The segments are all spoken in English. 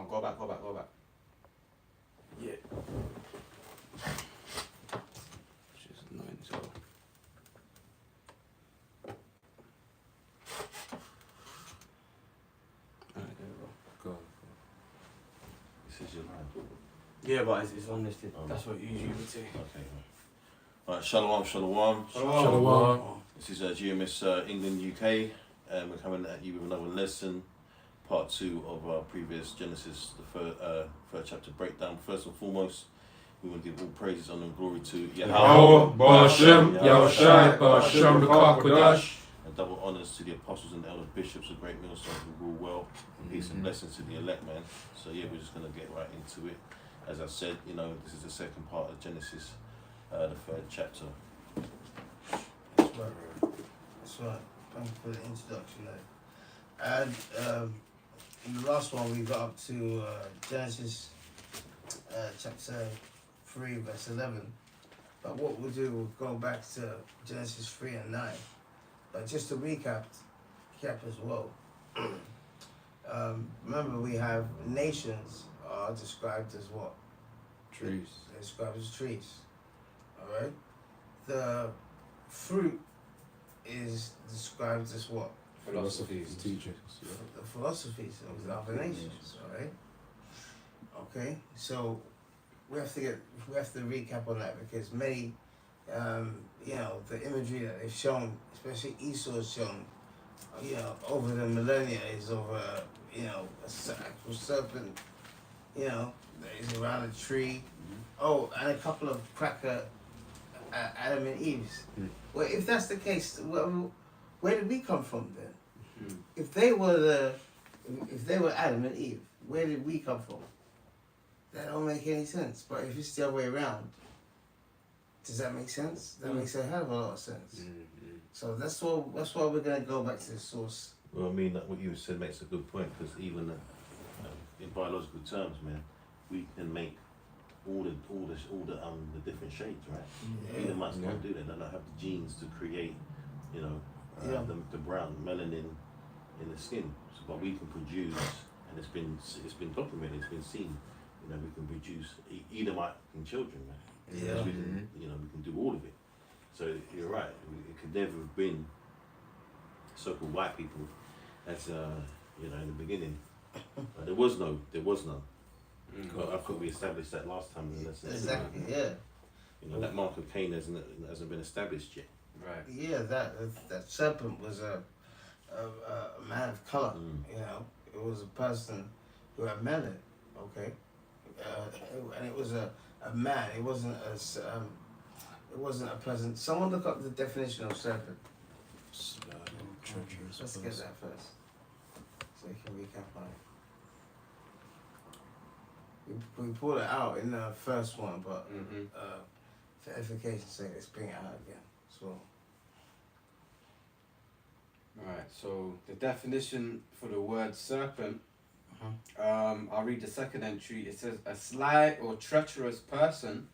Go back. Yeah. She's annoying as well. Alright, there we go. Go. This is your line. Yeah, but it's unlisted. That's what you usually would say. Okay. Alright, shalom. Shalom. This is GMS England, UK, and we're coming at you with another lesson, part 2 of our previous Genesis, the third chapter breakdown. First and foremost, we want to give all praises, honor, and glory to Yahweh, Ba'ashem, Yahushai, Ba'ashem, Kodash. and double honors to the apostles and elder bishops of Great Millstone who rule well. Peace and blessings to the elect, man. So yeah, we're just going to get right into it. As I said, this is the second part of Genesis, the third chapter. That's right. Thank you for the introduction there. And in the last one we got up to Genesis chapter 3 verse 11. But what we'll do, we'll go back to Genesis 3 and 9. But just to recap as well. Remember, we have nations are described as what? Trees. They're described as trees. Alright? The fruit is described as what? Philosophies, teachers. The philosophies of the other nations, alright? Okay, so we have to recap on that because many, the imagery that they've shown, especially Esau's shown, over the millennia is over, an actual serpent, that is around a tree. Oh, and a couple of cracker Adam and Eve's. Well, if that's the case, where did we come from then? If they were Adam and Eve, where did we come from? That don't make any sense. But if it's the other way around, does that make sense? That makes a hell of a lot of sense. So that's why we're gonna go back to the source. Well, I mean, what you said makes a good point, because even in biological terms, man, we can make all the different shades, right? Yeah. The mice can't do that. They don't have the genes to create, the brown melanin in the skin. So, but we can produce, and it's been documented, it's been seen. We can produce Edomite in children, man. Yeah. We can, we can do all of it. So you're right. It could never have been so-called white people as in the beginning. But there was none. But I thought we established that last time in the lesson. Exactly. Yeah. That mark of Cain hasn't been established yet. Right. Yeah. That serpent was a man of color. It was a person who had melanin. Okay. And it was a man. It wasn't a pleasant. Someone look up the definition of serpent. Treacherous. Let's get that first, so you can recap on it. We pulled it out in the first one, but for edification's sake, let's bring it out again. So. Alright, so the definition for the word serpent, I'll read the second entry. It says, a sly or treacherous person,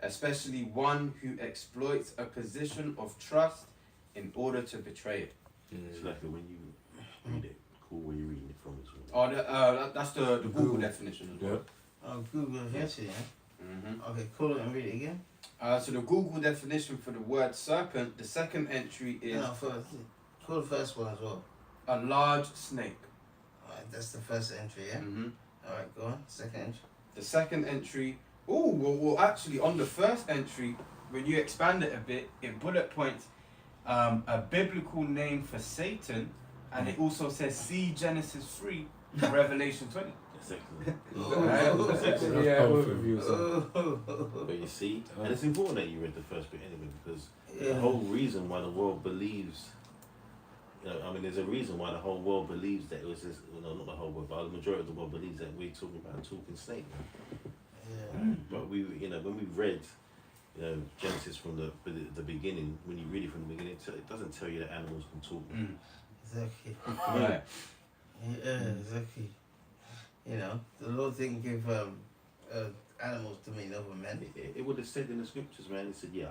especially one who exploits a position of trust in order to betray it. It's like when you read it, cool where you're reading it from as well. Oh, that's the Google definition as well. Oh, Google definition, yeah? Okay, cool, and read it again. So the Google definition for the word serpent, the second entry is... No, cool the first one as well. A large snake. Alright, that's the first entry, yeah? Alright, go on, second entry. The second entry... Oh, well, actually, on the first entry, when you expand it a bit, it bullet points a biblical name for Satan, and it also says, see Genesis 3, Revelation 20. But you see, and it's important that you read the first bit anyway, because the whole reason why the world believes, there's a reason why the whole world believes that it was this, not the whole world, but the majority of the world believes that we're talking about a talking snake. But when we read, Genesis from the beginning, when you read it from the beginning, it doesn't tell you that animals can talk. Exactly. Right. Yeah, exactly. The Lord didn't give animals dominion over men. It would have said in the scriptures, man. It said, he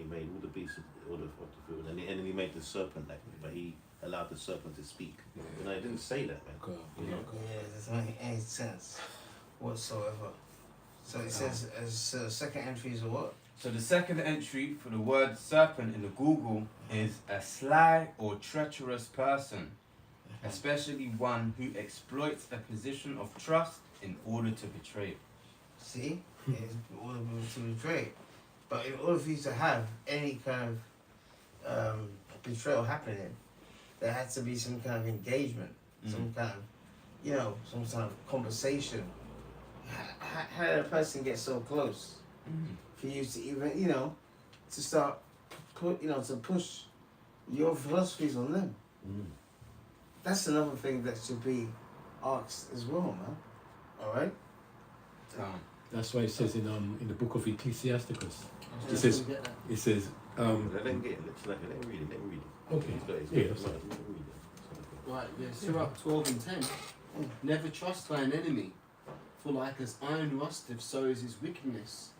made all the beasts of the field, and then he made the serpent, but he allowed allowed the serpent to speak. You know, it didn't say that, man. God. You know? Yeah, it doesn't make any sense whatsoever. So it says second entry is a what? So the second entry for the word serpent in the Google is a sly or treacherous person, especially one who exploits a position of trust in order to betray it. See? It's order to betray. But in order for you to have any kind of betrayal happening, there had to be some kind of engagement, some kind of, some kind of conversation. How did a person get so close for you to even, to start, to push your philosophies on them? That's another thing that should be asked as well, man. All right. That's why it says in the book of Ecclesiasticus. Yeah. It says Let them get it. Let them read it. Okay. Yeah, that's let it. them read it. Right, yeah, Surah 12 and 10. Never trust thine enemy, for like as iron rusteth, so is his wickedness.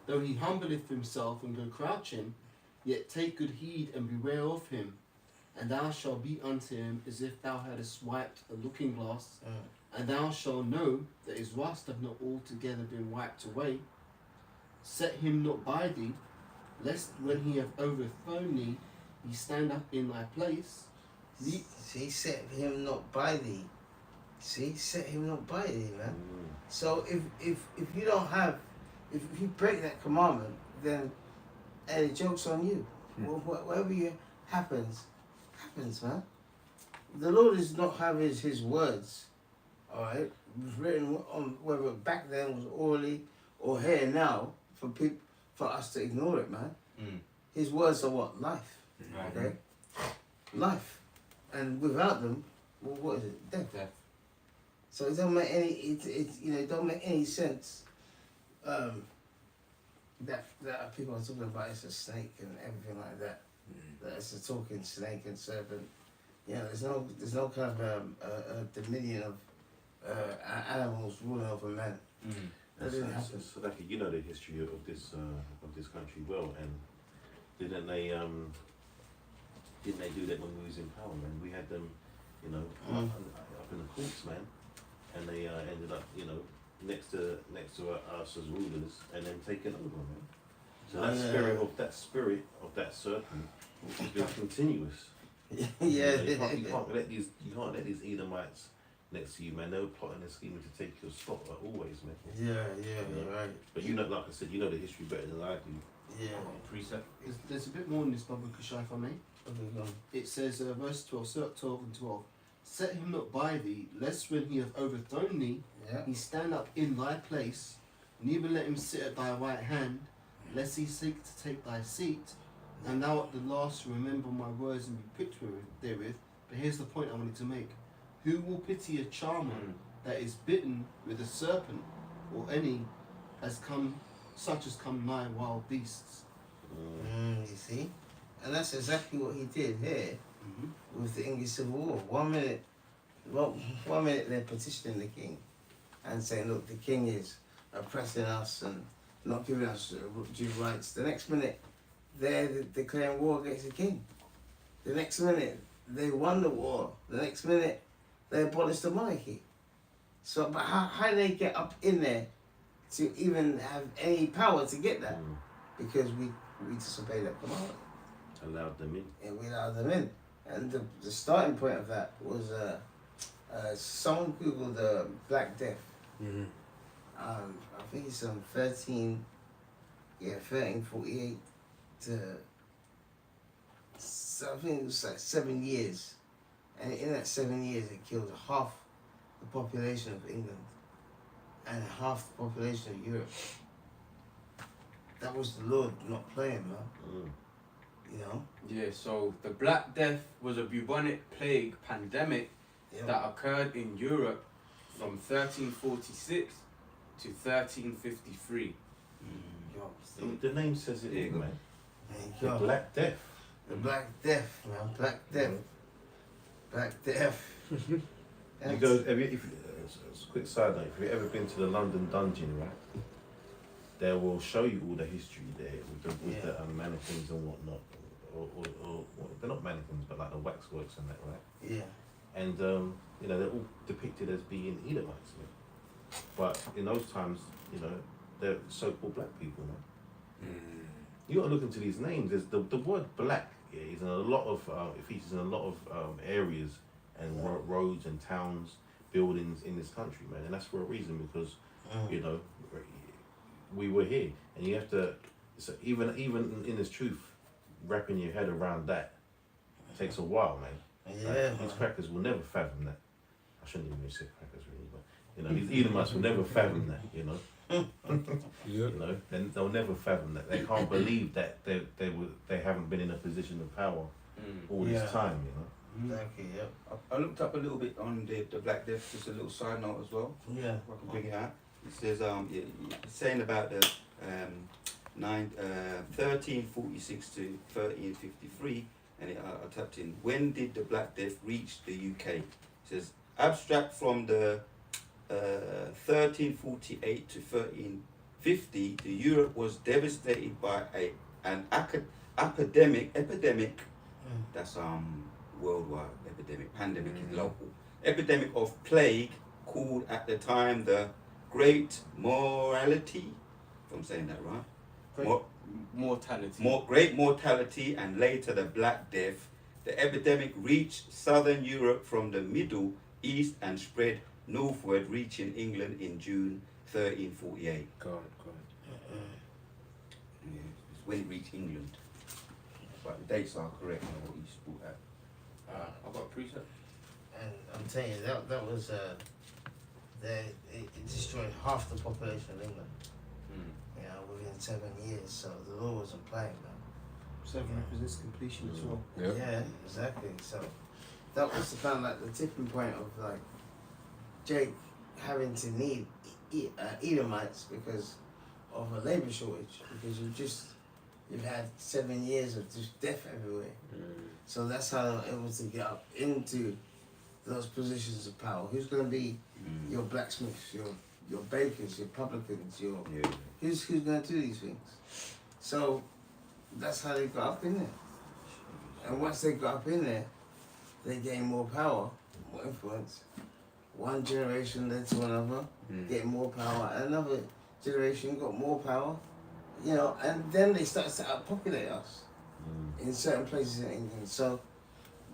Though he humbleth himself and go crouching, yet take good heed and beware of him, and thou shalt be unto him as if thou hadst wiped a looking glass, and thou shalt know that his rust have not altogether been wiped away. Set him not by thee, lest when he have overthrown thee, he stand up in thy place. See, set him not by thee. See, set him not by thee, man. So if you don't have, if you break that commandment, then the joke's on you. Whatever happens, man. The Lord is not having his words, all right? It was written on whether back then was orally or here now for us to ignore it, man. His words are what? Life. Okay? Life. And without them, well, what is it? Death. So it don't make any it don't make any sense that people are talking about it's a snake and everything like that. That it's a talking snake and serpent. There's no kind of a dominion of animals ruling over men. That didn't happen. So like, you know the history of this country well, and didn't they do that when we was in power, man? We had them, up in the courts, man, and they ended up, next to us as rulers, and then taking over, man. So that spirit of that serpent has been continuous. You can't let these Edomites next to you, man. They were plotting and scheming to take your spot, like always, man. You're right. But like I said, you know the history better than I do. Yeah. Precept. There's a bit more in this Bible, Kushai, if I may. Okay, go on. It says, verse 12, Surah 12 and 12. Set him not by thee, lest when he have overthrown thee, he stand up in thy place, neither let him sit at thy right hand, lest he seek to take thy seat, and thou at the last remember my words and be picked therewith. But here's the point I wanted to make. Who will pity a charmer that is bitten with a serpent, or any such as come nigh wild beasts? You see? And that's exactly what he did here with the English Civil War. 1 minute, 1 minute they're petitioning the king and saying, look, the king is oppressing us and not giving us due rights. The next minute, they're declaring war against the king. The next minute, they won the war. The next minute, they abolished the monarchy. So, but how did they get up in there to even have any power to get that? Because we disobeyed that commandment. Allowed them in. And we allowed them in. And the starting point of that was someone Googled the Black Death. I think it's 1348 to, so I think it was like 7 years. And in that 7 years, it killed half the population of England and half the population of Europe. That was the Lord not playing, man. Yeah, so the Black Death was a bubonic plague pandemic that occurred in Europe from 1346 to 1353. The name says it here, man. The The Black Death. The Black Death, man. Black Death. Black Death. You go, if quick side note, if you've ever been to the London Dungeon, right? They will show you all the history there with the mannequins and whatnot or they're not mannequins, but like the waxworks and that, right? Yeah. And they're all depicted as being Edomites, man. But in those times, they're so-called black people, man. You got to look into these names. There's the word black. Yeah, is in a lot of it features in a lot of areas and roads and towns, buildings in this country, man. And that's for a reason, because we were here, and you have to. So even in this truth, wrapping your head around that takes a while, man. Yeah. These crackers will never fathom that. I shouldn't even say crackers really, but these Edomites will never fathom that. They'll never fathom that. They can't believe that they haven't been in a position of power all this time. Exactly. Yeah. I looked up a little bit on the Black Death, just a little side note as well. Yeah. If I can bring it out. It says it's saying about the 1346 to 1353, and I tapped in, when did the Black Death reach the UK? It says abstract from the 1348 to 1350, the Europe was devastated by an epidemic. That's worldwide epidemic. Pandemic is local. Epidemic of plague, called at the time the Great Mortality. If I'm saying that right. Great mortality, and later the Black Death. The epidemic reached southern Europe from the Middle East and spread northward, reaching England in June 1348. God. Yeah, it's when it reached England. But the dates are correct on what you spoke at. I've got a precept. And I'm telling you, that was it destroyed half the population of England. Within 7 years. So the law wasn't playing, man. 7 represents completion as well. Yeah, exactly. So that was the kind of like the tipping point of like Jake having to need Edomites because of a labour shortage, because you've had 7 years of just death everywhere. So that's how they were able to get up into those positions of power. Who's going to be your blacksmiths, your bakers, your publicans, who's going to do these things? So that's how they got up in there. And once they got up in there, they gained more power, more influence. One generation led to another, getting more power. Another generation got more power, and then they started to outpopulate us in certain places in England. So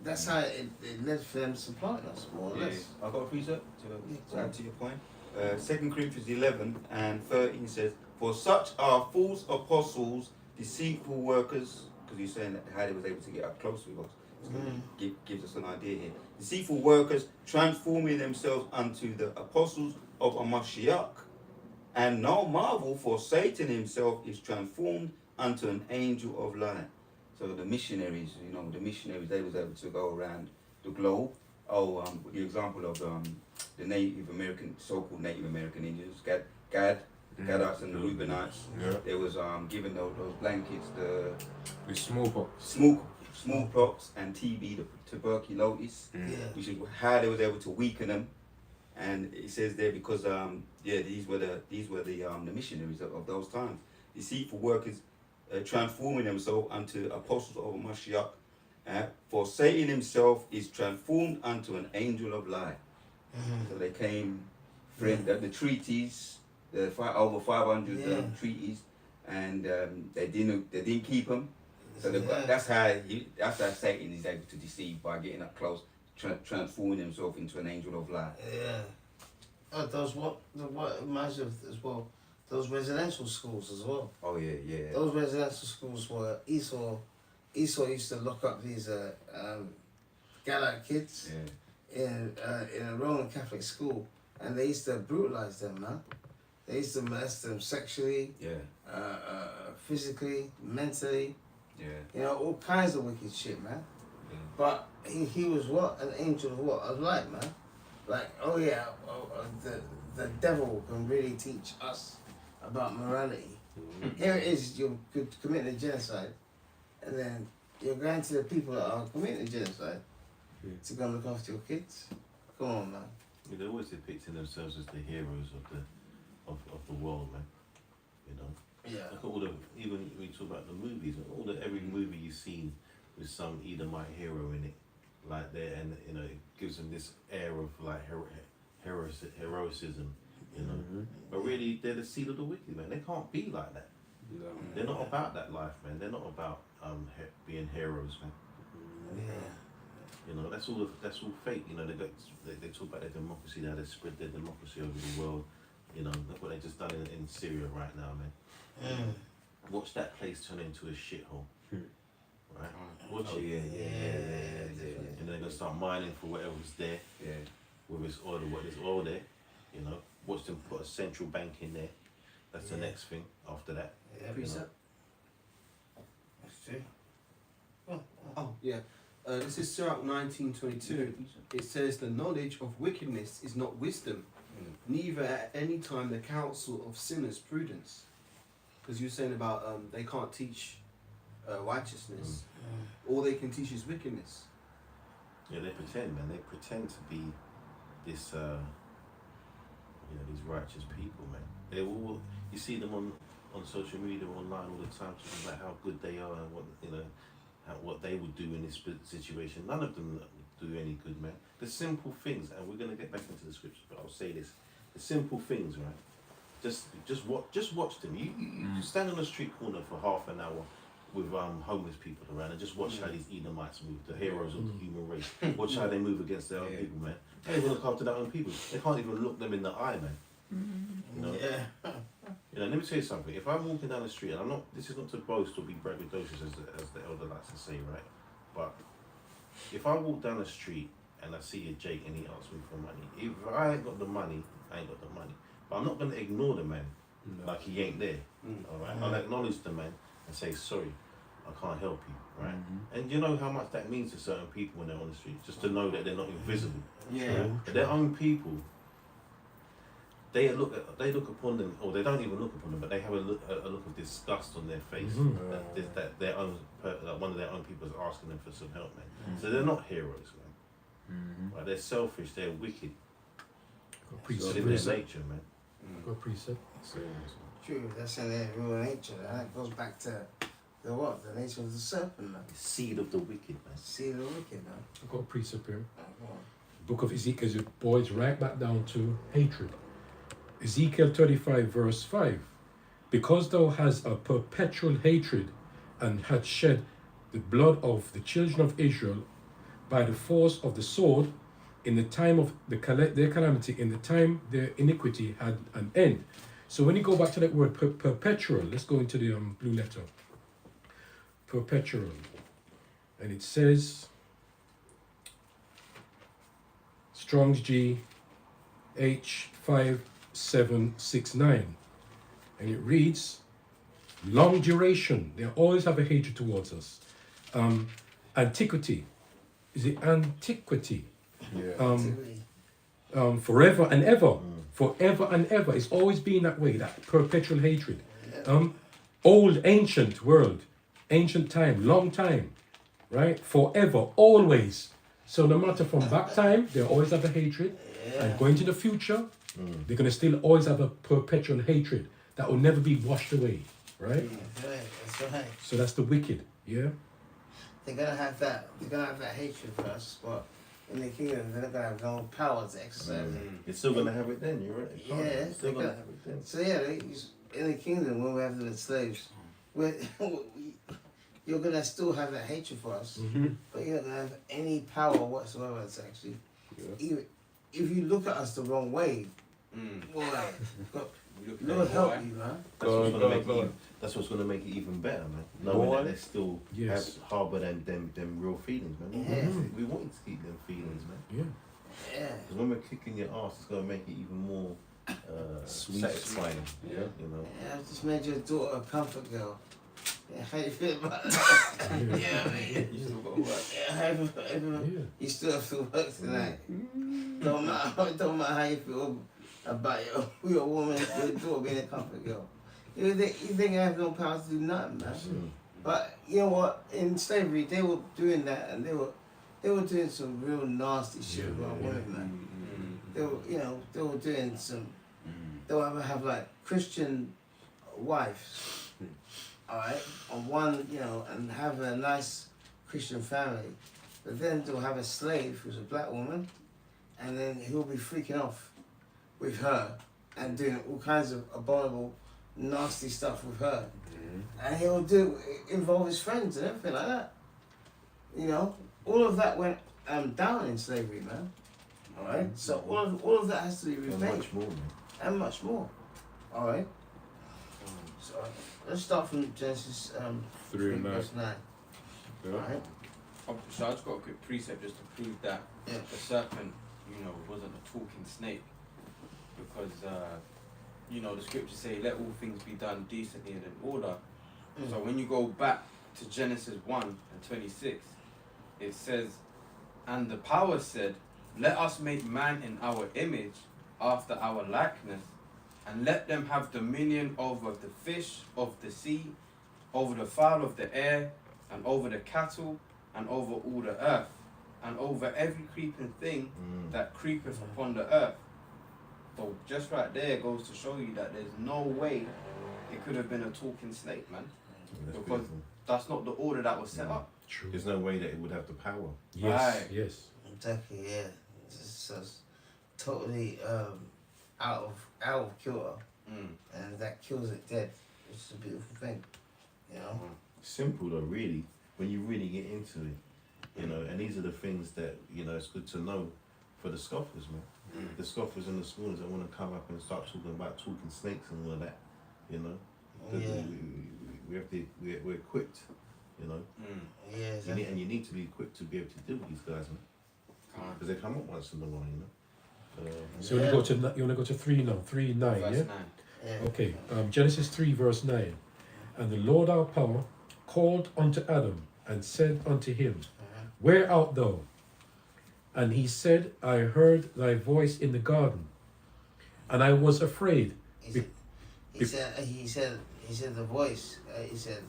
that's how it led for them to supplant us, more or less. I've got a precept to add to your point. 2 Corinthians 11 and 13 says, for such are false apostles, deceitful workers, because you're saying that how they was able to get up close with us. Gives us an idea here. Deceitful workers, transforming themselves unto the apostles of a Mashiach. And no marvel, for Satan himself is transformed unto an angel of light. So the missionaries, they was able to go around the globe. The example of the Native American, so-called Native American Indians, Gadites and the Reubenites. They was given those blankets, With smallpox. Smallpox and TB, the tuberculosis, which is how they was able to weaken them. And it says there because these were the missionaries of those times. Deceitful workers transforming themselves unto apostles of Mashiach. For Satan himself is transformed unto an angel of light. So they came, the treaties, over 500 treaties, and they didn't keep them. So that's how Satan is able to deceive, by getting up close, transforming himself into an angel of light. Yeah. What reminds me of as well, those residential schools as well. Oh yeah. Those residential schools were Esau used to lock up these Galite kids in a Roman Catholic school, and they used to brutalize them, man. They used to molest them sexually, physically, mentally. All kinds of wicked shit, man. But he was what? An angel of what? Of light, man. Like, the devil can really teach us about morality. Here it is, you're committing a genocide, and then you're going to the people that are committing a genocide to go and look after your kids. Come on, man. They're always depicting themselves as the heroes of the world, man. Yeah. Look at even when you talk about the movies, every movie you've seen with some Edomite hero in it, like there, and you know, it gives them this air of like heroism, you know. But really, they're the seed of the wicked, man. They can't be like that. They're not about that life, man. They're not about being heroes, man. You know, that's all fake. You know, they talk about their democracy, how they spread their democracy over the world. You know, look what they just done in Syria right now, man. Watch that place turn into a shithole. Right? Watch it. Yeah. And they're gonna start mining for whatever's there. Yeah. With its oil, what there's oil there. You know, watch them put a central bank in there. That's the next thing after that. Precept. That's true. Oh, yeah. This is Sirach 19:22. It says, "The knowledge of wickedness is not wisdom, neither at any time the counsel of sinners prudence." Because you're saying about they can't teach righteousness. All they can teach is wickedness. Yeah, they pretend, man. They pretend to be this, you know, these righteous people, man. They all, you see them on social media, online all the time, talking about how good they are and what, you know, what they would do in this situation. None of them do any good, man. The simple things, and we're gonna get back into the scriptures, but I'll say this: the simple things, right? Just watch them. You stand on the street corner for half an hour with homeless people around and just watch how these Edomites move, the heroes of the human race. Watch how they move against their own people, man. They don't even look after their own people. They can't even look them in the eye, man. You know? You know, let me tell you something. If I'm walking down the street, and this is not to boast or be braggadocious as the elder likes to say, right? But if I walk down the street and I see a Jake and he asks me for money, if I ain't got the money, I ain't got the money. But I'm not going to ignore the man like he ain't there. All right? I'll acknowledge the man and say, sorry, I can't help you, right? And you know how much that means to certain people when they're on the street, just to know that they're not invisible. Yeah. But their own people, they look upon them, or they don't even look upon them, but they have a look of disgust on their face that their own one of their own people is asking them for some help, man. So they're not heroes, man. Right? They're selfish. They're wicked. It's in their nature, man. Got precept. True, that's in their real nature. That goes back to the what? The nature of the serpent, man. Seed of the wicked, man. See the wicked, man. I've got a precept here. Book of Ezekiel, it boils right back down to hatred. Ezekiel 35 verse 5. Because thou hast a perpetual hatred and had shed the blood of the children of Israel by the force of the sword in the time of their calamity, in the time their iniquity had an end. So when you go back to that word perpetual, let's go into the blue letter. Perpetual. And it says, Strong's G H5769. And it reads, long duration. They always have a hatred towards us. Antiquity. Is it antiquity? Forever and ever. Forever and ever. It's always been that way, that perpetual hatred. Old, ancient world. Ancient time, long time. Right? Forever, always. So no matter from back time, they always have a hatred. And going to the future, they're going to still always have a perpetual hatred that will never be washed away. Right? That's right. So that's the wicked. Yeah? They're gonna have that hatred for us, but in the kingdom they're not gonna have no power to exercise it. You're still gonna have it then, you're right. Yeah, Still gonna have it then. So yeah, in the kingdom when we have the slaves, you're gonna still have that hatred for us, but you're not gonna have any power whatsoever to actually. Even if you look at us the wrong way, boy, Lord help you, man. That's what's gonna make it even better, man. Knowing that they still harbour them real feelings, man. We want you to keep them feelings, man. Yeah. Because when we're kicking your ass, it's gonna make it even more satisfying. Yeah, you know. Yeah, I just made your daughter a comfort girl. Yeah, how you feel about that? Yeah, I mean, You still got to work. you still have to work tonight. Don't matter how you feel about your woman, your daughter being a comfort girl. You think I have no power to do nothing, man. But you know what? In slavery, they were doing that, and they were doing some real nasty shit with women, man. They were doing some. They would ever have like Christian wives, all right, on one, and have a nice Christian family, but then they'll have a slave who's a black woman, and then he'll be freaking off with her and doing all kinds of abominable, nasty stuff with her, and he'll involve his friends and everything like that. You know, all of that went down in slavery, man. All right, so all of that has to be And repaid, much more, man. and much more. All right. So let's start from Genesis 3 and 9. verse 9. Yeah. All right. So I just got a quick precept just to prove that Yeah. the serpent, wasn't a talking snake, because the scriptures say, "Let all things be done decently and in order." Mm. So when you go back to Genesis 1:26, it says, "And the power said, Let us make man in our image, after our likeness, and let them have dominion over the fish of the sea, over the fowl of the air, and over the cattle, and over all the earth, and over every creeping thing that creepeth upon the earth." So just right there goes to show you that there's no way it could have been a talking snake, man. That's Because beautiful. that's not the order that was set up. True. There's no way that it would have the power. Yes, Right. yes. Exactly, yeah. It's just totally out of kilter, and that kills it dead, which is a beautiful thing, you know. Simple though, really, when you really get into it, and these are the things that, it's good to know for the scoffers, man. The scoffers and the schoolers that want to come up and start talking about talking snakes and all of that, That Yeah. we have to, we're equipped, Yeah, You exactly. need, and you need to be equipped to be able to deal with these guys, man. Because they come up once in a while, So you want to go to 3 now, 3, 9, Verse yeah? 9. Yeah. Okay, Genesis 3 verse 9. And the Lord our power called unto Adam and said unto him, Where art thou? And he said, I heard thy voice in the garden, and I was afraid. He said the voice. He said,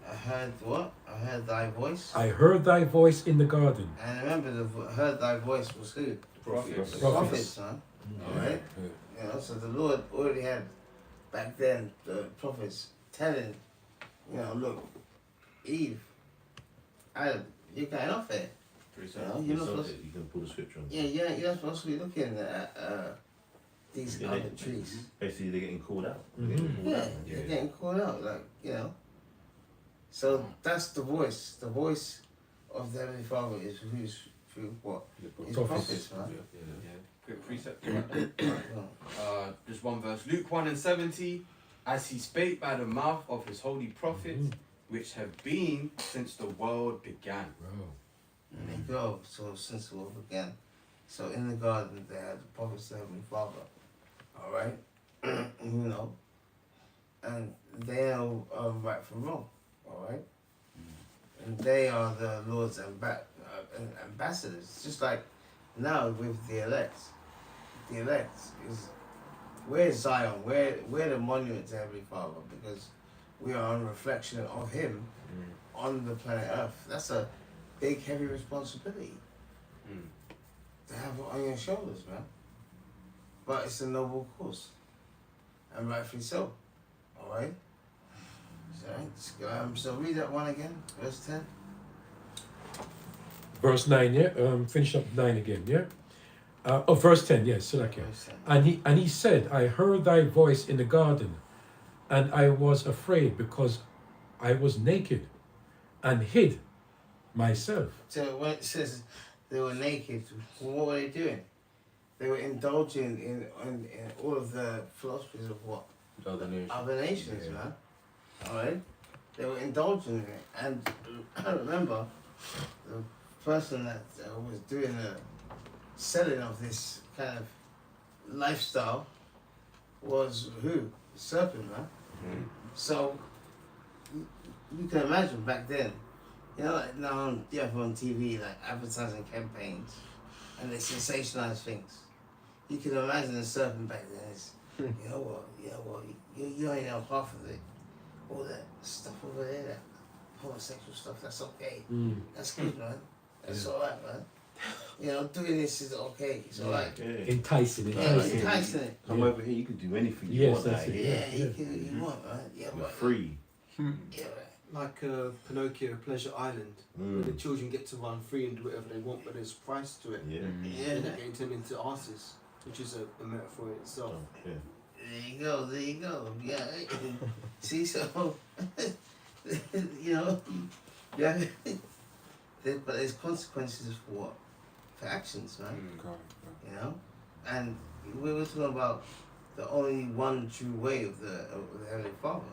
I heard what? I heard thy voice. I heard thy voice in the garden. And remember, heard thy voice was who? Prophets. The prophets, huh? All right. Yeah. So the Lord already had back then the prophets telling, look, Eve, Adam, you're going off there. You're not supposed. You can pull the scripture on. Yeah, you're not supposed to be looking at these Yeah, other they- trees. Basically, they're getting called out. Yeah, they're getting called out, So that's the voice. The voice of the Heavenly Father is who's through what? His Prophets. prophets, man. Quick precept. Just one verse. Luke 1:70. As he spake by the mouth of his holy prophets, which have been since the world began. Wow. And they go. So since the world began. So in the garden they had the prophets of the Heavenly Father. Alright? And they know right from wrong. Alright? And they are the Lord's ambassadors. Just like now with the elect. The elect is, where's Zion? We're the monument to Heavenly Father, because we are a reflection of Him on the planet Earth. That's a big, heavy responsibility to have it on your shoulders, man. But it's a noble cause, and rightfully so. All right. So read that one again, verse 10. Verse 9, yeah? Finish up 9 again, yeah? Verse 10, yes, so like, yeah. Verse 10. And he said, I heard thy voice in the garden, and I was afraid because I was naked and hid myself. So when it says they were naked, what were they doing? They were indulging in all of the philosophies of what? Other nations. Other nations, man. Alright? They were indulging in it. And I remember the person that was doing the selling of this kind of lifestyle was who? The serpent, man. So you can imagine back then, like now you have on TV like advertising campaigns and they sensationalize things. You can imagine the serpent back then is, you only know half of it. All that stuff over there, that homosexual stuff, that's okay. That's good, man. That's alright, man. Doing this is okay. It's alright. Enticing it. Yeah, enticing it. Come over here, you can do anything you Yes, want. that's out it. here. Yeah, you want, man. Yeah, You're but free. yeah, like Pinocchio, Pleasure Island, where the children get to run free and do whatever they want, but there's a price to it. Yeah. They're not getting turned into asses, which is a metaphor in itself. Oh, yeah. There you go. Yeah. See, so you know, yeah. But there's consequences for what? For actions, man. You know, and we were talking about the only one true way of the Heavenly Father.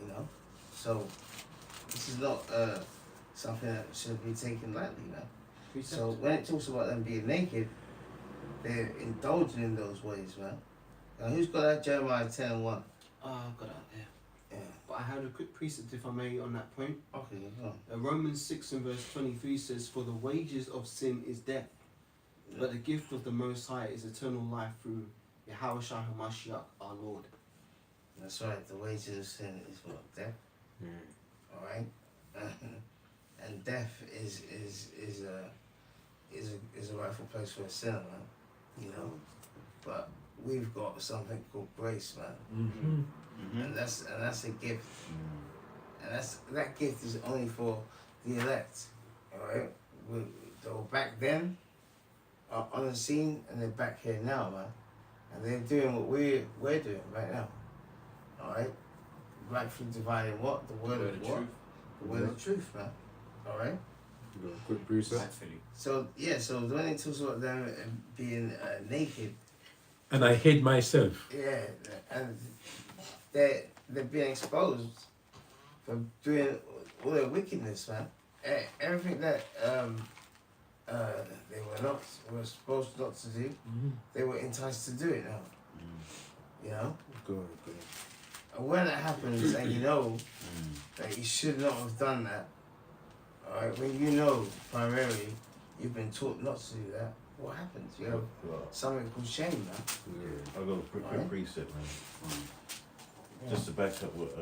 You know, so this is not something that should be taken lightly, man. So when it talks about them being naked, they're indulging in those ways, man. Now, who's got that Jeremiah 10:1? I've got that there. Yeah. But I had a quick precept, if I may, on that point. Okay, go on. Romans 6 and verse 23 says, "For the wages of sin is death, but the gift of the Most High is eternal life through Yahushua HaMashiach, our Lord." That's right. The wages of sin is what? Death. All right. And death is a rightful place for a sinner, man. You know. But we've got something called grace, man. And that's a gift. And that gift is only for the elect. All right. They were back then on the scene, and they're back here now, man. And they're doing what we're doing right now. All right. Rightfully dividing what? The word of what? The word of truth, man. All right. Quick precept. So yeah. So when it talks about them being naked. And I hid myself. Yeah, and they're being exposed for doing all their wickedness, man. Everything that they were supposed not to do, they were enticed to do it now. You know. Good. And when that happens, and you know that you should not have done that, all right. When you know primarily you've been taught not to do that, what happens? You have something called shame, man. I've got a quick precept, man. Just to back up what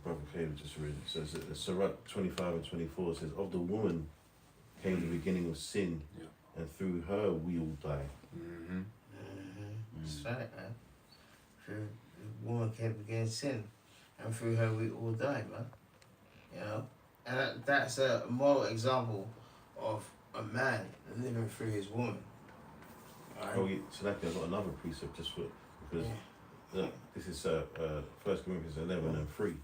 Brother Caleb just read, it says that Sirach 25 and 24 says, "Of the woman came the beginning of sin, and through her we all die." That's right, man. Through the woman came again sin, and through her we all die, man. You know, and that's a moral example of a man living through his woman. Right? Oh, yeah, so that I've got another precept just for because this is 1 Corinthians 11 and 3.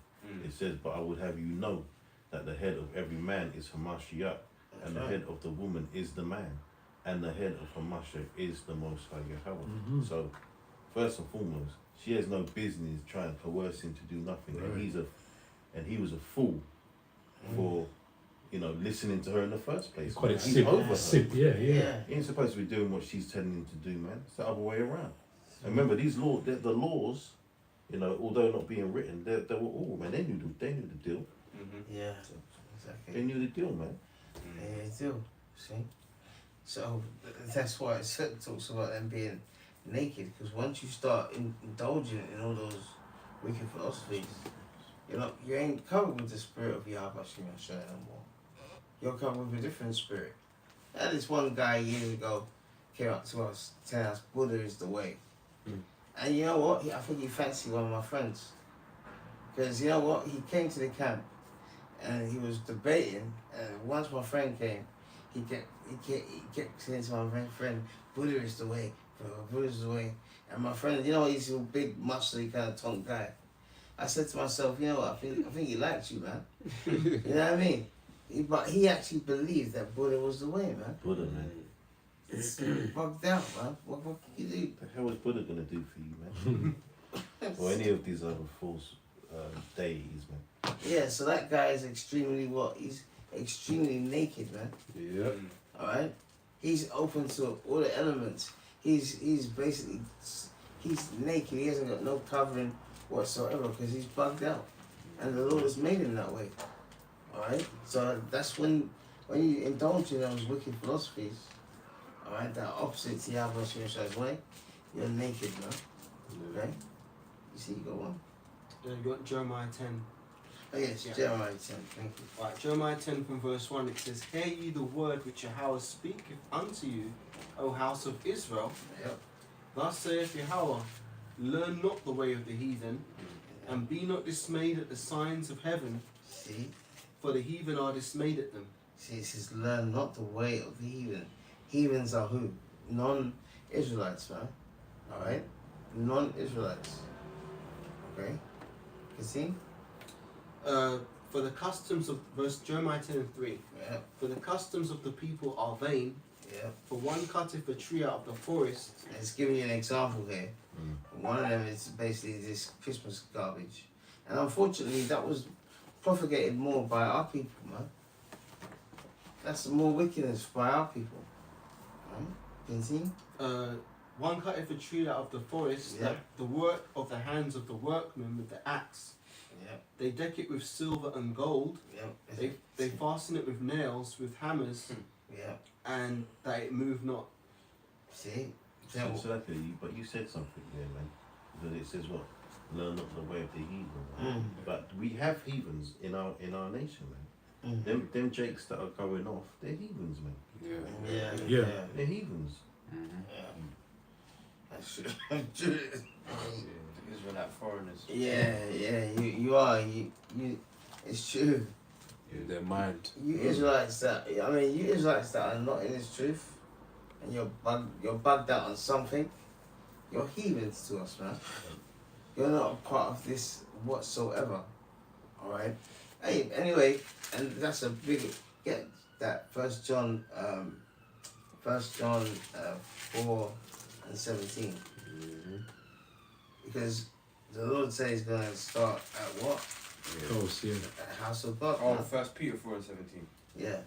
It says, "But I would have you know that the head of every man is Hamashiach, and the head of the woman is the man, and the head of Hamashiach is the Most High Yahweh." So, first and foremost, she has no business trying to coerce him to do nothing, and he was a fool for listening to her in the first place. Call it He's sip. over her. Sip, yeah. He ain't supposed to be doing what she's telling him to do, man. It's the other way around. And remember, these the laws, although not being written, they were all, man. They knew the deal. Yeah, exactly. They knew the deal, man. Yeah, they do. See, so that's why it talks about them being naked. Because once you start indulging in all those wicked philosophies, you ain't covered with the spirit of Yahweh no more. You're covered with a different spirit. I had this one guy years ago came up to us telling us Buddha is the way. And you know what? I think he fancied one of my friends. Because you know what? He came to the camp and he was debating. And once my friend came, he kept saying to my friend, Buddha is the way. Buddha is the way. And my friend, he's a big, muscly kind of tongue guy. I said to myself, you know what? I think he likes you, man. You know what I mean? But he actually believed that Buddha was the way, man. Buddha, man. It's bugged out, man. What can you do? What the hell is Buddha gonna do for you, man? Or any of these other false deities, man? Yeah, so that guy is extremely He's extremely naked, man. Yeah. All right. He's open to all the elements. He's basically naked. He hasn't got no covering whatsoever because he's bugged out, and the Lord has made him that way. All right. So that's when you indulge in those wicked philosophies. All right, that opposite to Yahweh's way, you're naked, man. Okay. You see, you got one. You got Jeremiah 10. Oh yes, Jeremiah 10. Thank you. Right, Jeremiah 10 from verse 1, it says, "Hear ye the word which Yahweh speaketh unto you, O house of Israel. Yep. Thus saith Yahweh, learn not the way of the heathen, and be not dismayed at the signs of heaven, See? For the heathen are dismayed at them. See, it says, learn not the way of the heathen. Heathens are who? Non-Israelites, man. Alright? Non-Israelites. Okay? You see? For the customs of verse Jeremiah 10:3. Yeah, For the customs of the people are vain. yeah. For one cutteth a tree out of the forest. And it's giving you an example here. One of them is basically this Christmas garbage. And unfortunately, that was propagated more by our people, man. That's more wickedness by our people. Right? You see? One cutteth a tree out of the forest. Yeah. The work of the hands of the workmen with the axe. Yeah, They deck it with silver and gold. yeah. They fasten it with nails, with hammers, Yeah. and that it move not. See? But you said something there, man. Because it says what? Learn not the way of the heathen. Right? Mm. But we have heathens in our nation, man. Mm. Them jakes that are going off, they're heathens, man. Yeah. Yeah. They're heathens. Yeah. That's true. Israelite foreigners. Yeah, you are. You it's true. In their mind. You Israelites that are not in this truth and you're bugged out on something, you're heathens to us, man. You're not a part of this whatsoever. Alright? Hey, anyway, and that's a big get that First John 4:17. Because the Lord says he's gonna start at what? Oh, see. At the house of God. Oh, man. 1 Peter 4:17. Yeah.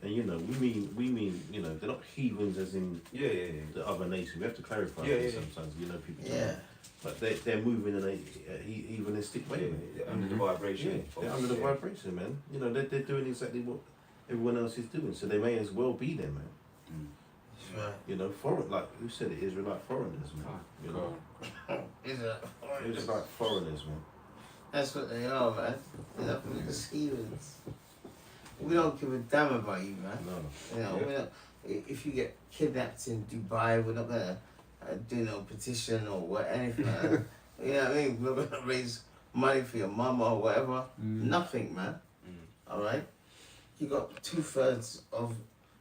And we mean, they're not heathens as in the other nation. We have to clarify this sometimes. People. Yeah. But they're moving in a heathenistic way. man. Yeah, under the vibration. They're under the vibration, man. They're doing exactly what everyone else is doing, so they may as well be there, man. That's right. Foreign, like who said it? Israelite foreigners, man. Is it? Israelite foreigners, man. That's what they are, man. They're the heathens. We don't give a damn about you, man. No. We don't. If you get kidnapped in Dubai, we're not gonna do no petition or anything like that. You know what I mean? We're not gonna raise money for your mama or whatever. Nothing, man. All right. You got 2/3 of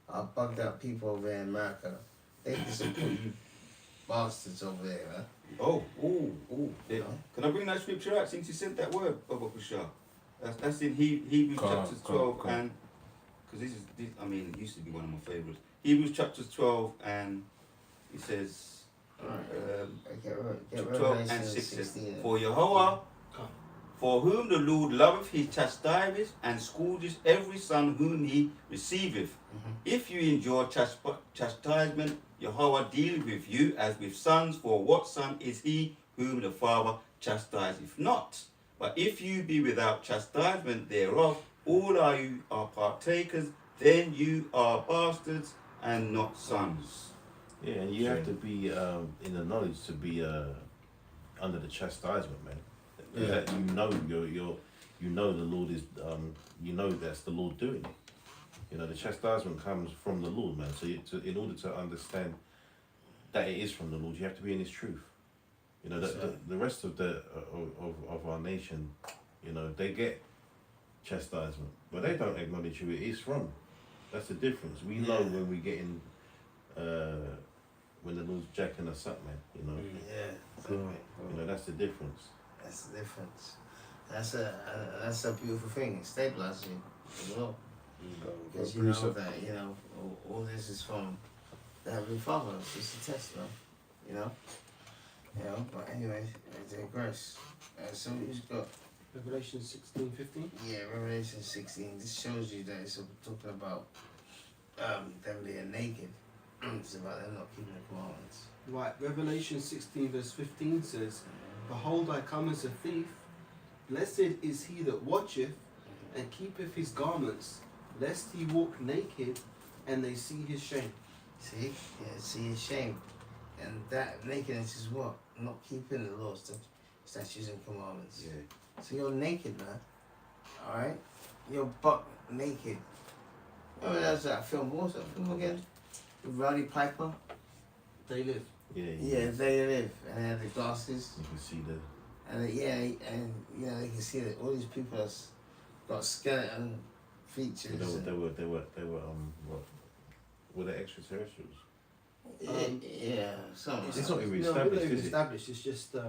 our bugged out people over there in America. They can support you bastards over there, man. Yeah. Can I bring that scripture out since you said that word, Baba Kusha? That's in Hebrews chapters 12 and because this it used to be one of my favourites. Hebrews chapters 12 and it says Get 12 and Revelation 6 says, 16. For Jehovah, for whom the Lord loveth, he chastiseth and scourgeth every son whom he receiveth. If you endure chastisement, Jehovah dealeth with you as with sons, for what son is he whom the Father chastiseth not? But if you be without chastisement thereof, all you are partakers, then you are bastards and not sons. Yeah, and you have to be in the knowledge to be under the chastisement, man. That you know the Lord is that's the Lord doing it. The chastisement comes from the Lord, man. So in order to understand that it is from the Lord, you have to be in His truth. The rest of of our nation, they get chastisement, but they don't acknowledge who it is from. That's the difference. We know when we get in, when the Lord's jacking us up, man. Yeah, exactly. That's the difference. That's the difference. That's a beautiful thing. It stabilizes you as well. Because you know that, all this is from the Heavenly Father. It's just a test, man. But anyway, I digress. So who's got? Revelation 16:15. Yeah, Revelation 16. This shows you that it's talking about them being naked. It's about them not keeping the commandments. Right, Revelation 16:15 says, Behold, I come as a thief. Blessed is he that watcheth and keepeth his garments, lest he walk naked and they see his shame. See? Yeah, see his shame. And that nakedness is what? Not keeping the laws, statutes and commandments. Yeah. So you're naked, man. Alright? You're buck naked. Remember that film? What was that film again? With Rowdy Piper? They live. Yeah, They Live. And they had the glasses. You can see the. And they can see that all these people that's got skeleton features. They were what? Were they extraterrestrials? Yeah, something. It's not even No, established, it's is it? established. It's just They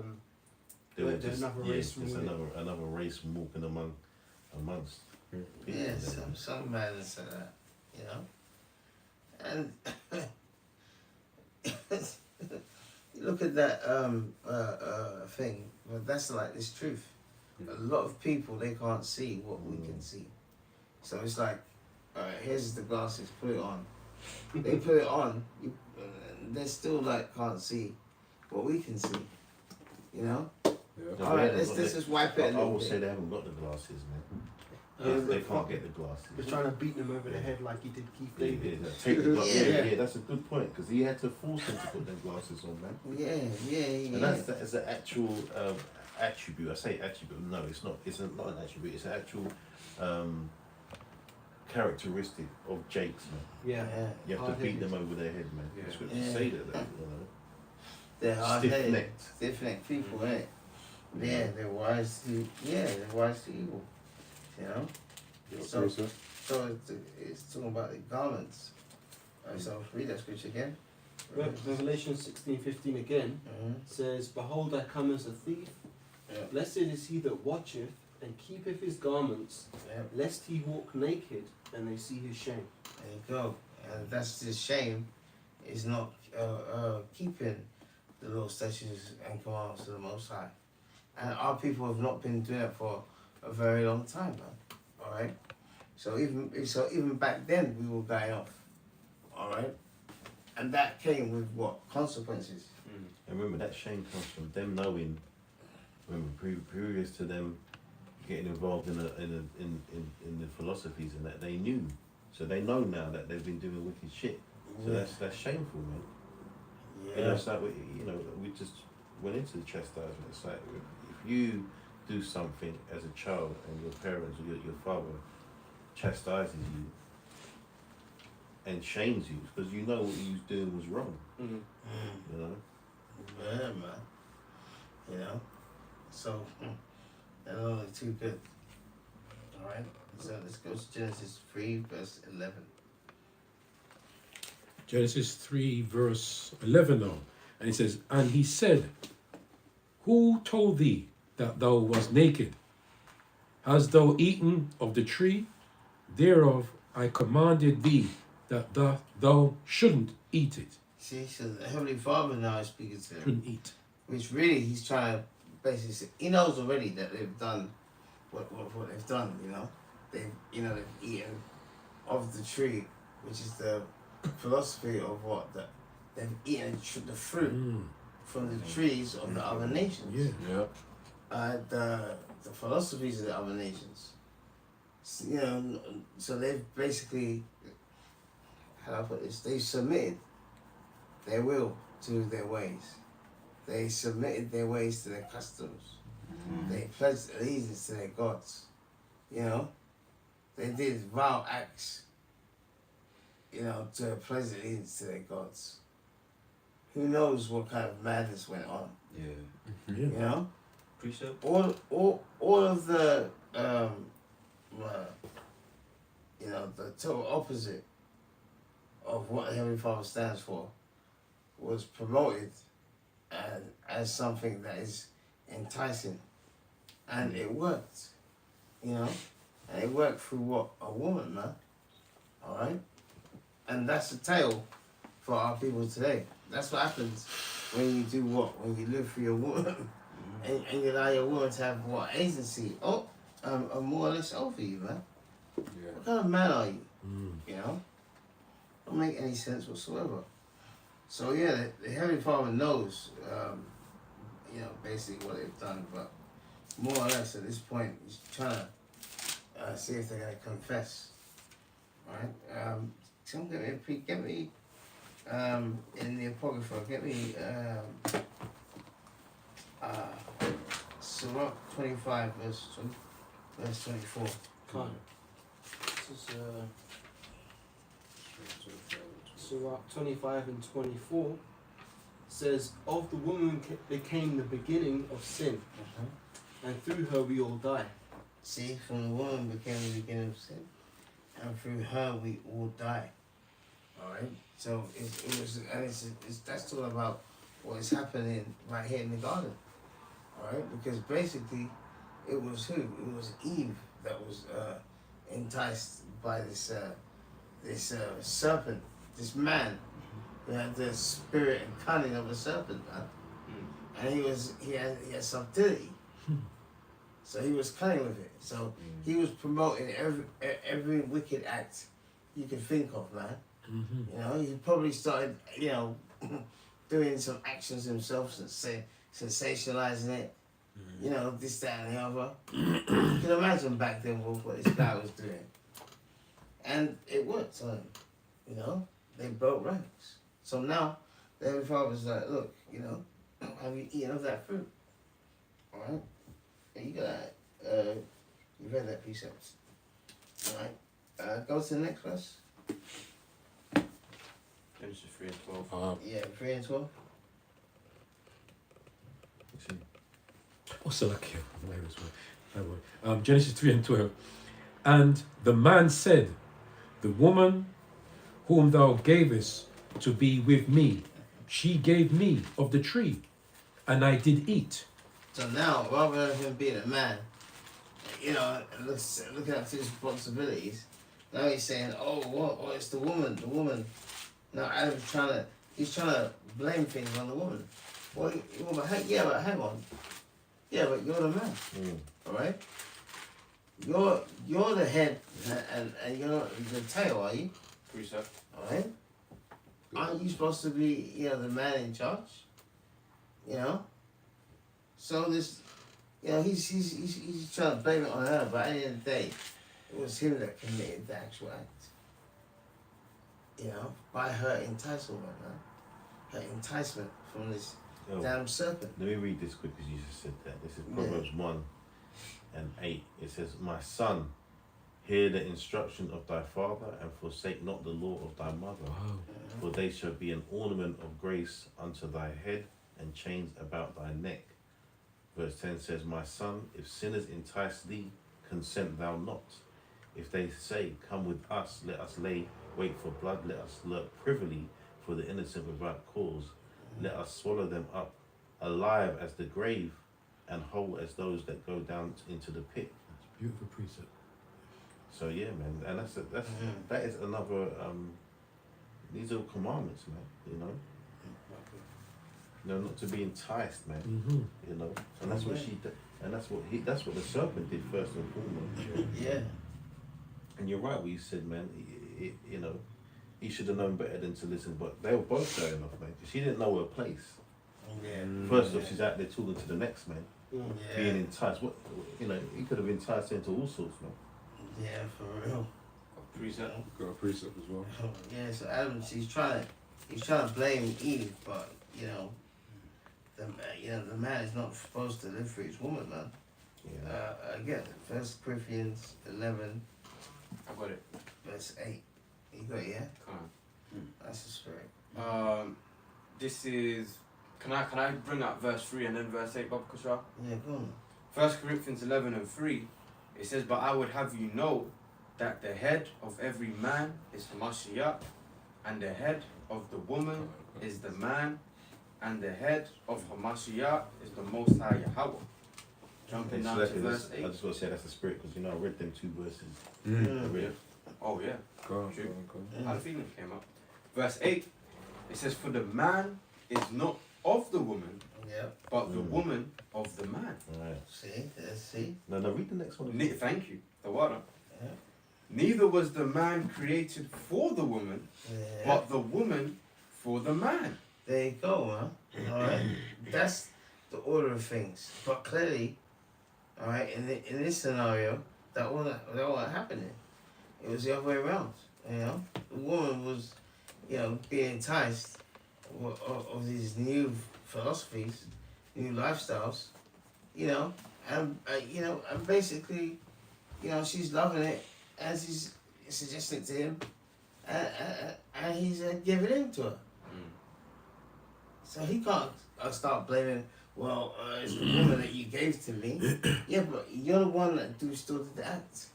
were They're just another race from just within. another race walking amongst. people Yeah, there. some madness of that, you know. And you look at that thing, but that's like this truth. A lot of people, they can't see what we can see. So it's like, alright, here's the glasses, put it on. They put it on, they still like can't see what we can see, you know. No, Alright, they let's haven't got just wipe it a I little will bit. say they haven't got the glasses, man. They can't get the glasses. We're trying to beat them over the head like he did Keith Yeah, David. take the glasses. Yeah. Yeah, that's a good point because he had to force them to put their glasses on, man. Yeah. And that's an actual attribute. I say attribute. No, it's not. It's not an attribute. It's an actual characteristic of Jake's, man. Yeah. You have to beat them over their head, man. Yeah. That's what Yeah. you say that, you know. They're hard-headed, Stiff-necked. stiff-necked people, innit? Yeah, they're wise to evil, you know? So it's talking about the garments. So read that scripture again. Revelation 16:15 again Mhm. says, "Behold, I come as a thief. Yeah. Blessed is he that watcheth and keepeth his garments, Yeah, lest he walk naked and they see his shame." there you go. And that's the shame, is not keeping the law, statutes, and commandments of the Most High. And our people have not been doing it for a very long time, man. All right. So even back then we were going off. All right. And that came with what consequences? And remember, that shame comes from them knowing. Remember, previous to them getting involved in the philosophies and that, they knew. So they know now that they've been doing wicked shit. So that's shameful, man. Yeah. You know, it's like we just went into the chastisement. It's like if you do something as a child and your parents or your father chastises you and shames you because you know what you was doing was wrong. Mm-hmm. You know. Yeah, man. You know. So they're only too good. All right. So let's go to Genesis 3, verse 11. Genesis 3, verse 11 now. And it says, "And he said, Who told thee that thou wast naked? Hast thou eaten of the tree? Thereof I commanded thee that thou shouldn't eat it." See, so the Heavenly Father now is speaking to them. Shouldn't eat. Which really he's trying to basically say, he knows already that they've done what they've done, you know. They've eaten of the tree, which is the philosophy of what they've eaten the fruit from the trees of the other nations. Yeah. The philosophies of the other nations. So, you know, so they've basically, how do I put this? They've submitted their will to their ways. They submitted their ways to their customs. They pledged allegiance to their gods. You know, they did vile acts. You know, to pledge allegiance to their gods. Who knows what kind of madness went on? Yeah. You know. Precept. All of the you know, the total opposite of what the Heavenly Father stands for was promoted and as something that is enticing, and it worked, you know, and it worked through what? A woman, man. All right, and that's the tale for our people today. That's what happens when you do what? When you live for your woman. And you allow your woman to have what? Agency. Oh, more or less over you, man. What kind of man are you? You know? Don't make any sense whatsoever. So yeah, the Heavenly Father knows, you know, basically what they've done, but more or less at this point, he's trying to see if they're going to confess. Right? Someone get me in the Apocrypha, get me Sirach 25, verse 24. Can't. This is Sirach 25 and 24 says, "Of the woman became the beginning of sin, and through her we all die. See, from the woman became the beginning of sin, and through her we all die. All right. So it was, and that's all about what is happening right here in the garden. All right, because basically, it was who? It was Eve that was enticed by this serpent, this man who had the spirit and cunning of a serpent, man. And he had subtlety. So he was cunning with it. So he was promoting every wicked act you could think of, man. You know, he probably started, you know, doing some actions himself, sensationalizing it. You know, this, that, and the other. You can imagine back then what this guy was doing. And it worked on him. You know, they broke ranks. So now, the Heavenly Father was like, look, you know, have you eaten of that fruit? Alright? And you got that. You read that precept. Alright? Go to the next verse. Genesis 3 and 12. Yeah, 3 and 12. Oh, so lucky. Genesis 3 and 12. And the man said, the woman whom thou gavest to be with me, she gave me of the tree, and I did eat. So now, rather than him being a man, you know, looking up to his responsibilities, now he's saying, oh, what? Oh, it's the woman. Now Adam's he's trying to blame things on the woman. Well, but hang on. Yeah, but you're the man, all right? You're the head and you're the tail, are you? Precept. All right? Aren't you supposed to be, you know, the man in charge? You know? So this, you know, he's trying to blame it on her, but at the end of the day, it was him that committed the actual act. You know, by her enticement, man. Her enticement from this damn serpent. Let me read this quick because you just said that. This is Proverbs 1 and 8. It says, my son, hear the instruction of thy father, and forsake not the law of thy mother. Wow. For they shall be an ornament of grace unto thy head, and chains about thy neck. Verse 10 says, my son, if sinners entice thee, consent thou not. If they say, come with us, let us lay wait for blood, let us lurk privily for the innocent without cause. Let us swallow them up, alive as the grave, and whole as those that go down into the pit. That's a beautiful precept. So yeah, man, and that is another. These are commandments, man. You know, not to be enticed, man. You know, and that's what she did, and that's what the serpent did first and foremost. Yeah. And you're right, what you said, man. You know, he should have known better than to listen. But they were both going off, man, because she didn't know her place. Yeah. First off, she's out there talking to the next man, Yeah. being enticed. What, you know, he could have enticed her into all sorts, man. Yeah, for real. Precept. Got a precept as well. Yeah, so Adam, he's trying to blame Eve, but you know, the man is not supposed to live for his woman, man. Yeah. Again, 1 Corinthians 11, I got it. verse 8. You got it, yeah? Come on. That's the spirit. This is. Can I bring up verse 3 and then verse 8, Bob Kushra? Yeah, go on. 1 Corinthians 11 and 3. It says, but I would have you know that the head of every man is Hamashiach, and the head of the woman is the man, and the head of Hamashiach is the Most High Yahweh. Jumping down to verse 8. I just want to say that's the spirit because I read them two verses. Mm. Yeah. Oh yeah. Go on. How the feeling came up. Verse 8. It says, for the man is not of the woman, Yeah. but the woman of the man. Right. See? No, read the next one. Thank you. The water. Yeah. Neither was the man created for the woman, Yeah. but the woman for the man. There you go, man. Alright. That's the order of things. But clearly, alright, in this scenario, that wasn't happening. It was the other way around. You know? The woman was, you know, being enticed of these new philosophies, new lifestyles, you know, and basically, you know, she's loving it as he's suggesting it to him, and he's giving in to her. So he can't start blaming well, it's the woman that you gave to me. Yeah, but you're the one that still did the act.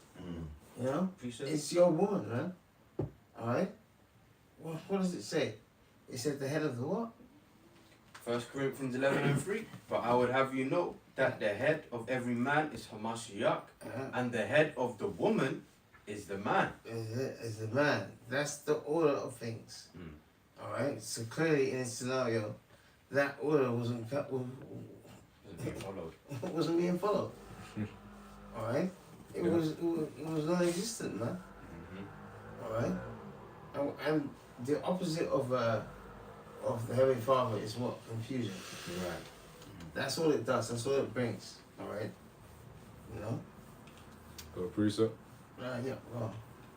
You know? Appreciate it. It's your woman, man. Alright? What does it say? It said the head of the what? 1 Corinthians 11:3. But I would have you know that the head of every man is Hamashiach, and the head of the woman is the man. Is the man. That's the order of things. Alright? So clearly in this scenario, that order wasn't wasn't being followed. Alright? It was non-existent, man. Alright? And the opposite of the Heavenly Father is what? Confusion. Right. That's all it does. That's all it brings. Alright? You know? Go precept. Yeah, well.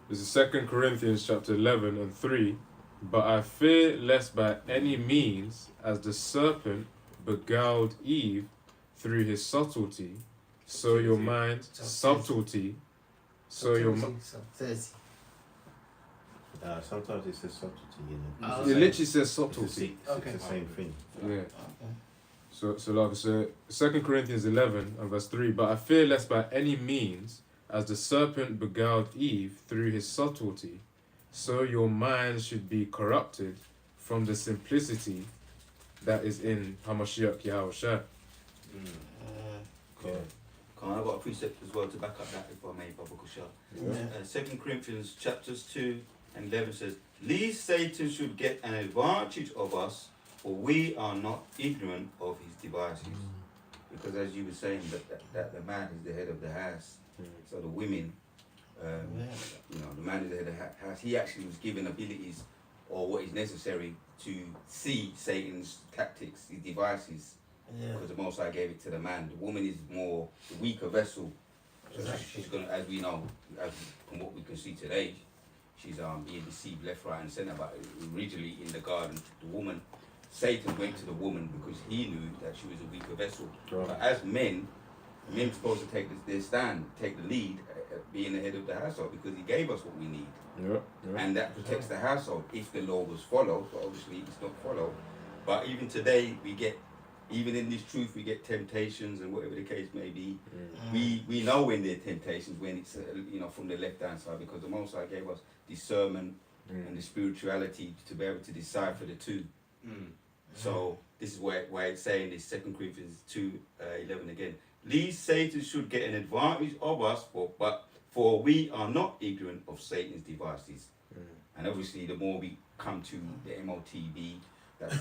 This is 2 Corinthians chapter 11:3. But I fear lest by any means, as the serpent beguiled Eve through his subtlety, so your mind subtlety, so your Subtlety. Sometimes it says subtlety, you know. Oh, it literally says It's subtlety. Okay. the same thing. Yeah. Okay. So like I said, 2 Corinthians 11:3. But I fear lest by any means, as the serpent beguiled Eve through his subtlety, so your mind should be corrupted from the simplicity that is in Hamashiach Yahushua. Okay. I've got a precept as well to back up that, if I may, Baba Kushal. Yeah. 2 Corinthians chapters 2 and 11 says, Lest Satan should get an advantage of us, for we are not ignorant of his devices. Because as you were saying, that the man is the head of the house. So the women, you know, the man is the head of the house. He actually was given abilities or what is necessary to see Satan's tactics, his devices. Yeah. Because the Most High gave it to the man. The woman is more the weaker vessel. So Exactly. she's gonna, as we know, from what we can see today, she's being deceived left, right, and centre. But originally in the garden, the woman, Satan went to the woman because he knew that she was a weaker vessel. Right. But as men are supposed to take their stand, take the lead, being the head of the household, because he gave us what we need, and that protects the household if the law was followed. But obviously, it's not followed. But even today, we get. Even in this truth, we get temptations and whatever the case may be. We know when they're temptations, when it's you know, from the left hand side, because the Most High gave us discernment and the spirituality to be able to decipher the two. So this is why it's saying this 2 Corinthians 2:11 again. Lest Satan should get an advantage of us, for we are not ignorant of Satan's devices. And obviously, the more we come to the MOTB, that's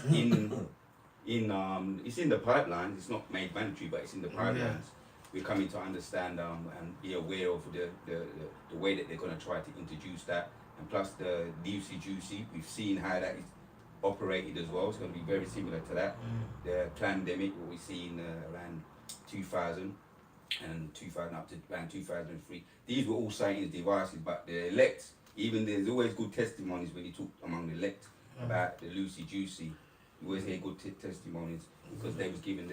it's in the pipelines. It's not made mandatory, but it's in the pipelines. We're coming to understand and be aware of the way that they're going to try to introduce that, and plus the loosey juicy. We've seen how that is operated as well. It's going to be very similar to that. The pandemic, what we see in around 2000 and 2000 up to around 2003. These were all Satan's devices, but the elect, even there's always good testimonies when you talk among the elect about the loosey juicy. You always hear good testimonies because they was given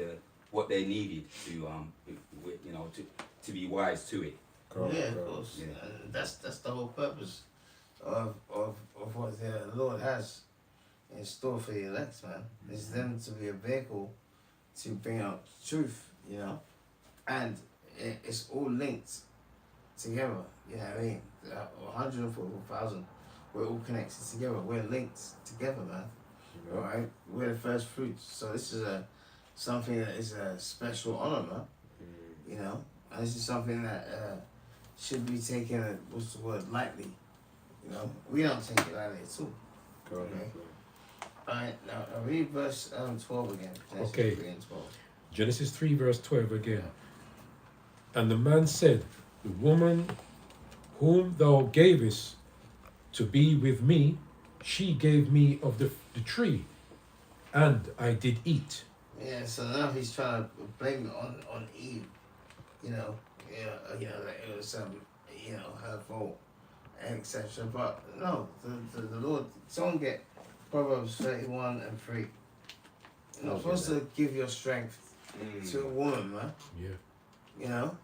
what they needed to you know, to be wise to it. Yeah, of course. Yeah. And that's the whole purpose of what the Lord has in store for the elect, man. Is them to be a vehicle to bring out truth, you know, and it's all linked together. You know what I mean? 144,000. We're all connected together. We're linked together, man. All right, we're the first fruits. So this is something that is a special honor, man. You know, and this is something that should be taken, what's the word, lightly. You know, we don't take it lightly at all. Okay. All right, now read verse 12 again. Genesis Okay. 3 and 12. Genesis 3:12 again. And the man said, the woman whom thou gavest to be with me, she gave me of the tree, and I did eat. Yeah, so now he's trying to blame it on Eve. You know, that it was her fault, etc. But no, the Lord. Someone get Proverbs 31:3. You're not supposed to give your strength to a woman, man. Yeah. You know.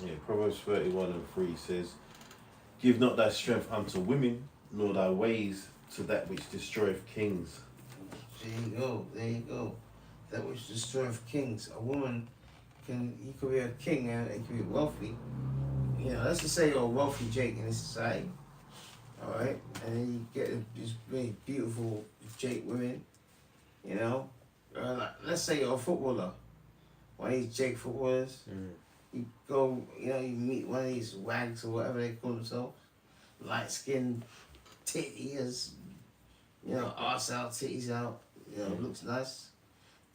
Yeah, Proverbs 31:3 says, Give not thy strength unto women, nor thy ways to that which destroyeth kings. There you go. that which destroyeth kings. A woman you could be a king and you could be wealthy. You know, let's just say you're a wealthy Jake in this society. Alright? And then you get these really beautiful Jake women, you know. Like, let's say you're a footballer. One of these Jake footballers. You go, you know, you meet one of these wags or whatever they call themselves. Light skinned titties, you know, arse out, titties out, you know, looks nice.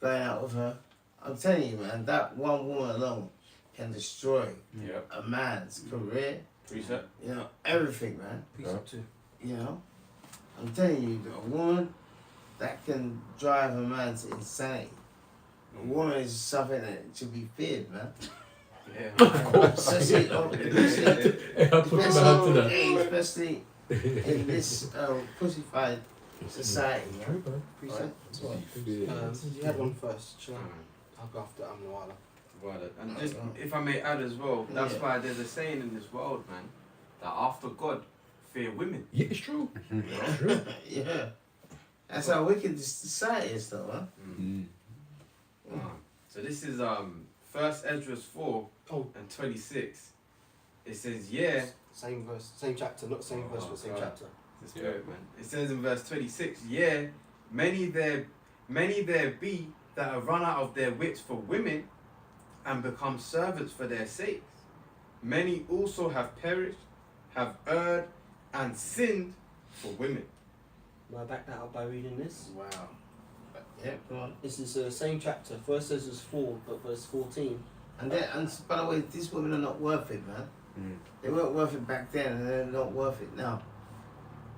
Going out with her. I'm telling you, man, that one woman alone can destroy Yep. a man's career, Precept. you know, everything, man. Precept 2. You know? I'm telling you, a woman that can drive a man to insanity. A woman is something that should be feared, man. Yeah. Especially, especially in this pussified society, man. Precept. You had one first. Shall I'll go after Amnawala. Well, and just, if I may add as well, that's Yeah. why there's a saying in this world, man, that after God, fear women. Yeah, it's true. You know? It's true. Yeah. That's how wicked this society is, though, huh? So this is 1 Ezra 4 and 26. It says, yeah. Same verse, same chapter, not same verse, but same God. chapter. The Spirit, man. It says in verse 26, yeah, many there be that have run out of their wits for women and become servants for their sakes. Many also have perished, have erred, and sinned for women. Will I back that up by reading this? Wow. Yeah, go on. This is the same chapter, 1 Ezra 4, but verse 14. And by the way, these women are not worth it, man. They weren't worth it back then, and they're not worth it now.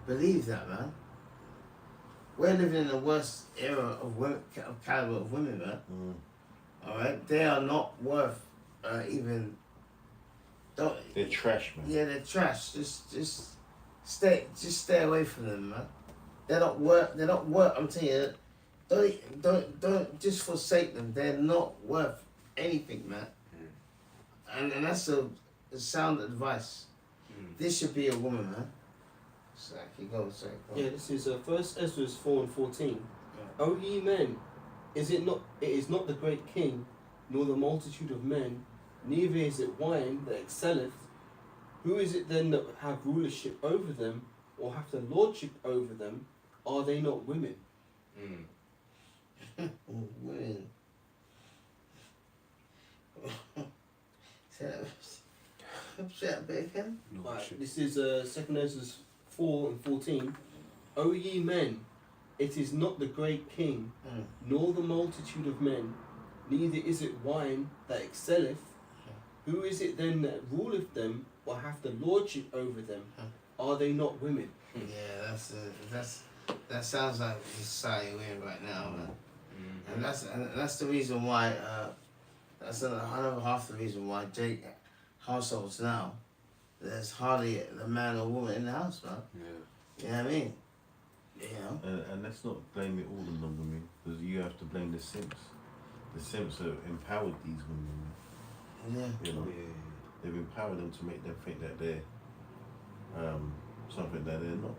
Believe that, man. We're living in the worst era of women, of caliber of women, man. All right, they are not worth even. They're trash, man. Yeah, they're trash. Just stay away from them, man. They're not worth. They're not worth. I'm telling you, don't just forsake them. They're not worth anything, man. And that's a sound advice. This should be a woman, man. So you go, sorry. Go. Yeah, this is 1 Ezra 4 and 14. Yeah. O ye men, it is not the great king, nor the multitude of men, neither is it wine that excelleth. Who is it then that have rulership over them, or have the lordship over them? Are they not women? Women. Say that bit again. Right, this is 2 Ezra 4 and 14. O ye men, it is not the great king, nor the multitude of men, neither is it wine that excelleth. Who is it then that ruleth them, or hath the lordship over them? Are they not women? Yeah, that sounds like the society we're in right now, man. And that's the reason why. That's another half the reason why Jake households now. There's hardly a man or woman in the house, man. Yeah. You know what I mean? You know. And let's not blame it all on the women, because you have to blame the simps. The simps have empowered these women. Yeah. You know, they've empowered them to make them think that they're something that they're not.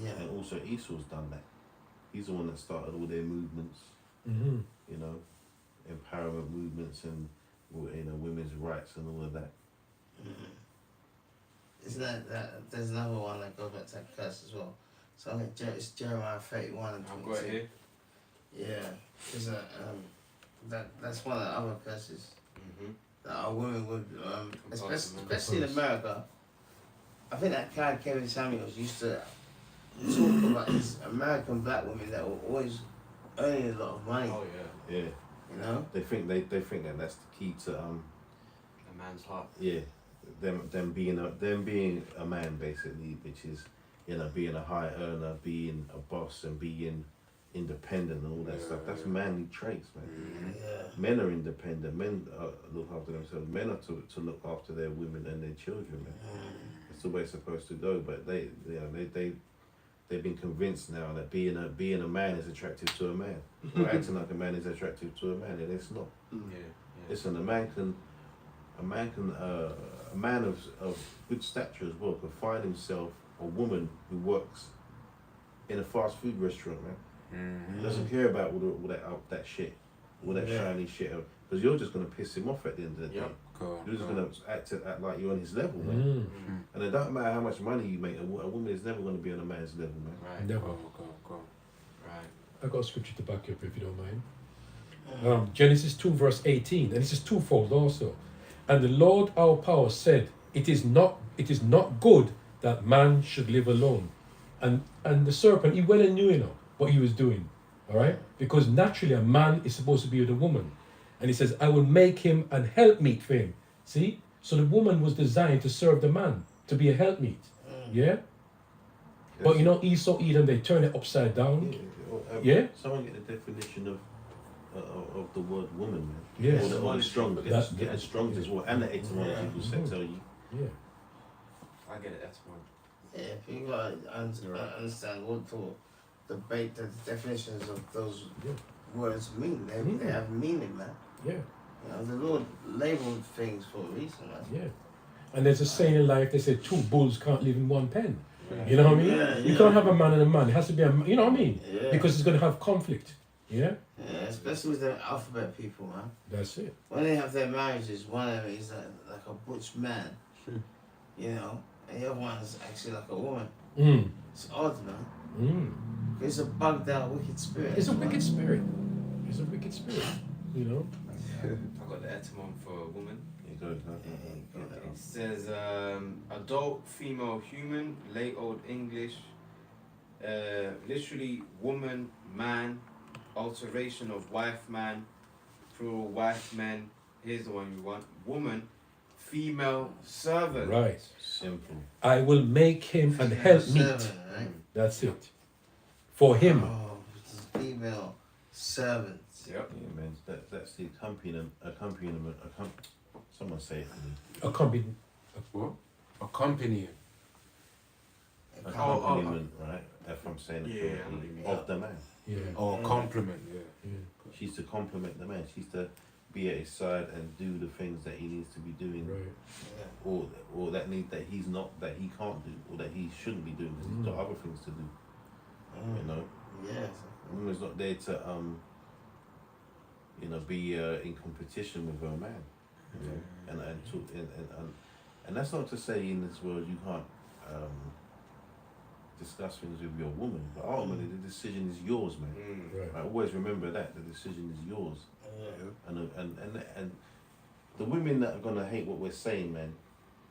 Yeah. And also Esau's done that. He's the one that started all their movements. You know, empowerment movements and women's rights and all of that. Isn't that there's another one that goes back to that curse as well. So I think it's Jeremiah 31 and 22. I've got it here. Yeah, because that's one of the other curses that our women would, especially in America. I think that guy Kevin Samuels used to talk about these American black women that were always earning a lot of money. Oh yeah. Yeah. You know. They think that that's the key to A man's heart. yeah, them being a man basically, which is being a high earner, being a boss, and being independent and all that stuff. That's manly traits, man. Yeah. Men are independent. Men look after themselves. Men are to look after their women and their children, man. It's the way it's supposed to go. But they've been convinced now that being a man is attractive to a man, or acting like a man is attractive to a man, and it's not. Yeah. Listen, a man of good stature as well can find himself a woman who works in a fast food restaurant, man. He doesn't care about all that shit, all that shiny shit, because you're just gonna piss him off at the end of the day. Yep. You're just gonna act like you're on his level, man. And it doesn't matter how much money you make. A woman is never gonna be on a man's level, man. Right. Never. Right. I got a scripture to back you up if you don't mind. Genesis 2 verse 18, and this is twofold also. And the Lord our power said, it is not good that man should live alone. And the serpent, he well and knew, what he was doing. All right? Because naturally a man is supposed to be with a woman. And he says, I will make him an helpmeet for him. See? So the woman was designed to serve the man, to be a helpmeet. Yeah? But Esau, Edom, they turn it upside down. Yeah? Someone get the definition of the word woman, man. Yes. Or the strong. Get as strong as well. And the etymology will tell you. Yeah. I get it. That's one. Yeah, if you gotta understand what to debate the definitions of those words mean. They have meaning, man. Yeah. The Lord labeled things for a reason, man. Yeah. And there's a saying in life, they say 2 bulls can't live in 1 pen. You know what I mean? Yeah, You can't have a man and a man. It has to be you know what I mean? Yeah. Because it's going to have conflict. Yeah? Yeah, especially with the alphabet people, man. That's it. When they have their marriages, one of them is like a butch man, and the other one is actually like a woman. It's odd, man. It's a bugged out, wicked spirit. It's a wicked spirit. It's a wicked spirit. I got the etymon for a woman. It says adult female human, late old English, literally woman, man, alteration of wife, man, plural wife, men. Here's the one you want. Woman, female, servant. Right. Simple. I will make him an helpmeet. Right? That's it. For him. Oh, female servant. Yep. Yeah, man. That's the accompaniment. Someone say it to me. Accompany. Accompany. Accompaniment, right? If I'm saying it correctly, of the man. Yeah. Or compliment, yeah. She's to complement the man. She's to be at his side and do the things that he needs to be doing, Right. or that he can't do, or that he shouldn't be doing because he's got other things to do. Yes. A woman's not there to be in competition with her man. And that's not to say in this world you can't discuss things with your woman, but ultimately the decision is yours, man. Right. I always remember that the decision is yours. Yeah. And the women that are gonna hate what we're saying, man,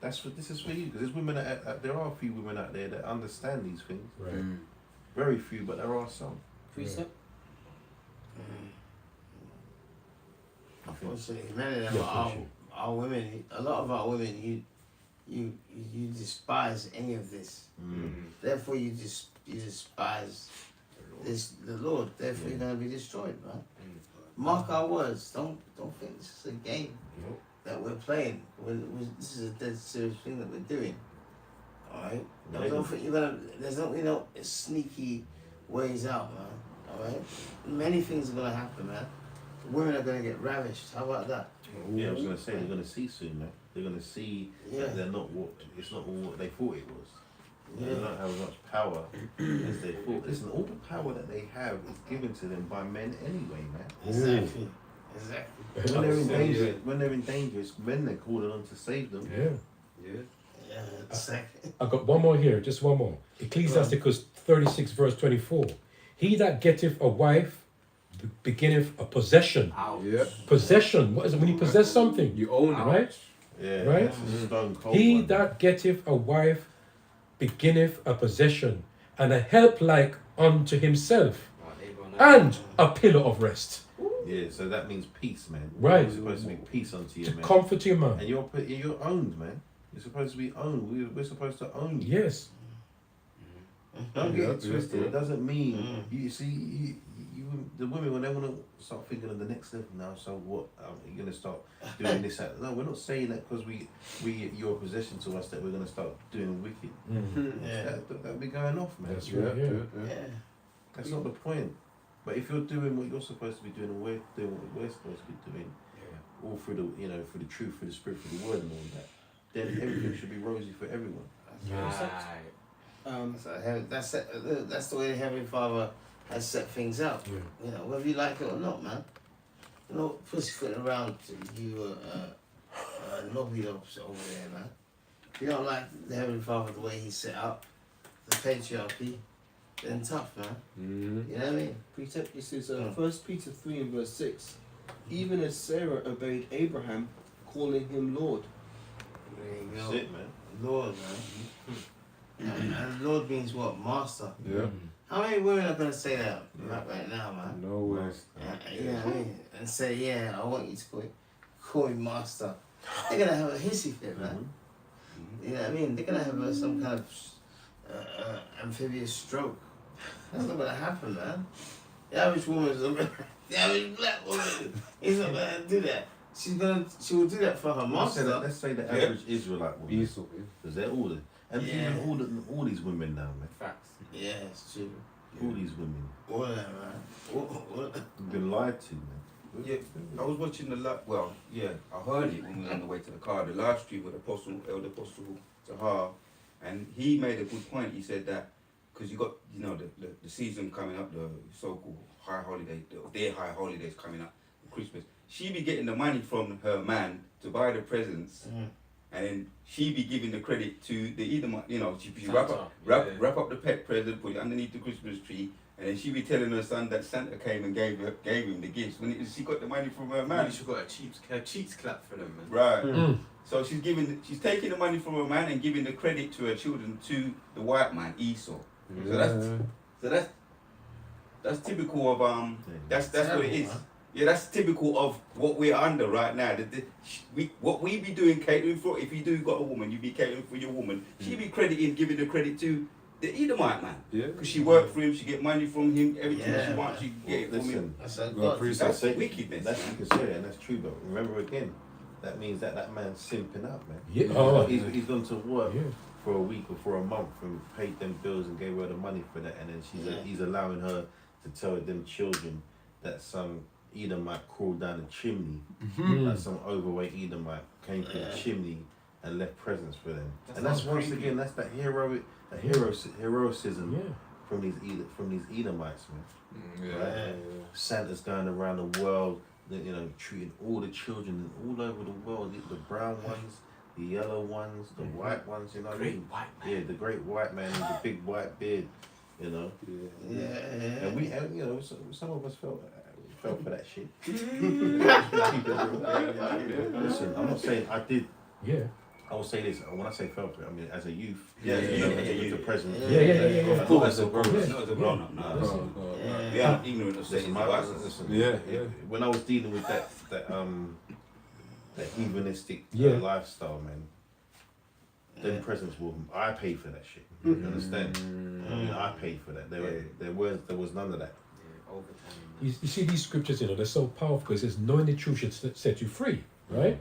this is for you, because there's women there are a few women out there that understand these things. Right. Very few, but there are some. Precept? Unfortunately, many of them Yeah, are for sure. our women. A lot of our women, you despise any of this. Therefore, you despise the Lord. Therefore, you're gonna be destroyed, man. Mark our words. Don't think this is a game that we're playing. This is a dead serious thing that we're doing. All right. Don't think you're gonna. There's no sneaky ways out, man. All right. Many things are gonna happen, man. Women are gonna get ravished. How about that? Yeah, I was gonna say they're gonna see soon, man. They're gonna see that they're not it's not all what they thought it was. They don't have as much power as they thought. Listen, all the power that they have is given to them by men anyway, man. Exactly. When they're in danger, it's men they're calling on to save them. Yeah. Yeah, exactly. I got one more here, just one more. Ecclesiasticus 36 verse 24. He that getteth a wife beginneth a possession. Yeah. Possession. What is it? When you possess something, You own it. right? Yeah, Right? that's a stone cold He one. that getteth a wife beginneth a possession, and a help like unto himself, and a pillar of rest. Yeah, so that means peace, man. Right. It's supposed to be peace unto you, To man. comfort your man. And you're owned, man. You're supposed to be owned. We're supposed to own you. Yes. Don't get it Yeah, twisted. yeah. It doesn't mean you see the women when they want to start thinking of the next level now. So what? You're gonna start doing this? No, we're not saying that because you're a possession to us that we're gonna start doing wicked. That'll be going off, man. That's right. Yeah. Yeah. That's not the point. But if you're doing what you're supposed to be doing and we're doing what we're supposed to be doing, all through the through the truth, through the spirit, through the word and all that, then everything should be rosy for everyone. Right. So that's the way the Heavenly Father has set things out. Yeah. You know, whether you like it or not, man. You know, pussyfooting around you, nobby over there, man. If you don't like the Heavenly Father the way he's set up, the patriarchy, then tough, man. Mm-hmm. You know what I mean? Precept, it says 1 Peter 3 and verse 6. Even as Sarah obeyed Abraham, calling him Lord. There you That's go. it, man. Lord, man. And Lord means what? Master. Yeah. How many women are going to say that right now, man? No way. You know what I mean? And say, yeah, I want you to call me master. They're going to have a hissy fit, man. You know what I mean? They're going to have some kind of amphibious stroke. That's not going to happen, man. The average woman is the average black woman is not going to do that. She will do that for her master. Let's say the average Israelite woman. Esau. Because they're all the, and Yeah. even all these women now, man. Facts. Yeah, it's true. All these women. All of that, man. All You've been lied to, man. Yeah, I was watching I heard it when we were on the way to the car, the live stream with Elder Apostle Zahar, and he made a good point. He said that because you got, the season coming up, the so-called high holiday, their high holidays coming up, Christmas. She be getting the money from her man to buy the presents, and then she be giving the credit to the Edomite. She wrap up the pet present, put it underneath the Christmas tree, and then she be telling her son that Santa came and gave him the gifts when she got the money from her man. Maybe she got her cheeks clapped for them, man. Right. So she's taking the money from her man and giving the credit to her children to the white man Esau. So that's typical of that's what it is. man. Yeah, that's typical of what we're under right now. What we be doing catering for. If you do got a woman, you be catering for your woman. She be giving the credit to the Edomite man. Yeah. Because she worked for him, she get money from him. Everything Yeah, she wants, she get it from him. Listen, That's a Well, God. priest- That's say- wickedness. that's you can say it, and that's true. But remember again, that means that man's simping out, man. Yeah. Oh, He's gone to work yeah. for a week or for a month and paid them bills and gave her the money for that, and then he's allowing her to tell them children that some Edomite crawled down the chimney, that some overweight Edomite came through the chimney and left presents for them. That And that's sounds once creepy. again, that's that heroism Yeah. from these Edomites, man. Yeah. Right? Santa's going around the world, treating all the children all over the world, the brown ones, the yellow ones, the white ones, Great white man. Yeah, the great white man with the big white beard, Yeah. And some of us fell for that shit. Listen, I'm not saying I did. Yeah. I will say this. When I say fell for it, I mean as a youth. Yeah, with the present. Yeah. Of course, as a grown Yeah. Not as a grown up now. Listen, We are ignorant of listen, Satan's my, devices. listen, Yeah. when I was dealing with that heathenistic Yeah. lifestyle, man, them presents I paid for that shit. You understand? I mean, I paid for that. There was none of that. Yeah, overtime. You see these scriptures, they're so powerful because it's knowing the truth should set you free, right?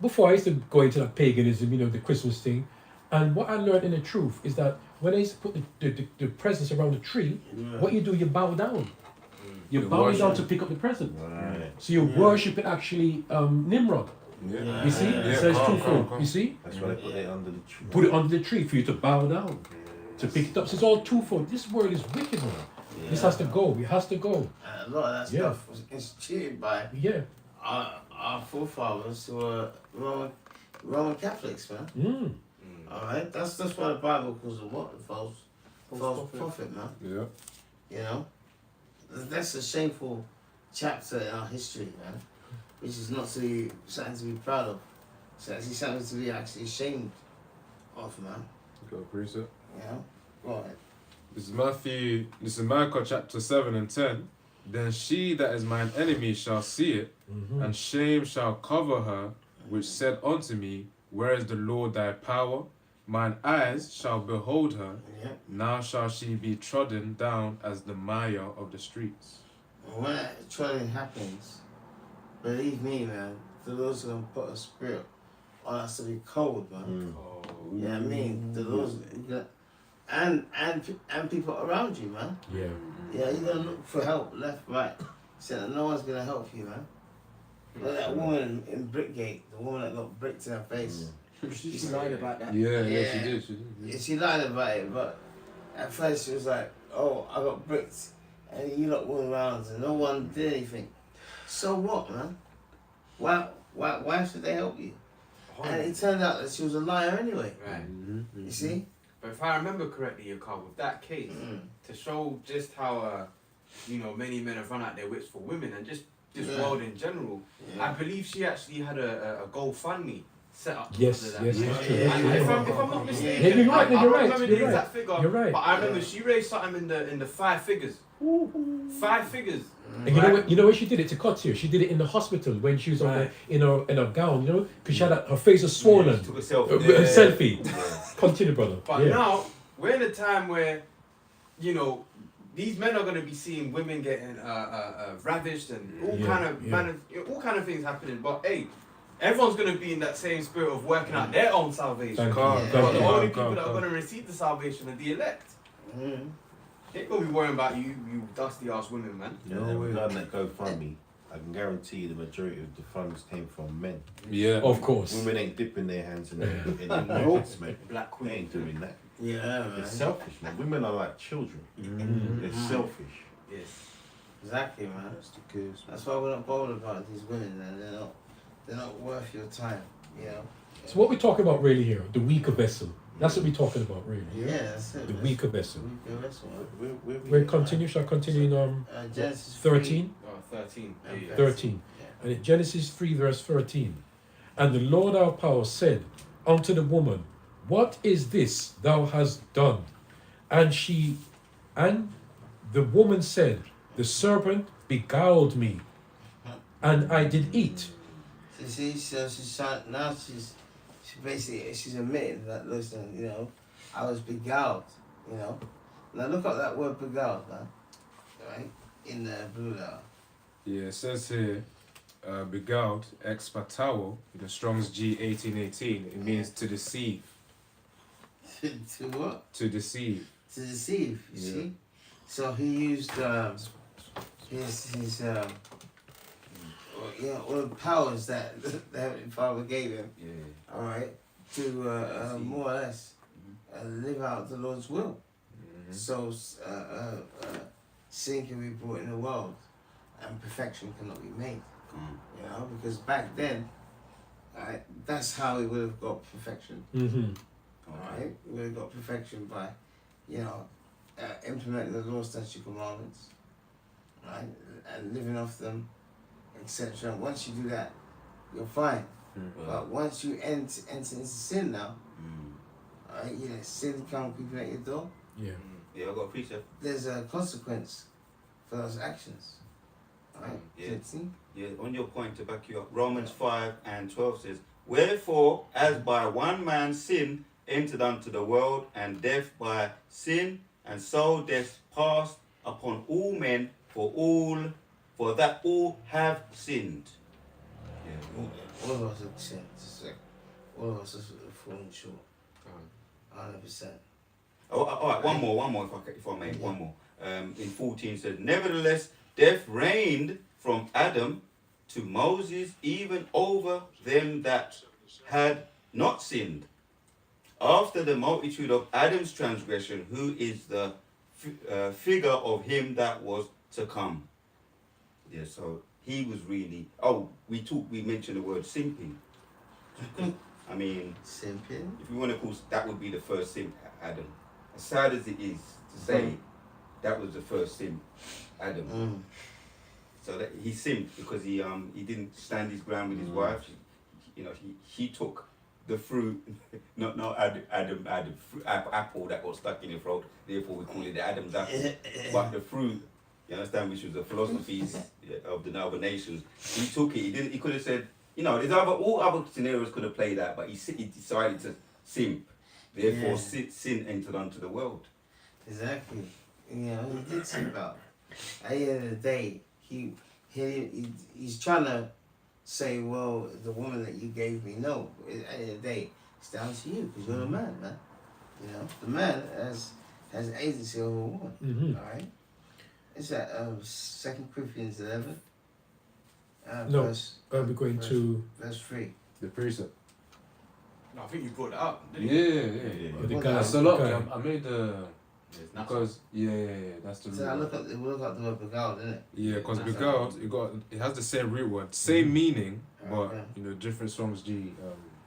Before I used to go into that paganism, the Christmas thing, and what I learned in the truth is that when I used to put the presents around the tree, what you do, you bow down. You bow down to pick up the present. Right. So you're worshiping actually Nimrod. Yeah. You see? Yeah. So it's Calm, twofold. calm. You see? That's why they put it under the tree. Put it under the tree for you to bow down, to pick it up. So it's all twofold. This world is wicked, man. This has to go. It has to go. And a lot of that Yeah. stuff was instituted by Yeah. our forefathers who were Roman Catholics, man. Mm. All right, that's why the Bible calls them what? False prophet, man. Yeah. That's a shameful chapter in our history, man. Which is not something to be proud of. It's actually something to be actually ashamed of, man. Got a precept. Go ahead. This is Micah chapter 7 and 10. Then she that is mine enemy shall see it, and shame shall cover her, which said unto me, Where is the Lord thy power? Mine eyes shall behold her, Yeah. now shall she be trodden down as the mire of the streets. When that trolling happens, believe me, man, the Lord's gonna put a spirit on us to be cold, man. Oh, You know what I mean? The Lord's and people around you, man. Yeah. Yeah, you're gonna look for help left, right. So no one's gonna help you, man. Like that woman in Brickgate, the woman that got bricked in her face. She lied about that. Yeah, Yeah. she did. Yeah, she lied about it, but at first she was like, oh, I got bricked, and you lot went around and no one did anything. So what, man? Why should they help you? And it turned out that she was a liar anyway. Right. You see? But if I remember correctly, Yakar, with that case, to show just how, many men have run out their wits for women and just this world in general, I believe she actually had a GoFundMe set up. Yes, because of yes, that. it's true. And if I'm not mistaken, Yeah, you're right, I you're right, remember the you're right. exact figure, You're right. but I remember she raised something in the 5 figures. 5 figures. And you know where she did it to cut here? She did it in the hospital when she was on in her gown, because she had her face was swollen. She took a selfie. A selfie. Continue, brother. But now we're in a time where, these men are going to be seeing women getting ravished and all kind of things happening. But hey, everyone's going to be in that same spirit of working out their own salvation. But the only people that are going to receive the salvation are the elect. They ain't gonna be worrying about you dusty ass women, man. Regarding that GoFundMe, I can guarantee you the majority of the funds came from men. Yeah. Of course. Women ain't dipping their hands in the markets, mate. Black They queen. ain't doing that. Yeah, They're man. selfish, man. Women are like children. They're selfish. Yes. Exactly, man. That's the case. That's why we're not bothered about these women, man. They're not worth your time, So what we're talking about really here, the weaker vessel. That's what we're talking about really. Yeah, that's it. The weaker vessel. Weaker vessel. We'll continue, shall I continue in Genesis 13? 13. Yeah. 13. And in Genesis 3 verse 13. And the Lord our power said unto the woman, what is this thou hast done? And the woman said, the serpent beguiled me, and I did eat. You see, so she's basically she's admitting that, listen, I was beguiled, Now look up that word beguiled, man. Right? In the blue letter. Yeah, it says here, beguiled, ex patao, in the Strong's G 1818, it means to deceive. To what? To deceive. To deceive, you see? So he used his all the powers that the Heavenly Father gave him, alright, to more or less live out the Lord's will. So sin can be brought in the world and perfection cannot be made. Because back then, that's how we would have got perfection. Alright, we would have got perfection by, implementing the law, statutes, commandments, right, and living off them, etc. Once you do that, you're fine. But once you enter into sin now, alright, sin come creeping at your door. Yeah, I got a precept. There's a consequence for those actions. Alright, Yeah, on your point to back you up, Romans 5:12 says, wherefore, as by one man sin entered unto the world, and death by sin, and so death passed upon all men, for that all have sinned. All of us have sinned. All of us have fallen short. 100%. Oh, all right, one more, if I may, one more. In 14 says, nevertheless, death reigned from Adam to Moses, even over them that had not sinned, after the multitude of Adam's transgression, who is the figure of him that was to come. Yeah, so he was really. Oh, we mentioned the word simping. I mean, simping. If you want to call that, would be the first sin, Adam. As sad as it is to say, that was the first sin, Adam. So that he sinned because he didn't stand his ground with his wife. He took the fruit, not Adam apple that got stuck in your throat. Therefore, we call it the Adam's apple. But the fruit, you understand, which was the philosophies of the other nations. He took it. He could have said, there's all other scenarios could have played out, but he decided to sin. Therefore, sin entered onto the world. Exactly. He did sin out. At the end of the day, he's trying to say, well, the woman that you gave me, no. At the end of the day, it's down to you because you're the man, man. The man has agency over a woman. All right. It's at 2 Corinthians 11. No, we're going to verse 3. The precept. No, I think you brought it up, didn't Yeah, you? yeah. the Well, guy. So look, I made the It's not Because that's the So I root look word. at we look at the word beguiled, isn't it? Yeah, because That's beguiled, it has the same root word, same meaning, but Okay. different Strong's G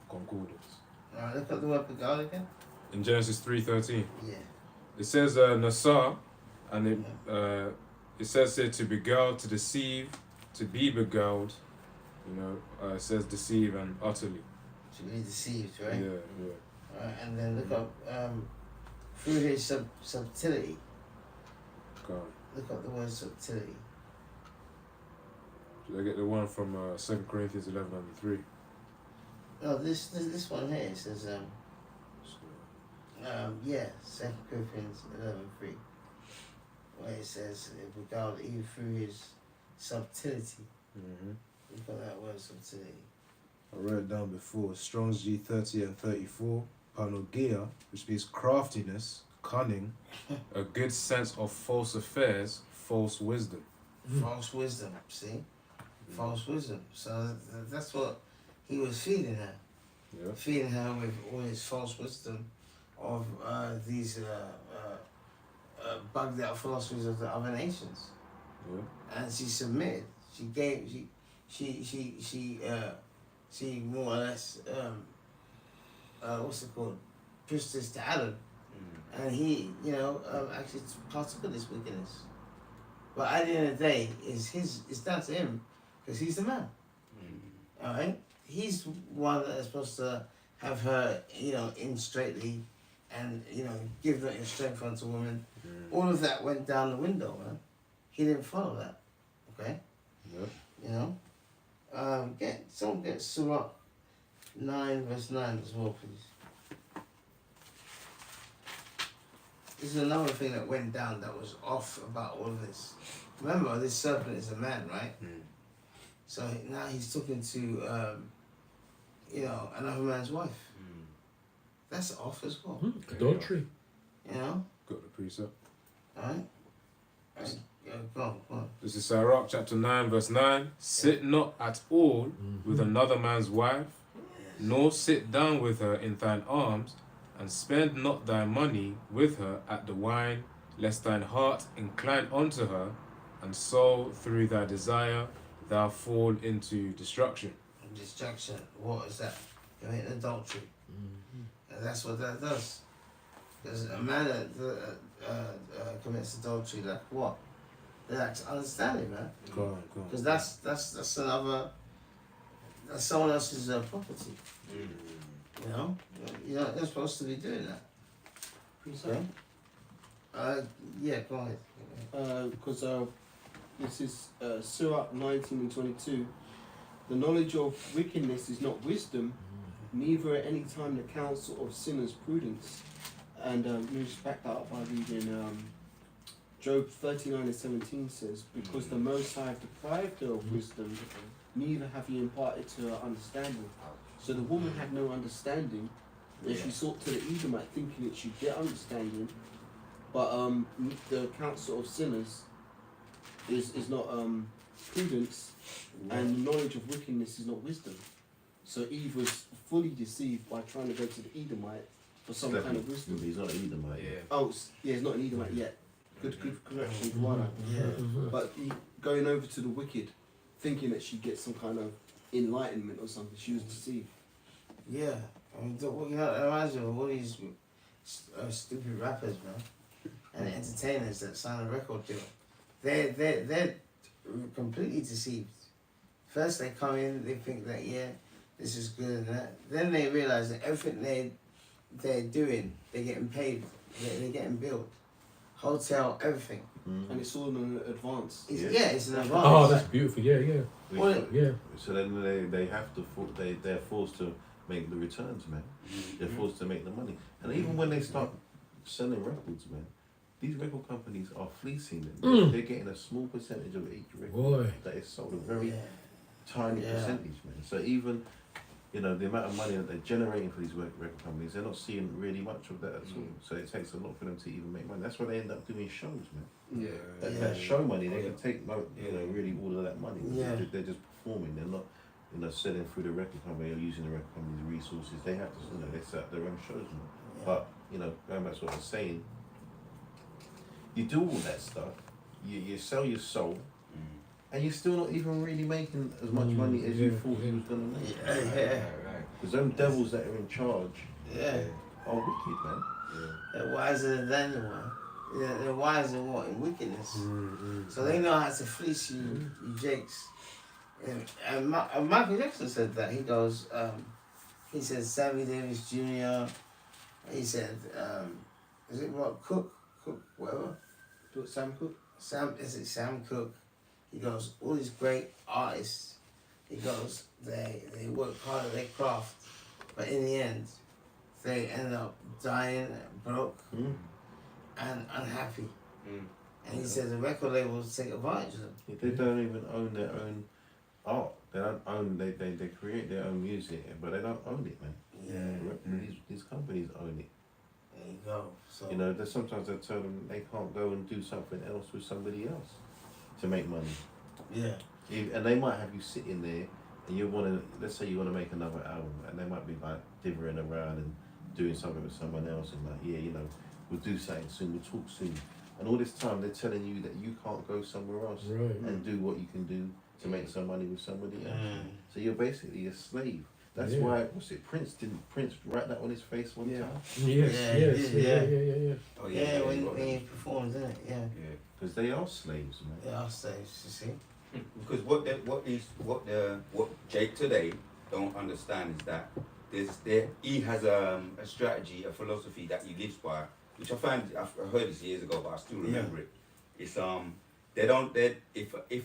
concordance. Alright, look at the word beguiled again. In Genesis 3:13, Yeah. it says Nasar, and it says here to beguile, to deceive, to be beguiled. It says deceive and utterly. To be deceived, right? Yeah. Alright, and then look up through his subtlety. God. Look up the word subtlety. Should I get the one from 2 Corinthians 11:3? No, this one here it says 2 Corinthians 11:3, where it says beguiled Eve through his subtlety. Look at that word subtlety. I wrote it down before. Strong's G 30 and 34. Panogia, which means craftiness, cunning. A good sense of false affairs, false wisdom. False wisdom, see? False wisdom. So that's what he was feeding her. Yeah. Feeding her with all his false wisdom of these bugged out philosophies of the other nations. Yeah. And she submitted. She gave. She more or less. What's it called? Pushed this to Adam, and he, actually partook of this wickedness. But at the end of the day, it's down to him, because he's the man. All right, he's one that is supposed to have her, in straightly, and give her in strength unto woman. All of that went down the window, man. He didn't follow that. Okay. Yeah. Someone get Surah 9 verse 9 as well, please. This is another thing that went down that was off about all of this. Remember, this serpent is a man, right? So now he's talking to, another man's wife. That's off as well. Adultery. Got the precept. Alright? Go on. This is Sirach chapter 9 verse 9. Sit not at all with another man's wife, nor sit down with her in thine arms, and spend not thy money with her at the wine, lest thine heart incline unto her, and so through thy desire thou fall into destruction. Destruction. What is that? Committing adultery. And that's what that does. Because a man that commits adultery, like what? They lacks understanding, man. Go on. Because that's another. That's someone else's property. You're not supposed to be doing that. Okay? Yeah, go ahead. Because this is Surah 19 and 22. The knowledge of wickedness is not wisdom, neither at any time the counsel of sinners prudence. And we just back that up by reading Job 39 and 17 says, because the Most High have deprived her of wisdom, neither have he imparted to her understanding. So the woman had no understanding, and she sought to the Edomite thinking that she'd get understanding, but the counsel of sinners is not prudence, and the knowledge of wickedness is not wisdom. So Eve was fully deceived by trying to go to the Edomite for some kind of wisdom. He's not an Edomite. Oh, he's not an Edomite yet. Good correction, Duana. But going over to the wicked, thinking that she'd get some kind of enlightenment or something, she was deceived. Yeah. I mean, imagine all these stupid rappers, man, and entertainers that sign a record deal. They're completely deceived. First they come in, they think that this is good and that. Then they realize that everything they're doing, they're getting paid, they're getting billed, hotel, everything. And it's all in advance. It's an advance. Oh, that's beautiful. Yeah. So then they have to. They're forced to make the returns, man. They're forced to make the money, and even when they start selling records, man, these record companies are fleecing them. They're getting a small percentage of each record that is sold, a very tiny percentage, man. So even the amount of money that they're generating for these record companies, they're not seeing really much of that at all. So it takes a lot for them to even make money. That's why they end up doing shows, man. That show money, they can take really all of that money. They're just performing. They're not selling through the record company or using the record company's resources. They have to, they set up their own shows, man. But going back to what I was saying, You do all that stuff. You sell your soul, and you're still not even really making as much money as you thought you was gonna make. Yeah. Because them devils that are in charge Yeah. are wicked, man. They're wiser than anyone. Yeah, they're wiser in what? In wickedness. So they know how to fleece you, you jakes. And Michael Jackson said that. He goes, he said Sammy Davis Jr. He said, is it what? Cook, whatever. Sam Cooke. Is it Sam Cooke? He goes, all these great artists, he goes, they work hard at their craft, but in the end, they end up dying broke and unhappy. And he said the record labels take advantage of them. They don't even own their own art. They don't own. They create their own music, but they don't own it, man. Yeah. These companies own it. There you go. So You know, there's sometimes I tell them they can't go and do something else with somebody else to make money. yeah. And they might have you sitting there, and you want to. Let's say you want to make another album, and they might be like dithering around and doing something with someone else, and like, yeah, you know, we'll do something soon, we'll talk soon. And all this time they're telling you that you can't go somewhere else and do what you can do to make some money with somebody else. So you're basically a slave. That's why, what's it, Prince write that on his face one time? Yes. Oh Yeah, when he performs, isn't it? Yeah. Because they are slaves, man. Yeah, I'll say, you see. Because what Jake today don't understand is that he has a strategy, a philosophy that he lives by, which I've heard this years ago, but I still remember it. It's if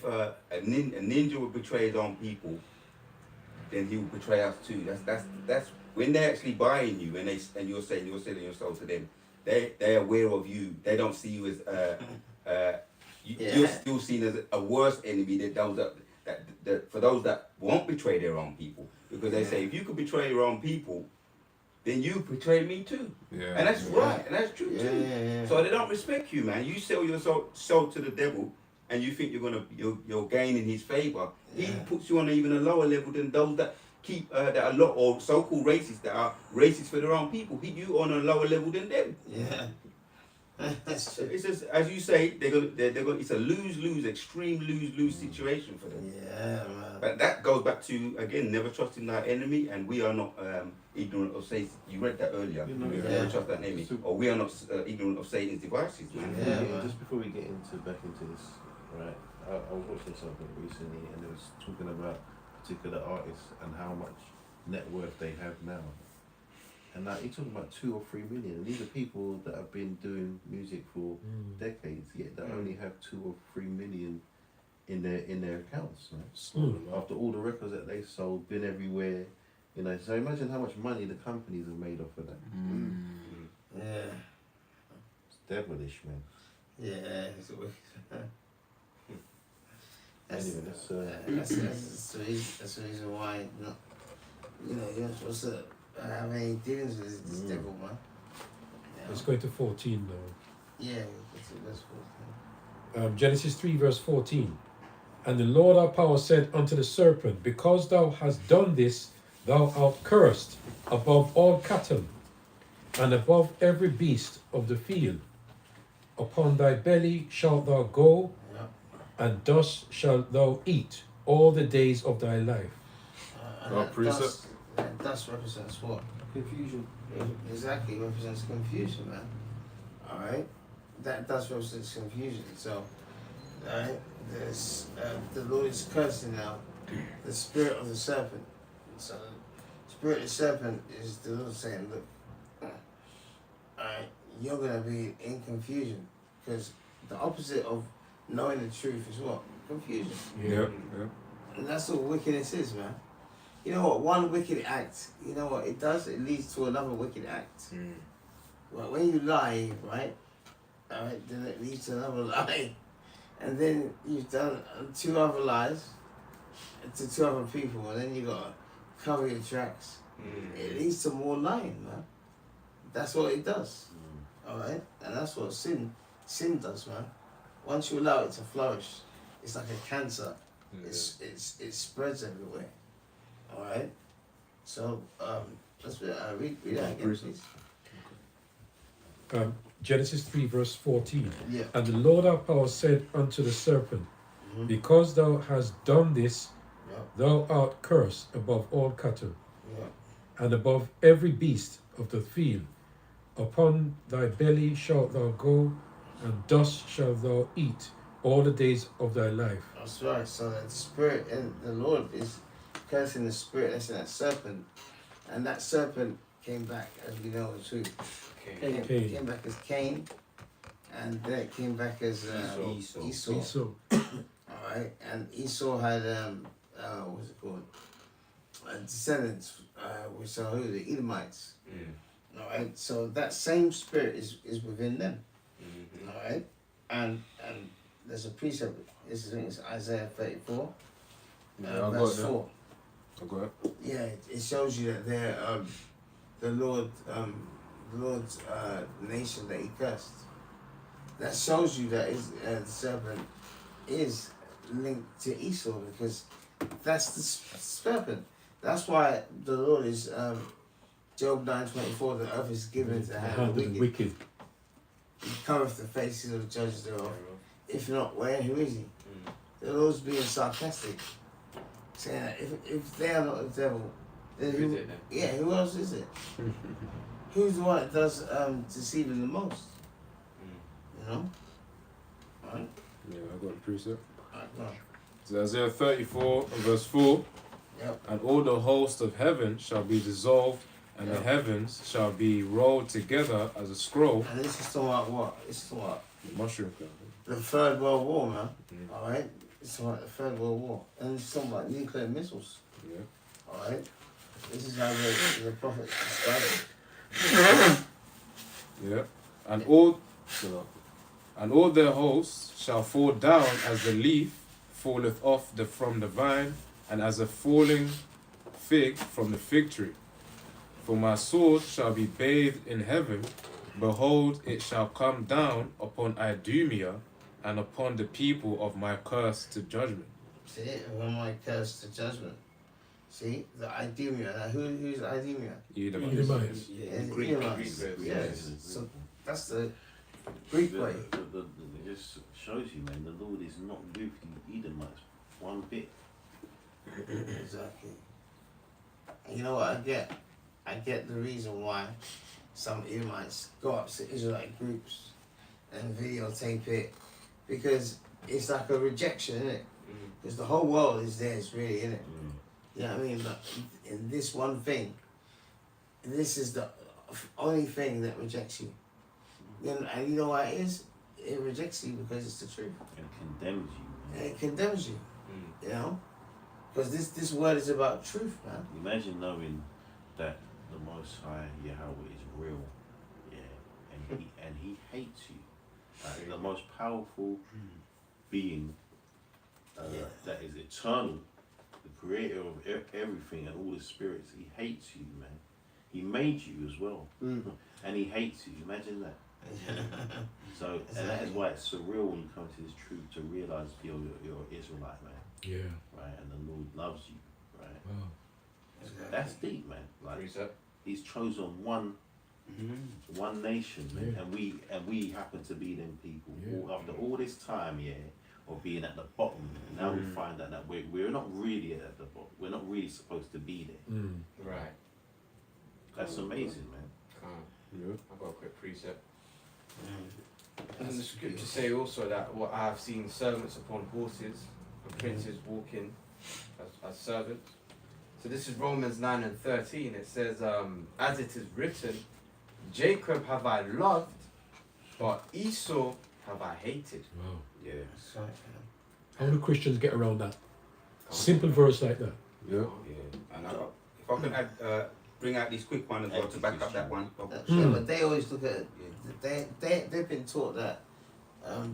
a ninja would betray his own people, then he will betray us too. That's when they're actually buying you, and you're saying you're selling your soul to them. They're aware of you. They don't see you as you're still seen as a worse enemy than those that for those that won't betray their own people, because they say if you could betray your own people, then you betray me too. Yeah. And that's right, and that's true too. Yeah. So they don't respect you, man. You sell your soul to the devil, and you think you're gaining his favor. He puts you on even a lower level than those that keep that are or so-called racists that are racist for their own people. You on a lower level than them. Yeah. That's So true. it's just, as you say, they're gonna. It's a lose-lose, extreme lose-lose situation for them. Yeah, man. But that goes back to, again, never trusting our enemy, and we are not ignorant of Satan. You read that earlier. Never trust that enemy, or we are not ignorant of Satan's devices, man. Yeah. Just before we get back into this, right? I was watching something recently, and it was talking about particular artists and how much net worth they have now. And like, you're talking about 2 or 3 million, and these are people that have been doing music for decades, yet they only have 2 or 3 million in their accounts, right? After all the records that they sold, been everywhere, you know. So imagine how much money the companies have made off of that. Yeah. It's devilish, man. Yeah. It's a wicked. Anyway, that's the reason why you're not supposed to have any dealings with this devil, man. Let's go to 14 now. Yeah, that's 14. Genesis 3 verse 14. And the Lord our power said unto the serpent, because thou hast done this, thou art cursed above all cattle, and above every beast of the field. Upon thy belly shalt thou go, and dust shalt thou eat all the days of thy life. That dust represents what? Confusion. Exactly, represents confusion, man. Alright? That dust represents confusion. So, alright, the Lord is cursing now the spirit of the serpent. So, the spirit of the serpent is the Lord saying, look, alright, you're going to be in confusion. Because the opposite of knowing the truth is what? Confusion. Yeah. And that's what wickedness is, man. You know what? One wicked act, you know what it does? It leads to another wicked act. Well, when you lie, right? Alright, then it leads to another lie. And then you've done 2 other lies to 2 other people, and then you gotta cover your tracks. It leads to more lying, man. That's what it does. Alright? And that's what sin does, man. Once you allow it to flourish, it's like a cancer. It spreads everywhere. Alright? So, let's read that again, please. Genesis 3 verse 14. Yeah. And the Lord our power said unto the serpent, Mhm. because thou hast done this, Yeah. thou art cursed above all cattle, Yeah. and above every beast of the field. Upon thy belly shalt thou go, and dust shalt thou eat all the days of thy life. That's right. So that spirit and the Lord is cursing the spirit that's in that serpent, and that serpent came back, as we know, as who? Okay. Cain. Came back as Cain, and then it came back as Esau. Esau. Esau. All right, and Esau had what's it called? Descendants, which are who? The Edomites. Mm. All right, so that same spirit is within them. Mhm. All right, and there's a precept. This is I think it's Isaiah 34, Yeah, I got verse that. 4. I got it. Yeah, it shows you that they're the Lord's nation that He cursed. That shows you that the serpent is linked to Esau, because that's the serpent. That's why the Lord is Job 9:24. The earth is given to the hand of the wicked. wicked. He covereth the faces of the judges thereof. If not, where? Who is He? Mm. The Lord's being sarcastic, saying that if they are not the devil, then Who is it then? yeah, who else is it? Who's the one that does deceiving the most? Mm. You know? Alright? Yeah, I got the precept. Alright, go on. It's Isaiah 34 and verse 4. Yep. And all the host of heaven shall be dissolved, and the Yep. heavens shall be rolled together as a scroll. And this is talking about what? This is talking about Mushroom cloud. the Third World War, man. Mm. Alright? It's talking about the Third World War. And it's talking about nuclear missiles. Yeah. Alright? This is how the prophet described it. Yeah. And all their hosts shall fall down as the leaf falleth off from the vine, and as a falling fig from the fig tree. For my sword shall be bathed in heaven. Behold, it shall come down upon Idumea and upon the people of my curse to judgment. See, when my curse to judgment. See, the Idumea. Now, who's Idumea? Edomites. Yeah, Greek, Edomites. Greek, Yes. So that's the Greek way. It just shows you, man, the Lord is not with the Edomites one bit. Exactly. And you know what I get? I get the reason why some Edomites go up to Israelite groups and videotape it, because it's like a rejection, isn't it? Mm. Because the whole world is theirs, really, isn't it? Mm. You know what I mean? But in this one thing, this is the only thing that rejects you. You know, and you know why it is? It rejects you because it's the truth. And condemns you, And man. it condemns you, Mm. you know? Because this word is about truth, man. Imagine knowing that the Most High Yahweh is real, yeah, and he hates you. The most powerful being that is eternal, the creator of everything and all the spirits. He hates you, man. He made you as well, and he hates you. Imagine that. So, and that is why it's surreal when you come to this truth to realize you're Israelite, man, Yeah. right? And the Lord loves you, right? Wow. That's deep, man. Like Precept. He's chosen one nation, man, Yeah. and we happen to be them people. Yeah. After all this time, yeah, of being at the bottom, now we find out that we're not really at the bottom. We're not really supposed to be there. Mm. Right. That's amazing, man. Calm. Yeah. I've got a quick precept. Mm. And the scriptures say also that what I have seen servants upon horses and princes walking as servants. So this is Romans 9 and 13. It says, as it is written, Jacob have I loved, but Esau have I hated. Wow. Yeah. That's right, man. How do Christians get around that? Simple verse like that. Yeah. Yeah. And if I could add, bring out this quick one as well to back up that one. Yeah, but they always look at it. They've been taught that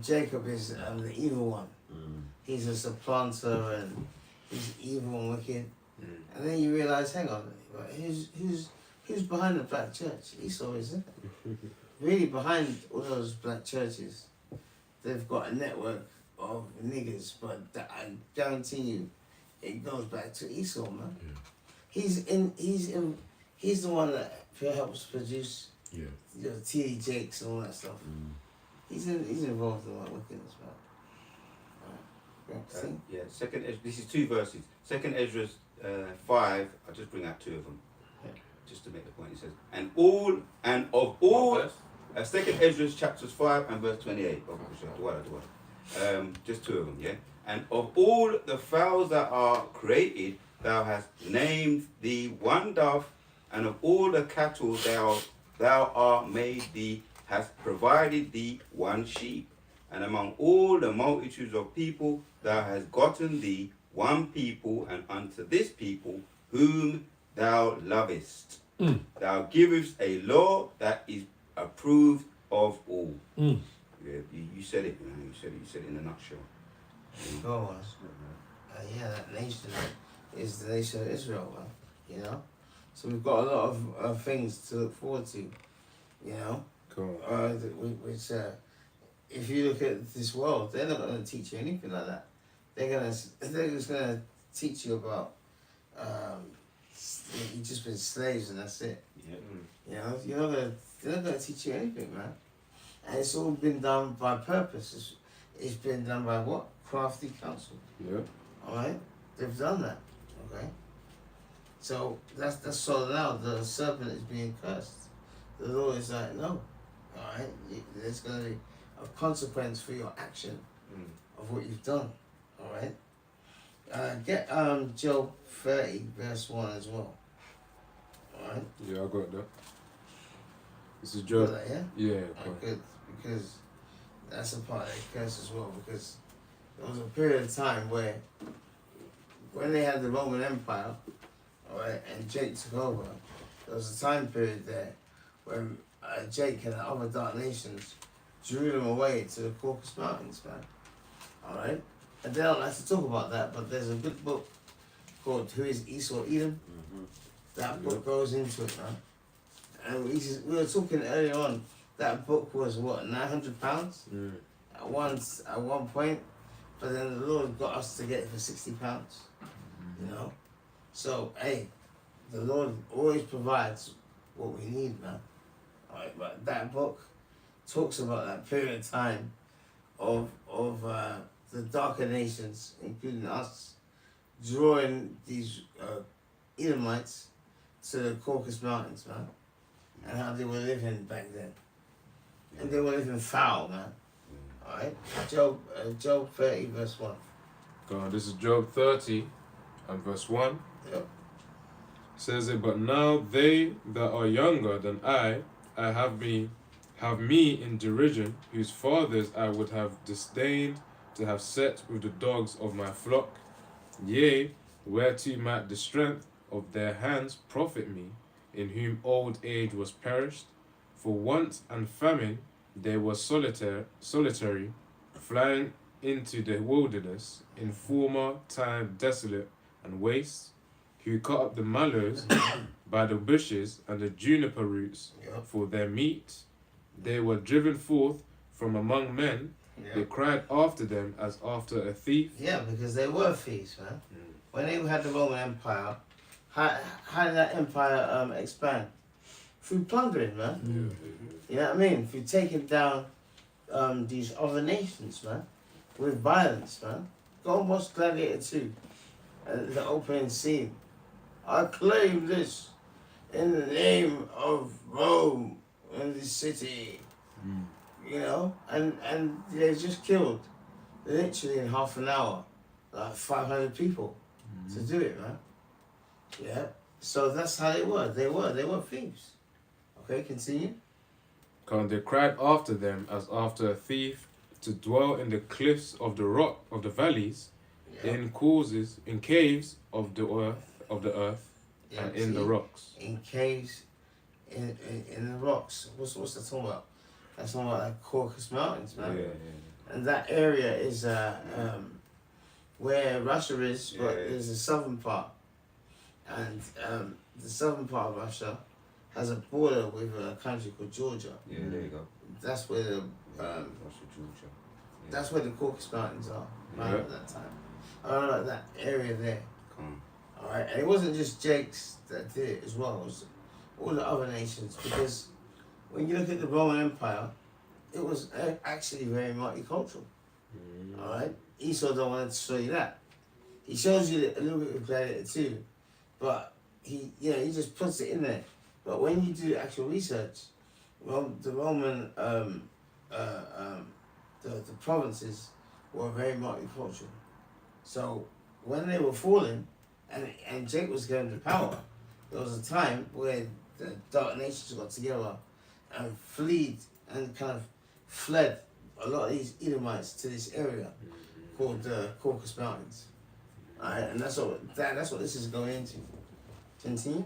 Jacob is the evil one. Mm. He's a supplanter and he's evil and wicked. And then you realise, hang on, who's behind the black church? Esau, isn't it? Really behind all those black churches, they've got a network of niggers, but I guarantee you, it goes back to Esau, man. Yeah. He's the one that helps produce Yeah. You know, T.D. Jakes and all that stuff. He's involved in all that wickedness, man. Right. See? Yeah, this is 2 verses. Second Ezra 5, I'll just bring out 2 of them. Yeah. Just to make the point. It says, and of all Second Ezra chapters 5 and verse 28. Just 2 of them, yeah. And of all the fowls that are created, thou hast named thee one dove, and of all the cattle thou art made thee, hast provided thee one sheep. And among all the multitudes of people, thou hast gotten thee one people, and unto this people whom thou lovest. Thou givest a law that is approved of all. Yeah, you said it, man. You said it in a nutshell. Go on. Yeah, that nation is the nation of Israel, man. You know? So we've got a lot of things to look forward to, you know? Cool. Which, if you look at this world, they're not going to teach you anything like that. They're just going to teach you about, you've just been slaves and that's it. Yeah. You know, they're not going to teach you anything, man. And it's all been done by purpose. It's been done by what? Crafty counsel. Yeah. Alright? They've done that. Okay? So that's so now the serpent is being cursed. The Lord is like, no. Alright? There's gonna be a consequence for your action of what you've done. Alright? Get Job 30 verse 1 as well. Alright? Yeah, I got that. This is Got Job. that, yeah? Yeah, cool. Good, because that's a part of the curse as well, because there was a period of time where when they had the Roman Empire, alright, and Jake took over, there was a time period there when Jake and the other dark nations drew them away to the Caucasus Mountains, man. Alright? And they don't like to talk about that, but there's a good book called Who is Esau Edom? That book goes into it, man. And we were talking earlier on, that book was what, £900 at one point, but then the Lord got us to get it for £60, you know. So hey, the Lord always provides what we need, man. Alright, but that book talks about that period of time of the darker nations, including us, drawing these Edomites to the Caucasus Mountains, man, and how they were living back then. And they were living foul, man. Alright? Job 30 verse 1. Go on, this is Job 30 and verse 1. Yep. Says it, but now they that are younger than I have me in derision, whose fathers I would have disdained to have set with the dogs of my flock. Yea, whereto might the strength of their hands profit me, in whom old age was perished. For want and famine they were solitary, flying into the wilderness, in former time desolate and waste, who cut up the mallows by the bushes and the juniper roots for their meat. They were driven forth from among men. They cried after them as after a thief. Yeah, because they were thieves, man. When they had the Roman Empire, how did that empire expand? Through plundering, man. You know what I mean? Through taking down these other nations, man, with violence, man. Go and watch Gladiator 2, the opening scene. I claim this in the name of Rome and the city. You know, and they just killed, literally in half an hour, like 500 people to do it, man. Yeah. So that's how they were. They were thieves. Okay, continue. And they cried after them as after a thief, to dwell in the cliffs of the rock of the valleys, in caves of the earth, and in the rocks. In caves, in the rocks. What's that talking about? That's talking about like Caucasus Mountains, man. And that area is where Russia is, but there's a southern part, and the southern part of Russia has a border with a country called Georgia. Yeah, there you go. That's where the Russia, Georgia. that's where the Caucasus Mountains are, right at that time. I don't know, that area there. Alright, and it wasn't just Jakes that did it as well, it was all the other nations, because when you look at the Roman Empire, it was actually very multicultural. All right, Esau don't want to show you that. He shows you a little bit of Gladiator too, but he just puts it in there. But when you do actual research, the Roman the provinces were very multicultural. So when they were falling, and Jake was going to power, there was a time where the Dark Nations got together and fled a lot of these Edomites to this area called the Caucasus Mountains. Alright, and that's what this is going into. Continue.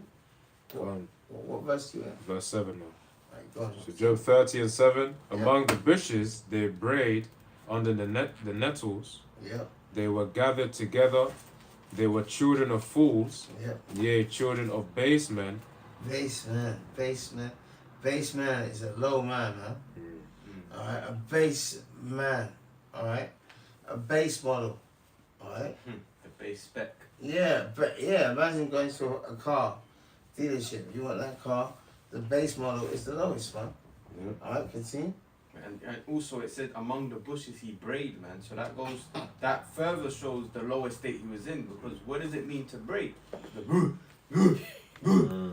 What verse do you have? Verse 7 now. Right, go on. So Job 30 and 7. Among the bushes they brayed under the nettles. Yeah, They were gathered together. They were children of fools, yeah. yea, children of base men. Base man is a low man, man. Alright, a base man. Alright, a base model. Alright. The base spec. Yeah, but yeah, imagine going to a car dealership. You want that car, the base model is the lowest one. Alright, continue. And also it said among the bushes he brayed, man. So that further shows the lower state he was in, because what does it mean to braid?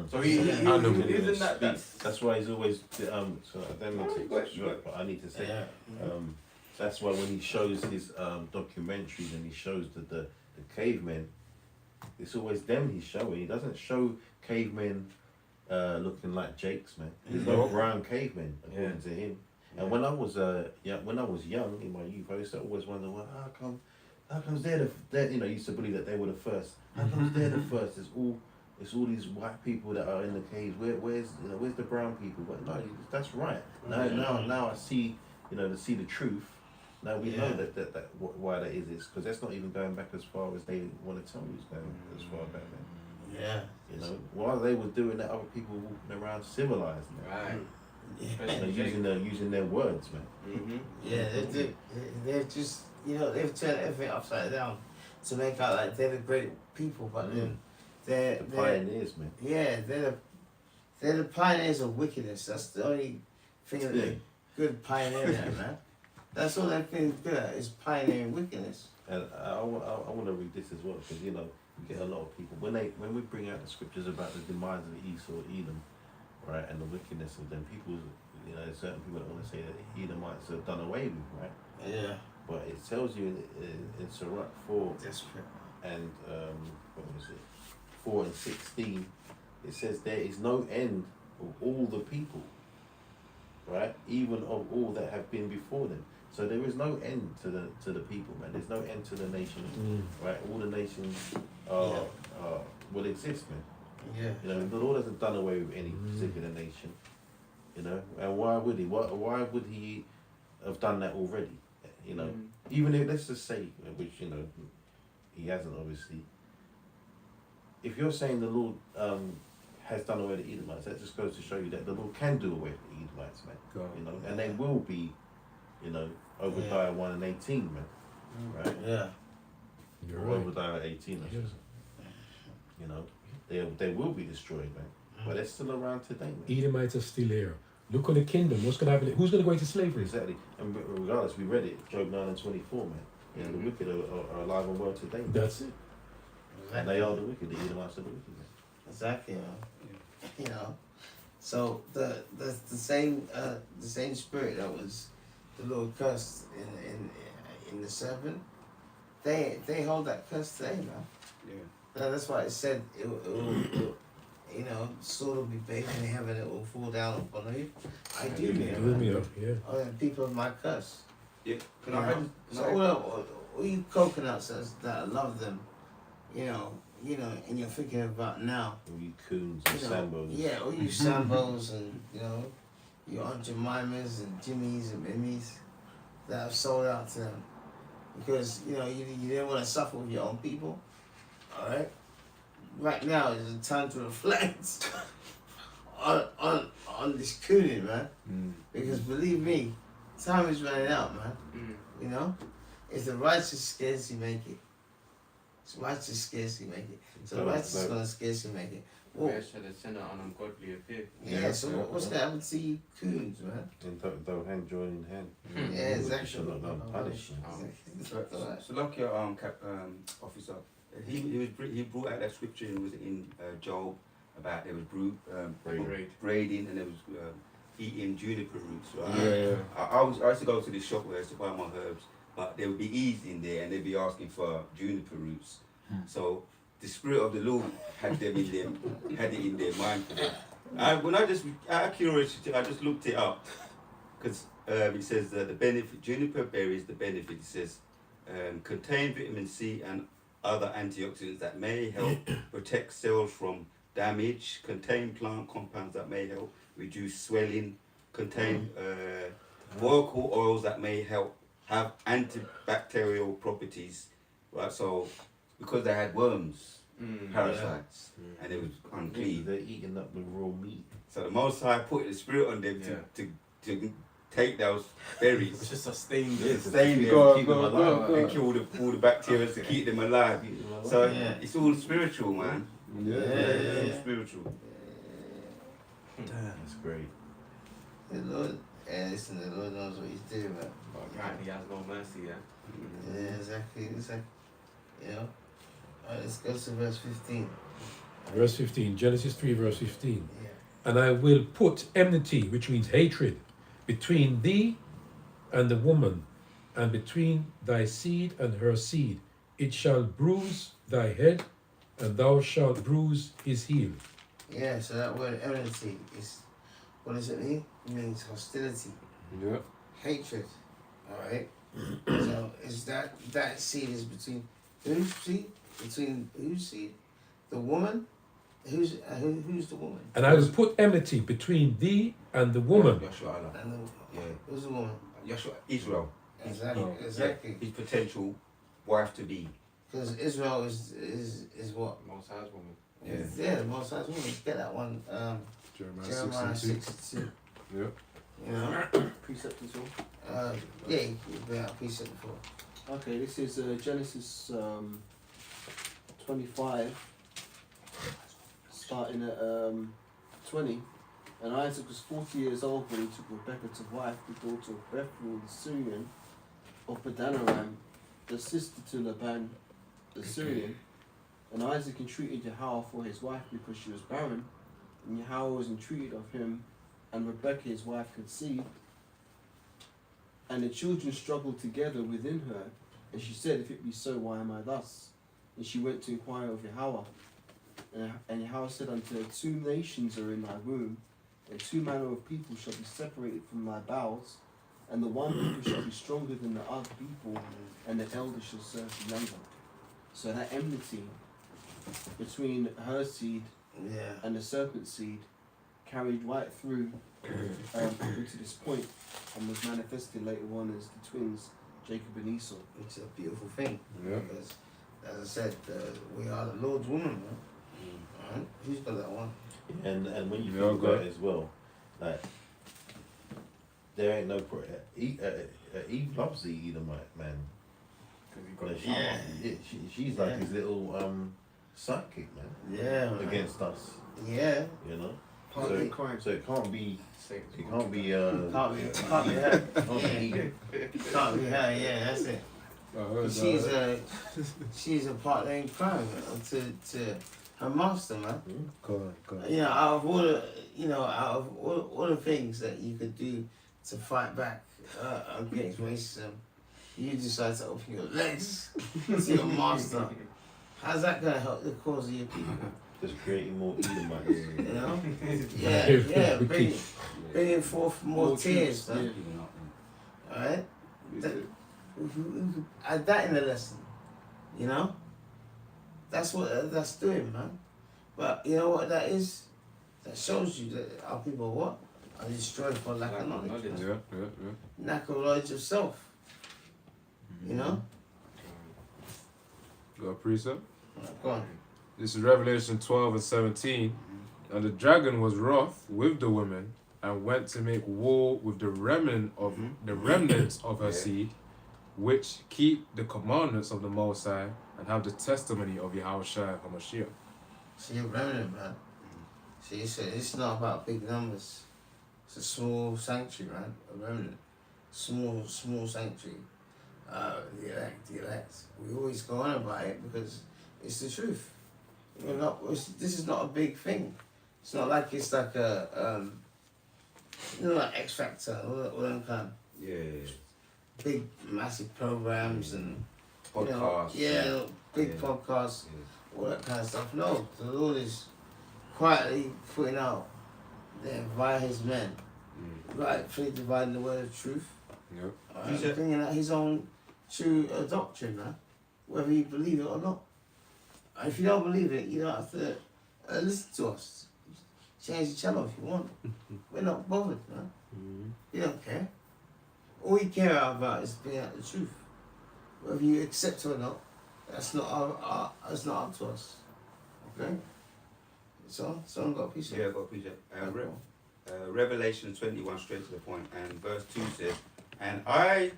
So he isn't that That's why he's always so I don't mean to interrupt, but I need to say that's why when he shows his documentaries and he shows the cavemen, it's always them he's showing. He doesn't show cavemen looking like Jake's, man. There's no brown cavemen according to him. And when I was young in my youth, I used to always wonder, well, how comes they're used to believe that they were the first. How comes they're the first? It's all these white people that are in the caves. Where's the brown people? But no, that's right. Now I see, to see the truth. Now we know that why that is because that's not even going back as far as they want to tell you. It's going as far back then. Yeah. While they were doing that, other people were walking around civilized. Right. Using their words, man. Mm-hmm. Yeah, they do. They've just, they've turned everything upside down to make out like they're the great people, but then they're pioneers, man. Yeah, they're the pioneers of wickedness. That's the only thing that they're good pioneering at, man. That's all they've been good at is pioneering wickedness. And I want to read this as well because you get a lot of people when we bring out the scriptures about the demise of Esau, Edom, right, and the wickedness of them. People, there's certain people that want to say that the Edomites are done away with, right? Yeah. But it tells you in Sirach 4 Desperate. and 4 and 16, it says there is no end of all the people, right? Even of all that have been before them. So there is no end to the people, man. There's no end to the nations, right? All the nations will exist, man. Yeah. The Lord hasn't done away with any particular nation, and why would he? Why would he have done that already? Even if, let's just say, which he hasn't obviously. If you're saying the Lord has done away with the Edomites, that just goes to show you that the Lord can do away with the Edomites, man. And they will be, Obadiah 1 and 18, man. Right? Yeah. You're Or right. Obadiah 18, I should say. They will be destroyed, man. But they're still around today, man. Edomites are still here. Look on the kingdom. What's going to happen? Who's going to go into slavery? Exactly. And regardless, we read it, Job 9 and 24, man. The wicked are alive and well today. Man. That's it. And they are the wicked. The Edomites are the wicked, man. Exactly. So the same spirit that was the Lord cursed in the serpent, they hold that curse today, man. Yeah. That's why it said it will sword will be baked in heaven, it will fall down upon you. I do mean, oh, people of my curse. Yeah. So all you coconuts that love them, and you're thinking about now. All you coons and sambos. Yeah, all you sambos and your Aunt Jemimas and Jimmys and Mimmies that have sold out to them because you didn't want to suffer with your own people. All right. Right now is the time to reflect on this cooning, man. Because believe me, time is running out, man. If the righteous scarcely make it, it's righteous scarcely make it. So the righteous is gonna scarcely make it. Well, Where shall the sinner and ungodly appear? yeah, so what's gonna happen to you coons, man? Then they'll hang join in hand. Yeah, exactly. Shall not go unpunished, man. So like your officer, he brought out that scripture. It was in Job about there was braiding and there was eating juniper roots. Right? Yeah. I used to go to this shop where I used to buy my herbs, but there would be ease in there and they'd be asking for juniper roots. So the spirit of the Lord had it in their mind for them. When I just out of curiosity, I just looked it up because it says the benefit juniper berries. The benefit, it says contain vitamin C and other antioxidants that may help protect cells from damage. Contain plant compounds that may help reduce swelling. Contain vocal oils that may help have antibacterial properties. Right, so because they had worms, parasites, and it was unclean. They're eating up the raw meat. So the Most High put the spirit on them to take those berries, It's just sustain yeah, this. sustain them, Go, keep go, them go, alive, go. and kill all the bacteria to keep them alive. So it's all spiritual, man. It's all spiritual. That's great. The Lord, and listen, the Lord knows what He's doing, man. But apparently he has no mercy, yeah. Yeah, exactly. You know. Alright, let's go to verse 15. Verse 15, Genesis 3, verse 15. Yeah. And I will put enmity, which means hatred, between thee and the woman, and between thy seed and her seed. It shall bruise thy head, and thou shalt bruise his heel. Yeah, so that word enmity is, what does it mean? It means hostility, Yeah. hatred. Alright? So is that seed is between whose seed? Between whose seed? The woman? Who's the woman? And I will put enmity between thee and the woman. Yeshua Allah. And the, Yeah. who's the woman? Yeshua, Israel. Exactly. His potential wife to be. Because Israel is what? Most High's woman. Yeah. The Most High's woman. Get that one. Jeremiah 62. Yeah. You know? Precept as well. Yeah, you've been out precept before. Okay, this is Genesis 25, starting at 20. And Isaac was 40 years old when he took Rebekah to wife, the daughter of Bethuel the Syrian, of Padanaram, the sister to Laban the Syrian. And Isaac entreated Yahweh for his wife because she was barren, and Yahweh was entreated of him, and Rebekah his wife conceived. And the children struggled together within her, and she said, if it be so, why am I thus? And she went to inquire of Yahweh. And Yahweh said unto her, 2 nations are in thy womb, and 2 manner of people shall be separated from thy bowels, and the one people shall be stronger than the other people, and the elder shall serve the younger. So that enmity between her seed and the serpent seed carried right through into this point, and was manifested later on as the twins, Jacob and Esau. Which is a beautiful thing. Yeah. Because, as I said, we are the Lord's woman, man. Alright? Who's got that one? And when you Yeah, think go about it as well, like there ain't no Eve loves the Edomite man. Because he got She's like his little sidekick, man. Yeah, man. Against us, Yeah. you know. Partly. So it can't be. Saints. It can't be. Can't be her. Can't be Eden. Can't be her, yeah, that's it. I heard She's that. she's a partner in crime to her master, man. God. You know, out of all the, all the things that you could do to fight back against racism, you decide to open your legs to your master. How's that gonna help the cause of your people? Just creating more Edomites. You know? Yeah, bringing forth more tears, man. Alright? Add that in the lesson. You know? That's what that's doing, man. But you know what that is? That shows you that our people what? Are destroyed for lack of knowledge. Yeah. Lack of knowledge of self. You know? Got a precept? Right, go on. This is Revelation 12 and 17. And the dragon was wroth with the woman and went to make war with the remnants of her seed, which keep the commandments of the Most High and have the testimony of Yahushua HaMashiach. So you're remnant, man. See, it's not about big numbers. It's a small sanctuary, man. A remnant. Small sanctuary. The elect. We always go on about it because it's the truth. This is not a big thing. It's not like it's like a, like X Factor, all them kind Yeah. of big, massive programs and Podcasts. big Yeah. podcasts, Yeah. all that kind of stuff. No, the Lord is quietly putting out there via His men, rightfully dividing the word of truth. Yep. He's a- Bringing out His own true doctrine, man, whether you believe it or not. And if you don't believe it, you don't have to listen to us. Change the channel if you want. We're not bothered, man. We don't care. All we care about is bringing out the truth. Whether you accept it or not, that's not that's not up to us. Okay? So, someone got a piece of Yeah, I got a picture. Revelation 21, straight to the point, and verse 2 says, And I,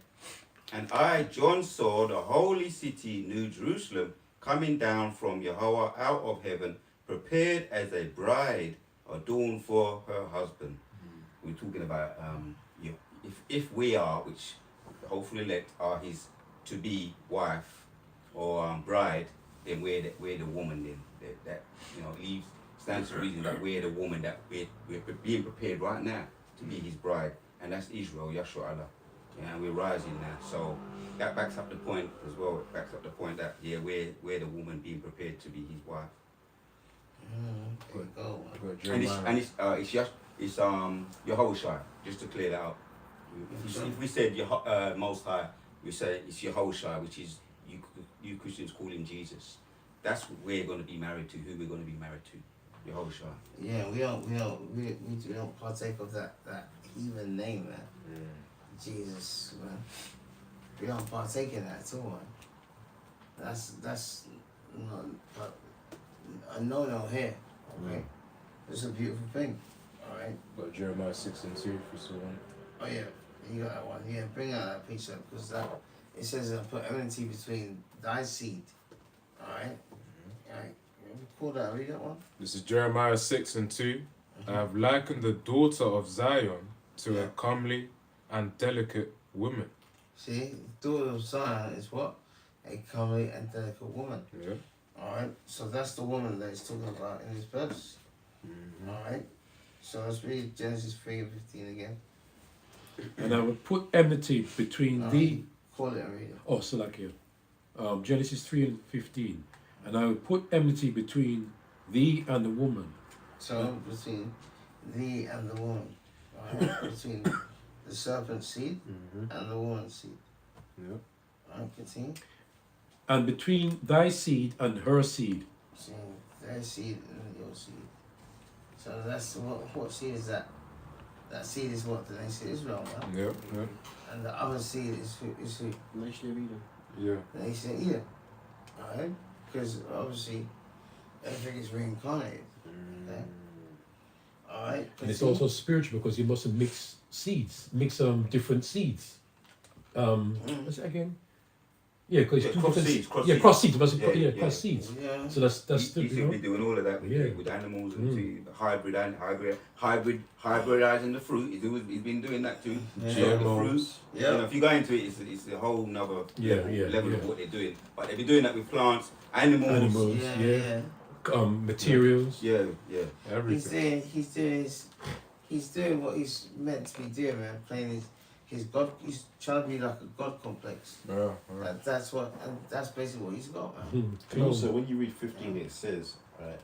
John, saw the holy city, New Jerusalem, coming down from Yahweh out of heaven, prepared as a bride adorned for her husband. We're talking about if we are, which the hopefully elect are his to-be wife or bride, then we're the woman. Then that stands to reason that we're the woman that we're being prepared right now to be his bride, and that's Israel, Yahshua Allah. And we're rising now, so that backs up the point as well. It backs up the point that we're the woman being prepared to be his wife. There you go, man. And it's Yehoshua, just to clear that up. If we said Most High, we say it's Yehoshua, which is you Christians call him Jesus. That's who we're going to be married to. Who we're going to be married to, Yehoshua. Yeah, we don't partake of that heathen name, man. Jesus, man. We don't partake in that at all, man. That's not a no here. Okay, it's a beautiful thing. All right. Got Jeremiah 6 and 2 for someone. Oh yeah, you got that one. Yeah, bring out that piece up because it says put enmity between thy seed. All right. All right. Pull that. Read that one. This is Jeremiah 6 and 2. I have likened the daughter of Zion to a comely and delicate woman. See, daughter of Zion is what? A comely and delicate woman. Yeah. Alright, so that's the woman that he's talking about in this verse. Alright, so let's read Genesis 3 and 15 again. And I will put enmity between thee. Call it and read it. Oh, so like here. Genesis 3 and 15. And I will put enmity between thee and the woman. So between thee and the woman. Alright, between the serpent seed and the woman's seed. Yep. Alright, continue. And between thy seed and her seed. See, their seed and your seed. So that's what seed is that? That seed is what? The nation of Israel, man. Yep. Yep. And the other seed is who? Nation of Edom. Yeah. The nation of Edom. Alright? Because obviously everything is reincarnated. Okay? Alright? And it's also spiritual because you mustn't mix seeds, different seeds. What's it again? Yeah, because it's two cross different seeds, cross yeah, seeds. cross seeds. Must Yeah. cross seeds. Yeah. So that's You still should be doing all of that with animals and hybridizing the fruit. He's been doing that too. Yeah. So the fruit. Yeah. If you go into it, it's a whole nother level of yeah. what they're doing. But they've been doing that with plants, animals. Yeah. Materials. Yeah. Everything. He's doing what he's meant to be doing, man. Playing his God. He's trying to be like a God complex. Yeah. That's basically what he's got, man. And also, when you read 15, it says, right,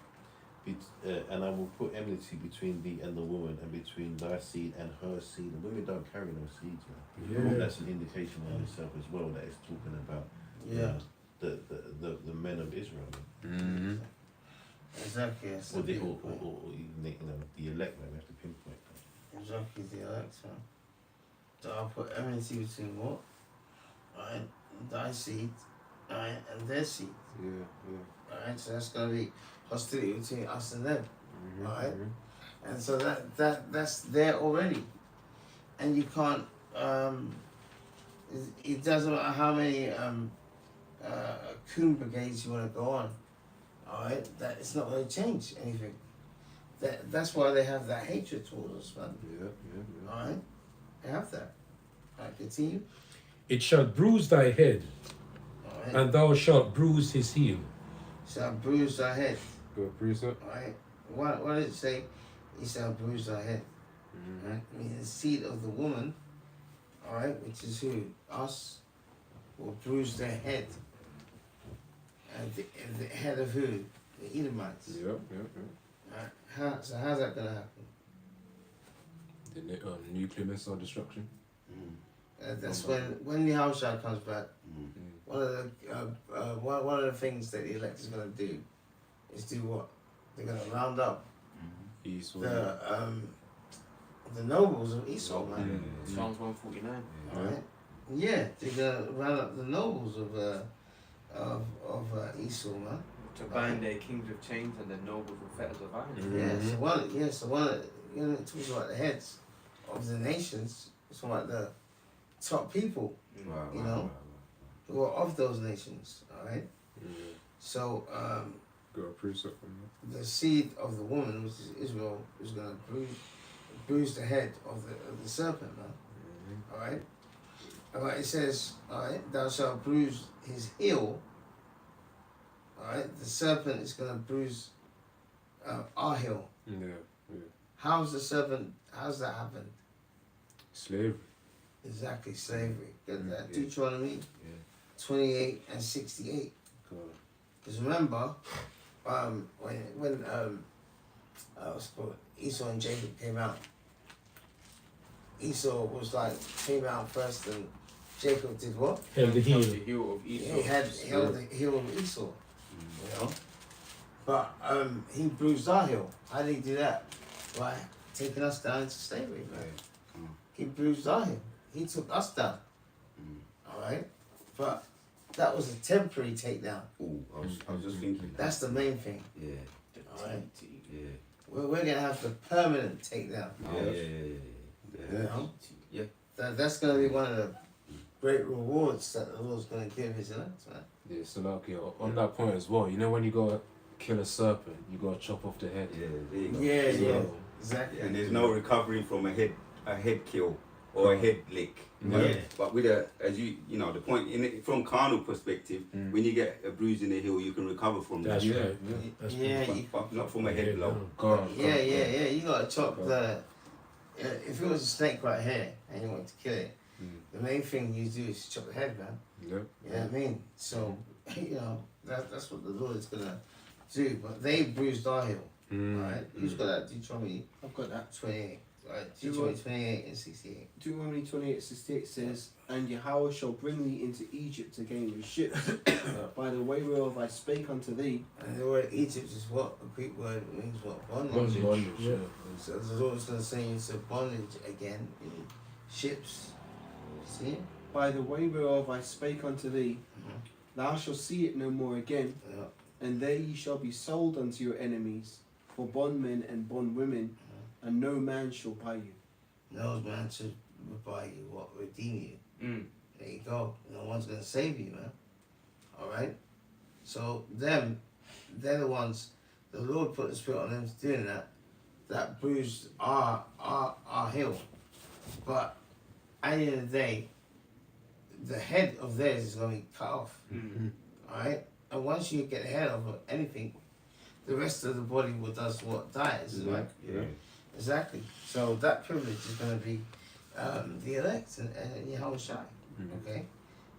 and I will put enmity between thee and the woman, and between thy seed and her seed. And women don't carry no seeds, man. Yeah. That's an indication on itself as well that it's talking about the men of Israel. Man. Exactly. Yes. Or even the elect, man. We have to pinpoint that. Exactly the elect, man. So I'll put enmity between what? Alright, thy seed, alright, and their seed. Yeah. Alright, so that's gonna be hostility between us and them. Alright? And so that's there already. And you can't it doesn't matter how many coon brigades you wanna go on. Alright, that it's not gonna change anything. That's why they have that hatred towards us, man. Yeah. Alright? They have that. Alright, continue. It shall bruise thy head, Alright. and thou shalt bruise his heel. Shall bruise thy head. Go precept. Alright? What does it say? He shall bruise thy head. Right? I mean, the seed of the woman, alright, which is who? Us, will bruise their head. And the head of who? The Edomites. Yep. Right? So how's that going to happen? The nuclear missile destruction. That's when the Yahushua comes back. One of the things that the elect is going to do is do what? They're going to round up Esau. the nobles of Esau, man. Psalms 149. Alright? Yeah, they're going to round up the nobles of Esau, man. To bind their kings with chains and their nobles with fetters of iron. Yeah, so one it talks about the heads of the nations. It's about the top people, you know, who are of those nations. Alright? So Go precept from the seed of the woman, which is Israel, is gonna bruise the head of the serpent, man. Alright? Alright, it says, alright, thou shalt bruise his heel. Alright, the serpent is gonna bruise our heel. Yeah. How's that happened? Slavery. Exactly, slavery. Get that? Deuteronomy 28 and 68. Because remember, when Esau and Jacob came out, Esau came out first, and Jacob did what? Held the heel. The heel of Esau. He held the heel of Esau, you know. But he bruised our heel. How did he do that? By taking us down into slavery, man. He bruised our heel. He took us down. Alright? But that was a temporary takedown. Ooh, I was just thinking. That's the main thing. Yeah. Alright? Yeah. We're gonna have the permanent takedown. Yeah. You know? Yeah. That's gonna be one of the great rewards that the Lord's gonna give his elect, man. Yeah, so like on that point as well, you know when you go kill a serpent, you gotta chop off the head. Yeah. There you go. Yeah, So, exactly. And there's no recovering from a head kill or a head lick. Yeah. But with as you know, the point in it, from carnal perspective, when you get a bruise in the heel, you can recover from that. That's right. That's Yeah, But not from a head blow. yeah. You gotta chop the. If it was a snake right here and you want to kill it, the main thing you do is chop the head, man. Yep. You know what I mean? So, you know, that's what the Lord is gonna do. But they bruised our heel, right? Who's got that? Deuteronomy I've got that. 28, right? Deuteronomy 28 and 68. Deuteronomy 28:68 says, "And Yahweh shall bring thee into Egypt again with ships, by the way whereof I spake unto thee." And the word Egypt is what? A Greek word means what? Bondage. Bondage. Yeah. So the Lord's gonna send you into bondage again in ships. See? By the way whereof I spake unto thee, thou shalt see it no more again, Yeah. and there ye shall be sold unto your enemies for bondmen and bondwomen, and no man shall buy you. No man should buy you, what? Redeem you. There you go. No one's gonna save you, man. Alright? So they're the ones, the Lord put the Spirit on them to doing that bruised our heel. But at the end of the day, the head of theirs is gonna be cut off. Alright? And once you get the head of anything, the rest of the body does what? Dies, right? Yeah. Exactly. So that privilege is going to be the elect and Yahushua. Okay.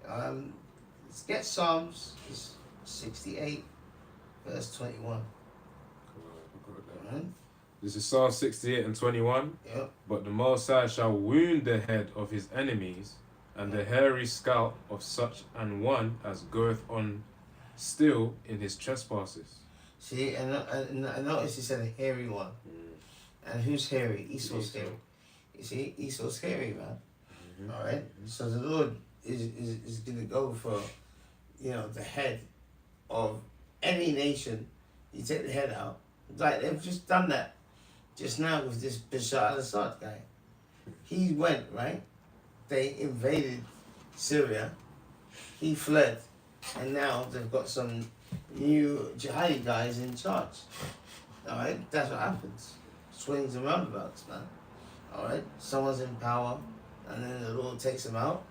Let's get Psalms 68, verse 21. Right? This is Psalm 68 and 21. Yep. But the Most High shall wound the head of his enemies, and the hairy scalp of such an one as goeth on still in his trespasses. See, and notice he said a hairy one. And who's hairy? Esau's hairy. You see, Esau's hairy, man. Alright? So the Lord is going to go for, you know, the head of any nation. You take the head out. Like, they've just done that just now with this Bashar al-Assad guy. He went, right? They invaded Syria. He fled. And now they've got some new jihadi guys in charge. Alright? That's what happens. Swings and roundabouts, man. Alright? Someone's in power, and then the Lord takes them out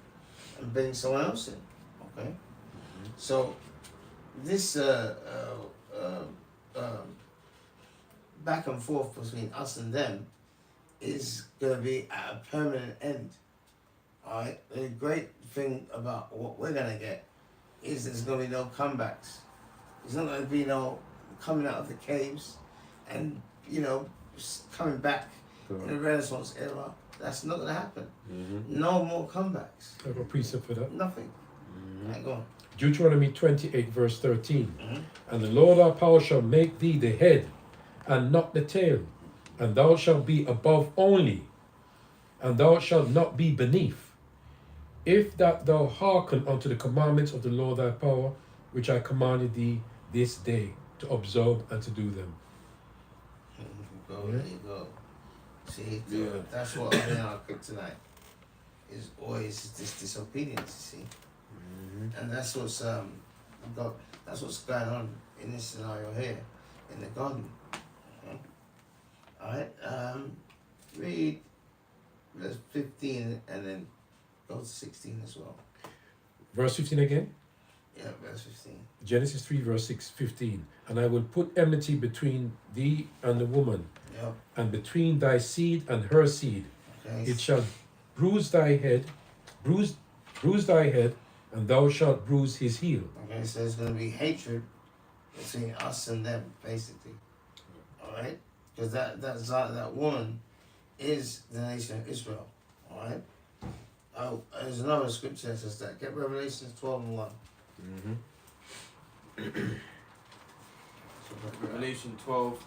and brings someone else in. Okay? So, this back and forth between us and them is going to be at a permanent end. Alright? The great thing about what we're going to get is there's going to be no comebacks. There's not going to be no coming out of the caves and, you know, coming back in the Renaissance era. That's not going to happen. No more comebacks. I have a precept for that. Nothing. Right, go on. Deuteronomy 28, verse 13. And the Lord our power shall make thee the head and not the tail, and thou shalt be above only, and thou shalt not be beneath. If that thou hearken unto the commandments of the Lord thy power, which I commanded thee this day, to observe and to do them. There you go. See, that's what I'm in our kryptonite is always this disobedience, you see. And that's what's that's what's going on in this scenario here in the garden. Alright, read verse 15 and then go to 16 as well. Verse 15 again? Yeah, verse 15. Genesis 3, verse 15. And I will put enmity between thee and the woman, Yep. and between thy seed and her seed. Okay. It shall bruise thy head, bruise thy head, and thou shalt bruise his heel. Okay, so there's going to be hatred between us and them, basically. Alright? Because that woman is the nation of Israel. Alright? Oh, there's another scripture that says that. Get Revelation 12 and 1. Revelation 12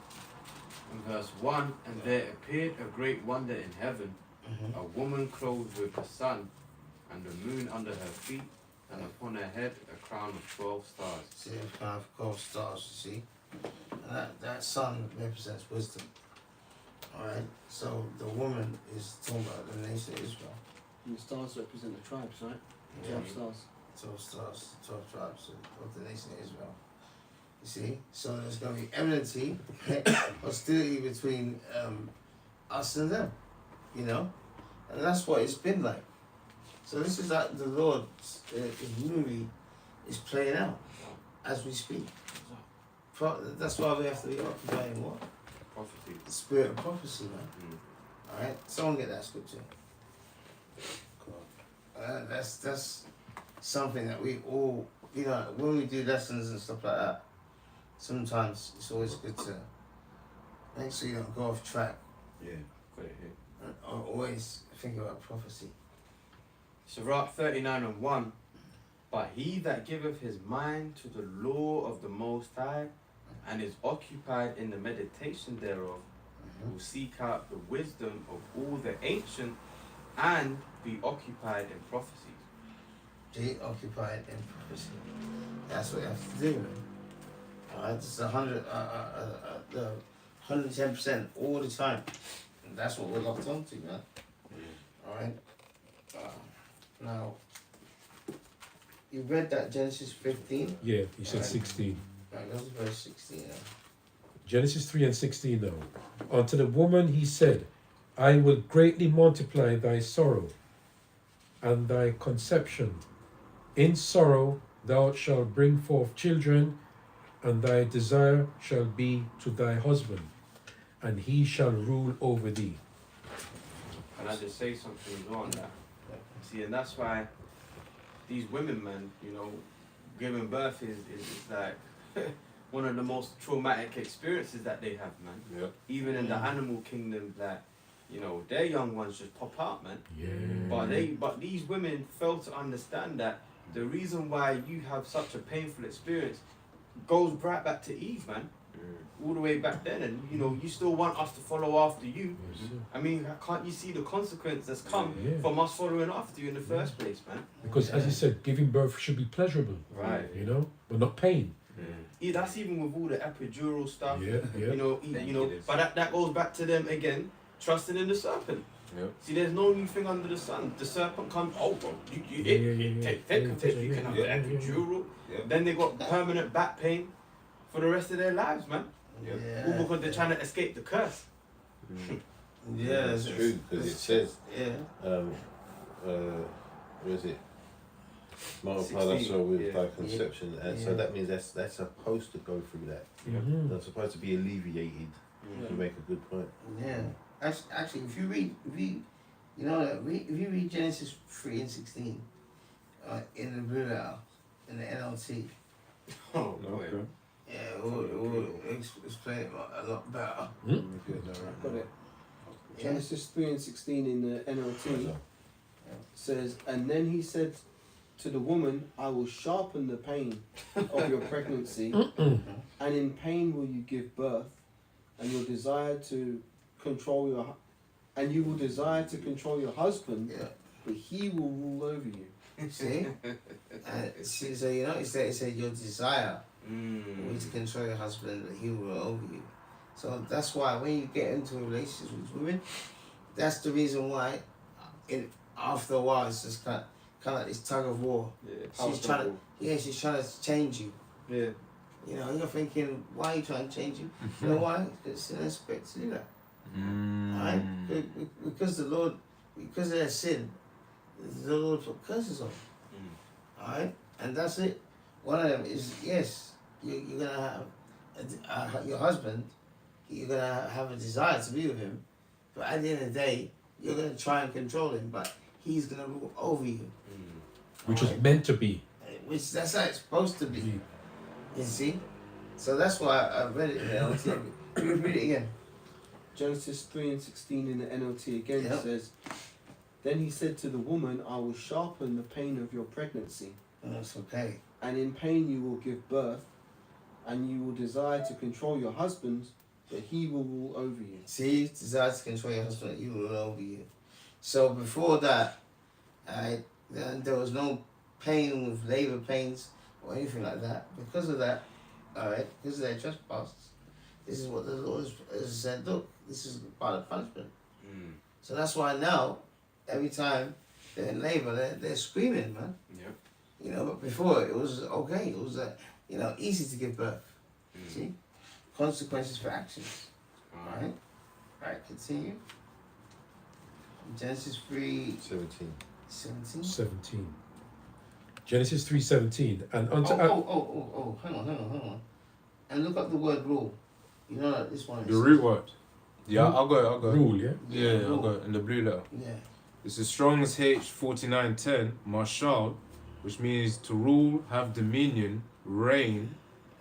and verse 1. And there appeared a great wonder in heaven, a woman clothed with the sun, and the moon under her feet, and upon her head a crown of 12 stars. See, a crown of 12 stars, you see? And that sun represents wisdom. Alright? So the woman is talking about the nation of Israel. And the stars represent the tribes, right? 12 stars. 12 stars, 12 tribes of the nation of Israel. You see? So there's going to be enmity, hostility between us and them, you know? And that's what it's been like. So this is like the Lord's movie is playing out as we speak. That's why we have to be occupying what? Prophecy. The spirit of prophecy, man. Alright? Someone get that scripture. That's something that we all, you know, when we do lessons and stuff like that, sometimes it's always good to make sure you don't go off track. Yeah, got it here. And always think about prophecy. Sirach 39 and 1. But he that giveth his mind to the law of the Most High, and is occupied in the meditation thereof, will seek out the wisdom of all the ancient, and be occupied in prophecies. Be occupied in prophecy. That's what you have to do, man. Alright, it's 110% all the time. And that's what we're locked onto, man. Alright? Now, you read that Genesis 15? Yeah, he said Alright. 16. Right, go to verse 16 now. Genesis 3 and 16 now. Unto the woman he said, I will greatly multiply thy sorrow and thy conception. In sorrow thou shalt bring forth children, and thy desire shall be to thy husband, and he shall rule over thee. And I just say something as well on that. See, and that's why these women, man, you know, giving birth is like one of the most traumatic experiences that they have, man. Yeah. Even in the animal kingdom, that, you know, their young ones just pop out, man. Yeah. But these women fail to understand that the reason why you have such a painful experience goes right back to Eve, man. All the way back then, and you know, you still want us to follow after you. I mean, can't you see the consequence that's come from us following after you in the first place, man? Because as you said, giving birth should be pleasurable. Right. You know, but not pain. Yeah, that's even with all the epidural stuff. Yeah, yeah. You know, but that goes back to them again, trusting in the serpent. Yep. See, there's no new thing under the sun. The serpent comes, oh, bro, you can have the epidural. Yeah. Then they got permanent back pain for the rest of their lives, man. All because they're trying to escape the curse. Yeah, it's true because it says, yeah. what is it? Multiply thy 16, soul with yeah. thy conception, and so Yeah. that means that's supposed to go through that. Mhm. That's supposed to be alleviated. You make a good point. Yeah. Actually, if you read, you know that if you read Genesis 3:16, in the Blue Letter, in the NLT, Oh boy. Okay. yeah, it will explain it a lot better. Got it. Yeah. Genesis 3:16 in the NLT says, and then he said to the woman, I will sharpen the pain of your pregnancy, and in pain will you give birth, and your desire to control your, and you will desire to control your husband, Yeah. but he will rule over you. See? See, so you know, it said your desire will to control your husband, and he will rule over you. So that's why when you get into a relationship with women, that's the reason why. After a while, it's just kind of like this tug of war. Yeah, She's trying to change you. Yeah. You know, you're thinking, why are you trying to change you? You know why? Because it's an expect to do that. Right? Because because of their sin, the Lord put curses on them. Alright? And that's it. One of them is, yes, you're going to have your husband, you're going to have a desire to be with him, but at the end of the day, you're going to try and control him, but he's going to rule over you. Which was meant to be. Which that's how it's supposed to be. You see? So that's why I read it in the NLT. Read it again. Genesis 3:16 in the NLT again Yep. says, then he said to the woman, I will sharpen the pain of your pregnancy, That's okay. and in pain you will give birth, and you will desire to control your husband, but he will rule over you. See, desire to control your husband, you will over you. So before that, there was no pain with labor pains or anything like that. Because of that, because of their trespasses, this is what the Lord has said, look, this is part of punishment. So that's why now, every time they're in labor, they're screaming, man. Yep. You know, but before it was okay. It was, easy to give birth. See? Consequences for actions. Alright? Alright, continue. Genesis 3:17. 17. Genesis 3:17. And unto Hang on. And look up the word rule. You know that this one is. The root word. Yeah, I'll go. rule, yeah? Yeah, I'll rule. go in the blue letter. Yeah. This is Strong's H4910, marshal, which means to rule, have dominion, reign,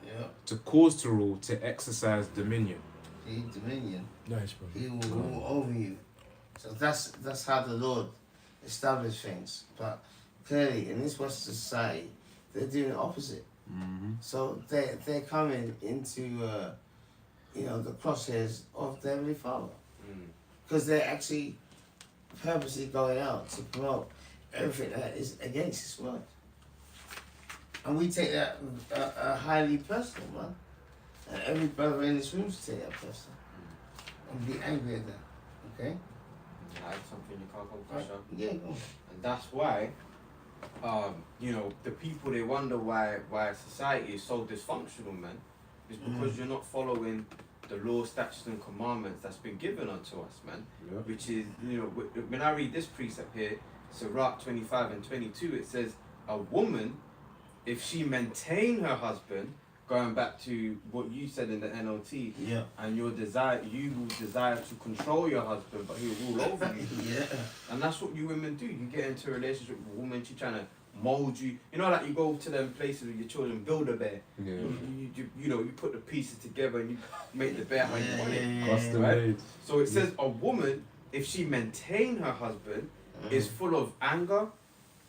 Yeah. to cause to rule, to exercise dominion. See, dominion. Nice, bro. He will rule over you. So that's how the Lord established things. But clearly, in this Western society, they're doing the opposite. So they're coming into the crosshairs of the Heavenly Father, because they're actually purposely going out to promote everything that is against His word, and we take that highly personal, man. And every brother in this room should take that personal and be angry at that. Okay? Like something you can't Right. accomplish. Yeah, go on. And that's why, the people, they wonder why society is so dysfunctional, man. It's because you're not following the law, statutes, and commandments that's been given unto us, man. Yeah. Which is, when I read this precept here, Sirach 25 and 22, it says, a woman, if she maintain her husband, going back to what you said in the NLT, Yeah. and you will desire to control your husband, but he will rule over you. Yeah. And that's what you women do. You get into a relationship with a woman, she's trying to mold you. You know, like you go to them places with your children, build a bear. Yeah. You put the pieces together and you make the bear how you want it. Custom Right? made. So it says a woman, if she maintain her husband, is full of anger,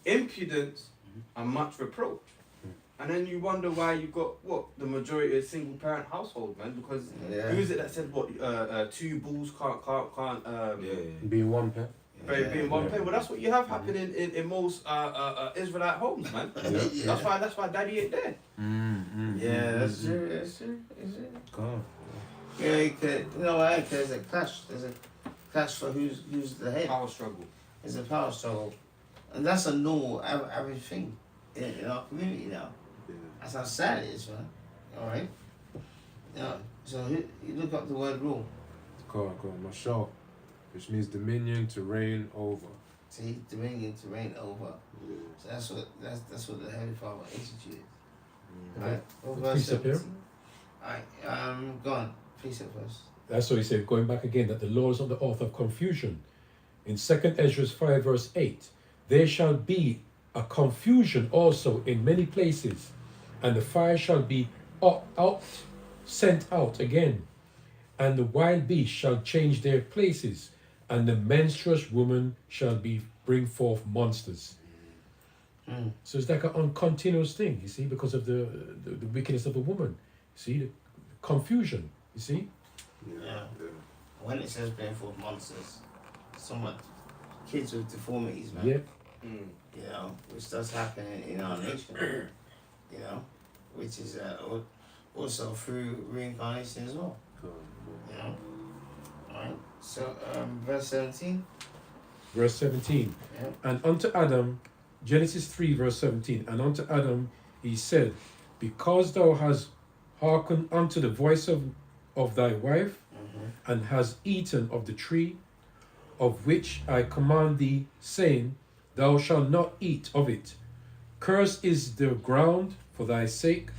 impudence, and much reproach. And then you wonder why you got the majority of single parent household, man. Because who is it that said two bulls can't Being one pair. be in one pen? Well, that's what you have happening in most Israelite homes, man. That's why daddy ain't there. Yeah, that's true. That's true. Is it? God. Yeah, you know why? There's a clash. There's a clash for who's the head. Power struggle. There's a power struggle, and that's a normal average thing in our community now. That's how sad it is, man. All right. So you look up the word rule. Go on, Mashal, which means dominion to reign over. See, dominion to reign over. So that's what the Heavenly Father instituted. Right? What verse Precept here? 17? Alright, go on. Precept verse. That's what he said, going back again, that the Lord is not the author of confusion. In 2nd Ezra 5 verse 8, there shall be a confusion also in many places, and the fire shall be sent out again, and the wild beasts shall change their places, and the menstruous woman shall bring forth monsters. So it's like a continuous thing, you see, because of the wickedness of the woman. You see, the confusion, you see? Yeah. When it says bring forth monsters, somewhat kids with deformities, man. Yep. You know, which does happen in our nation. You know, which is also through reincarnation as well. You know. Alright. So verse 17. Verse 17. Yeah. And unto Adam, Genesis 3 verse 17, and unto Adam he said, because thou hast hearkened unto the voice of thy wife, and hast eaten of the tree of which I command thee, saying, thou shalt not eat of it. Cursed is the ground for thy sake.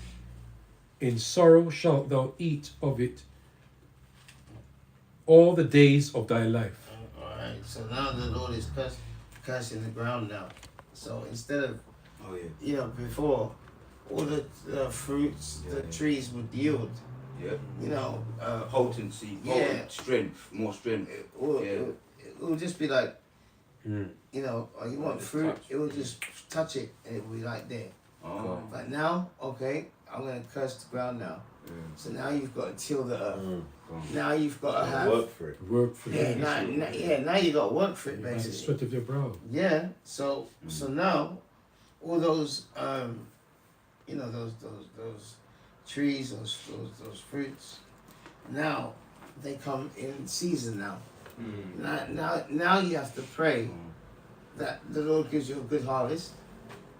In sorrow shalt thou eat of it all the days of thy life. Alright, so now the Lord is cursing the ground now. So instead of, you know, before, all the fruits, the trees would yield, you know, Potency, strength, more strength. it would just be like, you know, you want fruit, it will just touch it and it will be like there. Oh. But now, okay, I'm going to curse the ground now. So now you've got to till the earth. Now you've got to have work for it. Work for yeah, it. now you got to work for it That's the basically. sweat of your brow. Yeah. So now all those you know those trees, those fruits, now they come in season now. Now you have to pray that the Lord gives you a good harvest.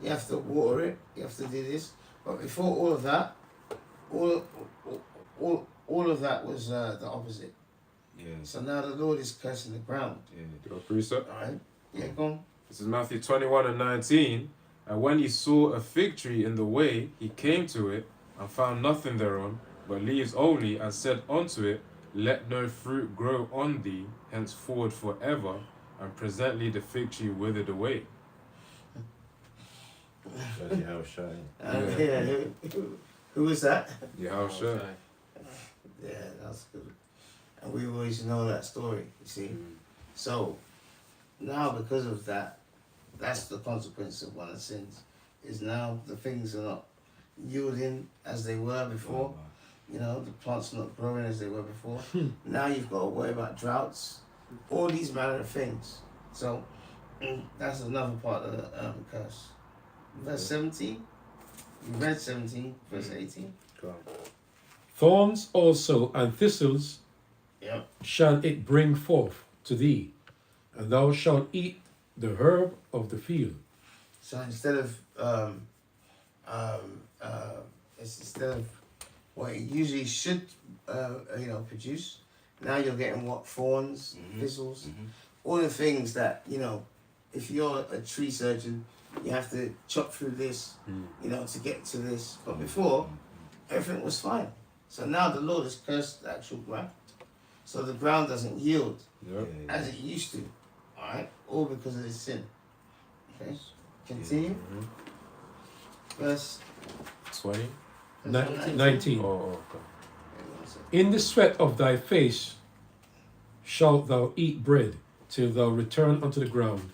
You have to water it. You have to do this. But before all of that, all of that was the opposite. So now the Lord is cursing the ground. Your precept. All right. Yeah, go on. This is Matthew 21 and 19. And when he saw a fig tree in the way, he came to it and found nothing thereon, but leaves only, and said unto it, let no fruit grow on thee henceforward forever. And presently the fig tree withered away. Shows you how it's shining. Who was that? Yeah, sure. Yeah, that's good. And we always know that story, you see. So now because of that, that's the consequence of one of the sins. Is now the things are not yielding as they were before. You know, the plants are not growing as they were before. Now you've got to worry about droughts, all these manner of things. So that's another part of the curse. Verse 17. You read 17, verse 18. Go on. Thorns also and thistles shall it bring forth to thee, and thou shalt eat the herb of the field. So instead of it's instead of what it usually should produce, now you're getting what thorns, thistles, all the things that, you know, if you're a tree surgeon, you have to chop through this, you know, to get to this. But before, everything was fine. So now the Lord has cursed the actual ground. So the ground doesn't yield as it used to. Alright? All because of this sin. Okay? Continue. Verse 20. 19. Oh, okay. In the sweat of thy face shalt thou eat bread till thou return unto the ground.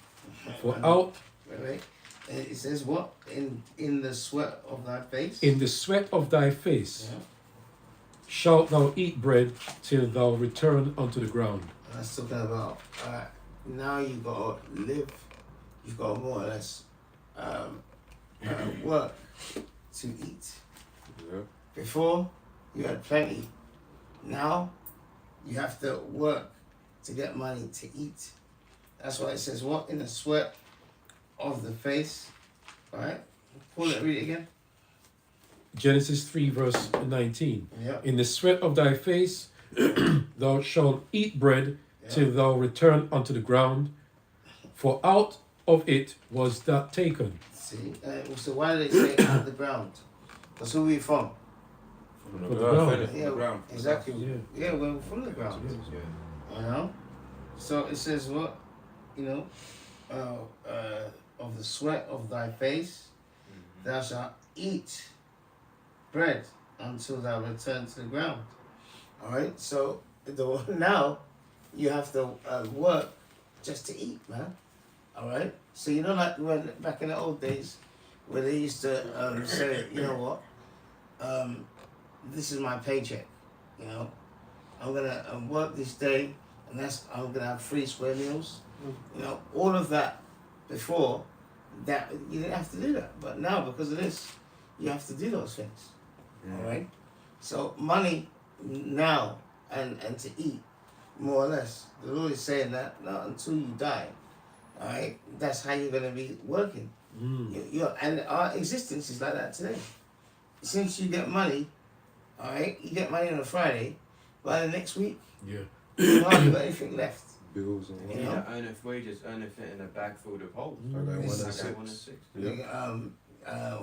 For out Wait. It says what? In the sweat of thy face? in the sweat of thy face shalt thou eat bread till thou return unto the ground. That's talking about now you've got to live, you've got to more or less work to eat. Before you had plenty. Now you have to work to get money to eat. That's why it says what? In the sweat of the face. Alright? Read it again. Genesis 3 verse 19. Yeah. In the sweat of thy face thou shalt eat bread Yeah. till thou return unto the ground, for out of it was that taken. See, so why do they say out of the ground? Because who we from? From the ground. Yeah, ground. exactly. Yeah. Yeah, we're from the ground. Yeah. You know? So it says what? You know, of the sweat of thy face thou shalt eat bread until thou return to the ground. Alright, so now you have to work just to eat, man. Alright? So you know, like when back in the old days where they used to say, you know what, this is my paycheck, you know, I'm gonna work this day and I'm gonna have 3 square meals, you know, all of that. Before that you didn't have to do that, but now because of this you have to do those things. Alright, so money now and to eat, more or less the Lord is saying that not until you die. Alright, that's how you're gonna be working. And our existence is like that today. Since you get money, alright, you get money on a Friday, by the next week Yeah. you hardly got anything left. Bills and You Yeah, know? earneth wages, earneth it in a bag filled with holes. I got 1 and This I is- 6. got 1 and 6.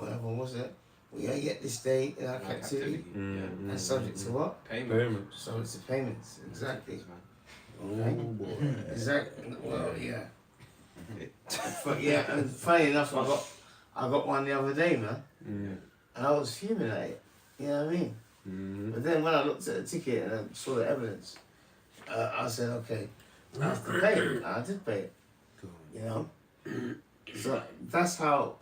Whatever was it? We are yet this day in our captivity and subject to what? Payments. So it's the payments, exactly. Oh Okay. boy. Exactly. Well, yeah. But yeah, and funny enough, I got one the other day, man, and I was fuming at it. You know what I mean? But then when I looked at the ticket and I saw the evidence, I said, okay, I have to pay it. I did pay it. You know. So that's how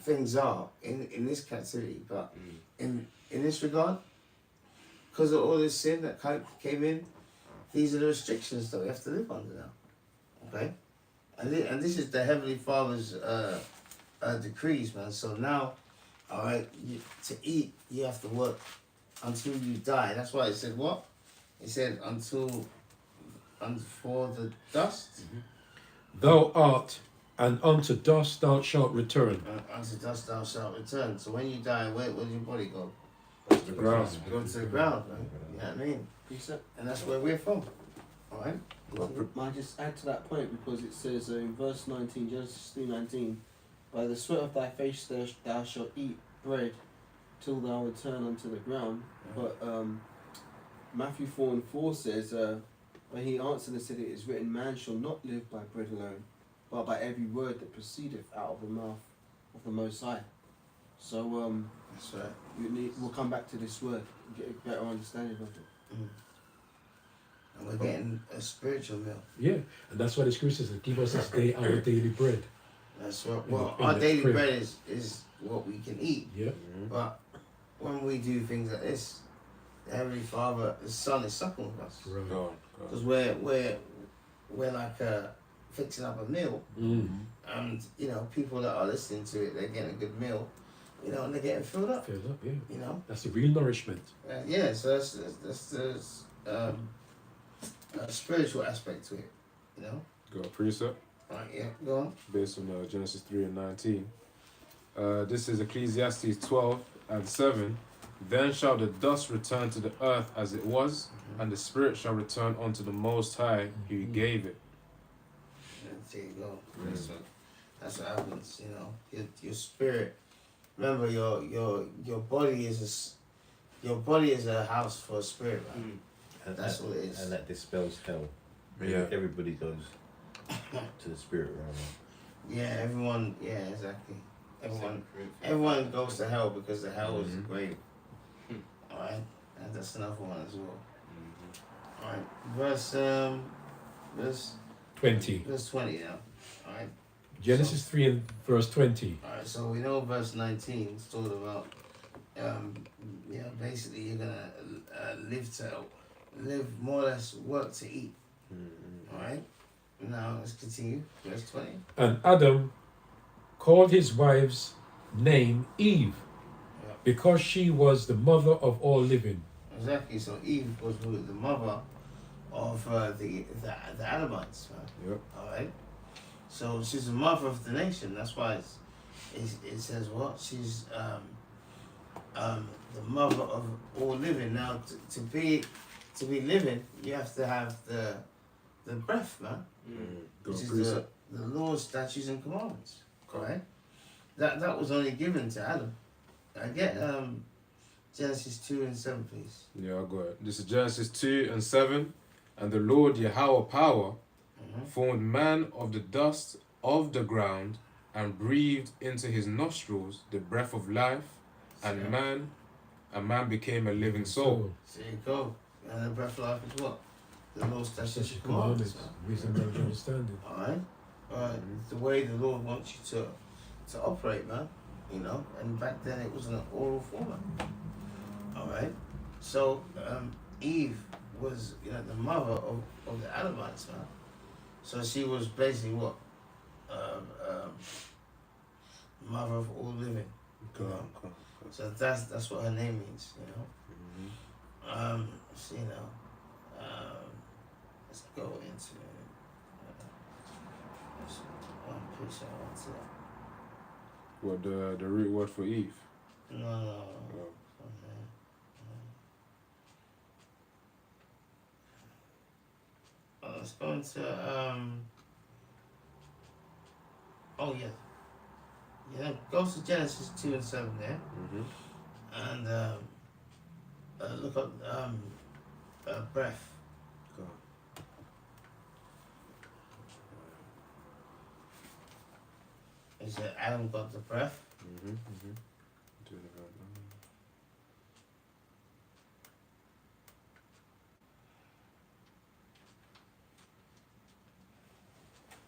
things are in this captivity. But in this regard, because of all this sin that came in, these are the restrictions that we have to live under now. Okay? And this is the Heavenly Father's decrees, man. So now, alright, to eat, you have to work until you die. That's why it said what? It said for the dust. Thou art, and unto dust thou shalt return. Unto dust thou shalt return. So when you die, where does your body go? To the ground. Go to the ground, man. You know what I mean? And that's where we're from. Alright? Might just add to that point because it says in verse 19, Genesis 3:19, by the sweat of thy face thou shalt eat bread till thou return unto the ground. But Matthew 4:4 says, when he answered and said, it is written, man shall not live by bread alone, but by every word that proceedeth out of the mouth of the Most High. So That's right. we'll come back to this word and get a better understanding of it. And we're getting a spiritual meal. Yeah. And that's why the scripture says, give us this day our daily bread. That's what. In Well, the our daily prayer. bread is what we can eat. Yeah. But when we do things like this, the Heavenly Father, the Son is supping with us. Right. God. Because we're like fixing up a meal, and you know, people that are listening to it, they're getting a good meal, you know, and they're getting filled up. Filled up, yeah. You know. That's the real nourishment. Yeah. So that's a spiritual aspect to it. You know. Got a precept Right. Yeah. Go on. based on Genesis 3:19. This is Ecclesiastes 12:7. Then shall the dust return to the earth as it was, and the spirit shall return unto the Most High who gave it. There you go. That's what happens. You know, your spirit. Remember, your body is a house for a spirit, man. And That's that, what it is. And that dispels hell. Yeah. Everybody goes to the spirit realm. Yeah, everyone. Yeah, exactly. Everyone goes to hell because the hell is the grave. All right, and that's another one as well. All right, verse 20. 20 now. All right. Genesis 3 and verse 20. All right, so we know verse 19 is talking about, basically you're gonna live more or less, work to eat. All right. Now let's continue. Verse 20. And Adam called his wife's name Eve, Yeah. because she was the mother of all living. Exactly. So Eve was the mother of the Adamites. Right? Yep. All right. So she's the mother of the nation. That's why it says what? She's the mother of all living. Now, to be living, you have to have the breath, man, which is the laws, statutes, and commandments. Correct. That was only given to Adam. I get Genesis 2 and 7, please. Yeah, I got it. This is Genesis 2 and 7. And the Lord Yahweh power formed man of the dust of the ground and breathed into his nostrils the breath of life, and man became a living soul. There you go. And the breath of life is what? The Lord, statutes, Such and commandments, commandments. wisdom, knowledge, understanding. Alright? The way the Lord wants you to operate, man. You know? And back then it was in an oral format. Alright? So, Eve was, the mother of the Adamites, man. So she was basically what? Mother of all living. So that's what her name means, So, let's go into one piece I want to. What, the root word for Eve? No. Let's go into go to Genesis 2 and 7 there, and look up breath. Is it Adam got the breath? Doing it right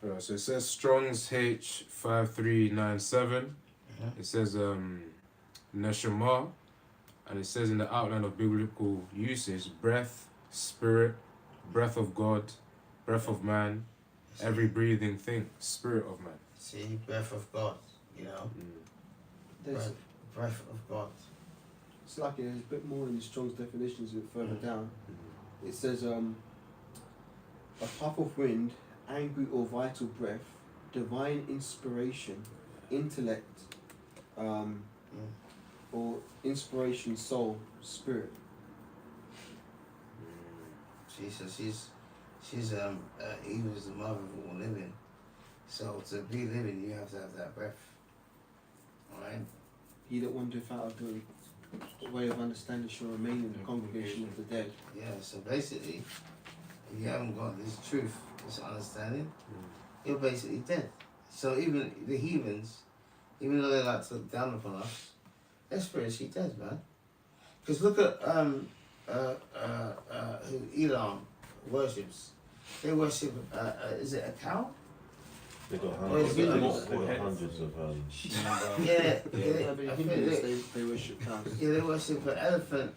now. So it says Strong's H5397. It says Neshama, and it says in the outline of biblical usage, breath, spirit, breath of God, breath of man, every breathing thing, spirit of man. See, breath of God, There's, breath of God. it's like there's a bit more in the Strong's definitions a bit further down. It says a puff of wind, angry or vital breath, divine inspiration, intellect, or inspiration, soul, spirit. So she's Eve is the mother of all living. So to be living, you have to have that breath. Alright? He that wandereth out of the way of understanding shall remain in the congregation of the dead. Yeah, so basically, if you haven't got this truth, this understanding, you're basically dead. So even the heathens, even though they like to look down upon us, they're spiritually dead, man. Because look at who Elam worships. They worship, is it a cow? They got Or is it hundreds of Yeah, The Hindus, they worship cows. yeah, they worship an elephant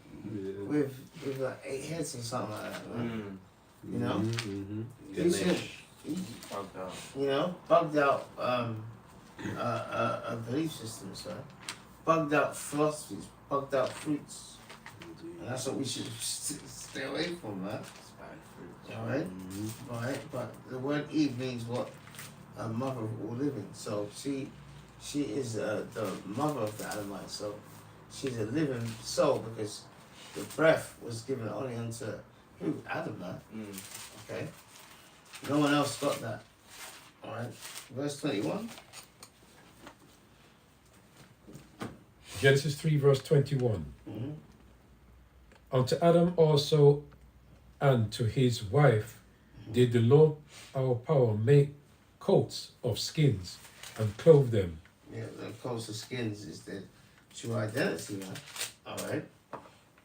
with like 8 heads or something like that, man. You know? Bugged out belief systems, right? Bugged out philosophies, bugged out fruits. And that's what we should stay away from, man. Alright? Alright, but the word Eve means what? A mother of all living. So she is the mother of the Adamites. So she's a living soul because the breath was given only unto who? Adam, man. Okay? No one else got that. Alright? Verse 21. Genesis 3 verse 21. Unto Adam also and to his wife did the Lord our power make coats of skins and clothe them. Yeah, the coats of skins is the true identity, man. Alright?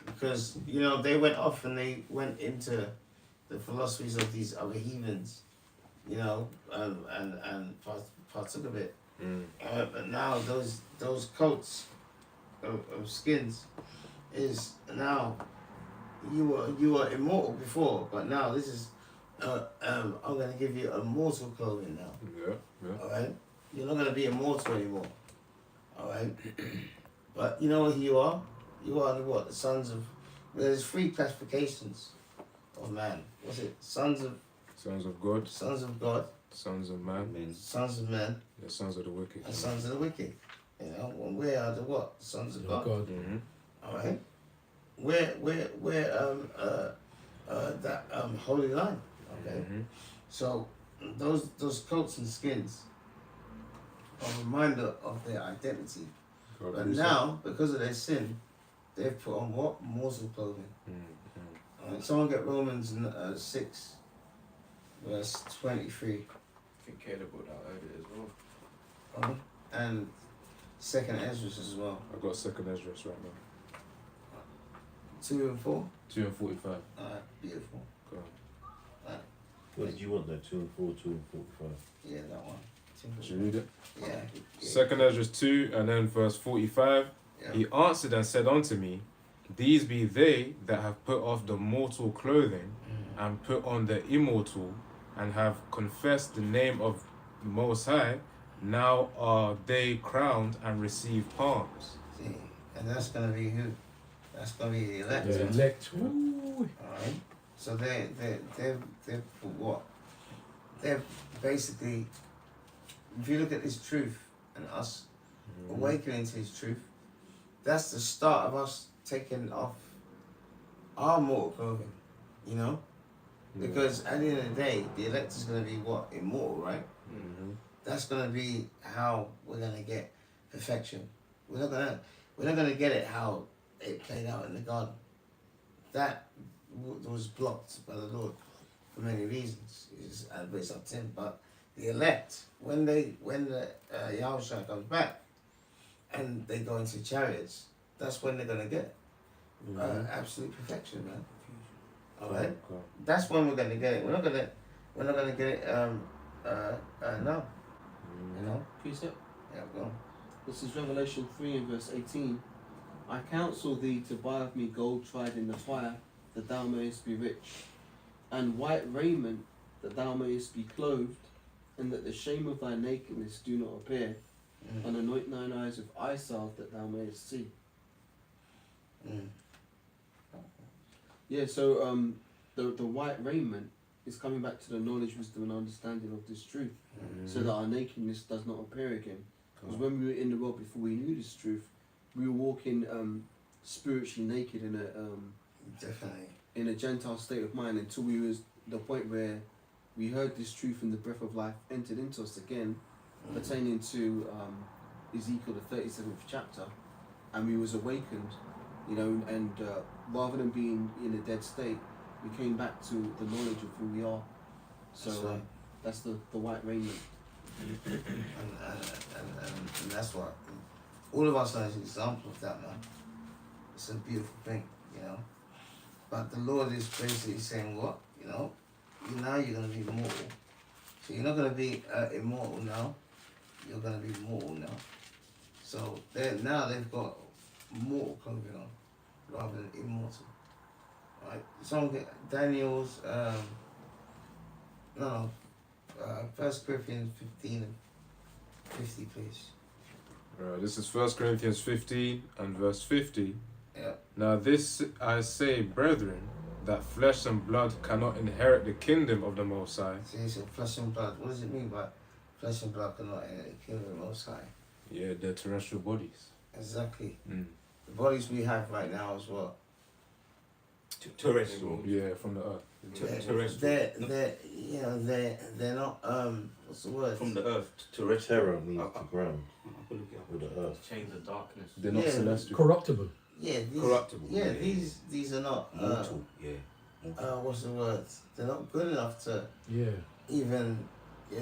Because, they went off and they went into the philosophies of these other heathens, and partook of it. But now those coats of skins is now you were immortal before, but now this is I'm gonna give you immortal clothing now. Yeah. Alright? You're not gonna be immortal anymore. Alright? But you know who you are? You are what? The sons of there's 3 classifications of man. What's it? Sons of Sons of God. Sons of God, Sons of man, Men. sons of men, the sons of the wicked. and sons of the wicked. You know, when we are the what? Sons of God. Mm-hmm. All right. We're that holy line. Okay. Mm-hmm. So those coats and skins are a reminder of their identity. God But bless you. now, because of their sin, they've put on what? Mortal clothing. Mm-hmm. All right. Someone get Romans 6, verse 23. I think Caleb brought that earlier as well. All right. And second Ezra as well. I got second Ezra right now. 2 and 4. 2 and 45. Alright, beautiful. Go on. What did you want there? 2 and 4, 2 and 45. Yeah, that one. 2 and Should you read it? 4. Yeah. Second Ezra 2 and then verse 45. Yeah. He answered and said unto me, These be they that have put off the mortal clothing and put on the immortal, and have confessed the name of the Most High. Now are they crowned and receive palms. See, and that's gonna be who? That's gonna be the elect. The elect. Ooh. Alright. So they're what? They're basically, if you look at this truth and us awakening to his truth, that's the start of us taking off our mortal clothing, you know? Because at the end of the day, the elect is gonna be what? Immortal, right? Mm-hmm. That's gonna be how we're gonna get perfection. We're not gonna get it how it played out in the garden. That was blocked by the Lord for many reasons. It's up to him. But the elect, when the Yahushua comes back and they go into chariots, that's when they're gonna get absolute perfection, man. All right, that's when we're gonna get it. We're not gonna get it now. You know. Precept. Yeah, go on. This is Revelation 3 and verse 18. I counsel thee to buy of me gold tried in the fire, that thou mayest be rich, and white raiment, that thou mayest be clothed, and that the shame of thy nakedness do not appear, and anoint thine eyes with eye salve, that thou mayest see. Yeah, so the white raiment is coming back to the knowledge, wisdom, and understanding of this truth, so that our nakedness does not appear again. Because when we were in the world before we knew this truth, we were walking spiritually naked in Definitely. a Gentile state of mind until we was the point where we heard this truth and the breath of life entered into us again, pertaining to Ezekiel the 37th chapter, and we was awakened, you know, and rather than being in a dead state, we came back to the knowledge of who we are. So That's right. that's the white raiment. And that's what all of us are an example of that, man. It's a beautiful thing, you know. But the Lord is basically saying, what? You know, now you're going to be mortal. So you're not going to be immortal now. You're going to be mortal now. So now they've got mortal clothing on rather than immortal. Right? Someone get Daniel's, 1 Corinthians 15 and 50, please. This is 1 Corinthians 15 and verse 50. Yeah. Now this I say, brethren, that flesh and blood cannot inherit the kingdom of the Most High. See, so flesh and blood. What does it mean by flesh and blood cannot enter the kingdom of the Most High? Yeah, they're terrestrial bodies. Exactly. The bodies we have right now is what? Terrestrial. Yeah, from the earth. Terrestrial. They're not what's the word? From the earth. Terrestrial. Terror means the ground with the earth. Chains of darkness. They're not Yeah. celestial. Corruptible. Yeah, these, Corruptible. Yeah, these are not Mortal. what's the word? They're not good enough to Yeah. even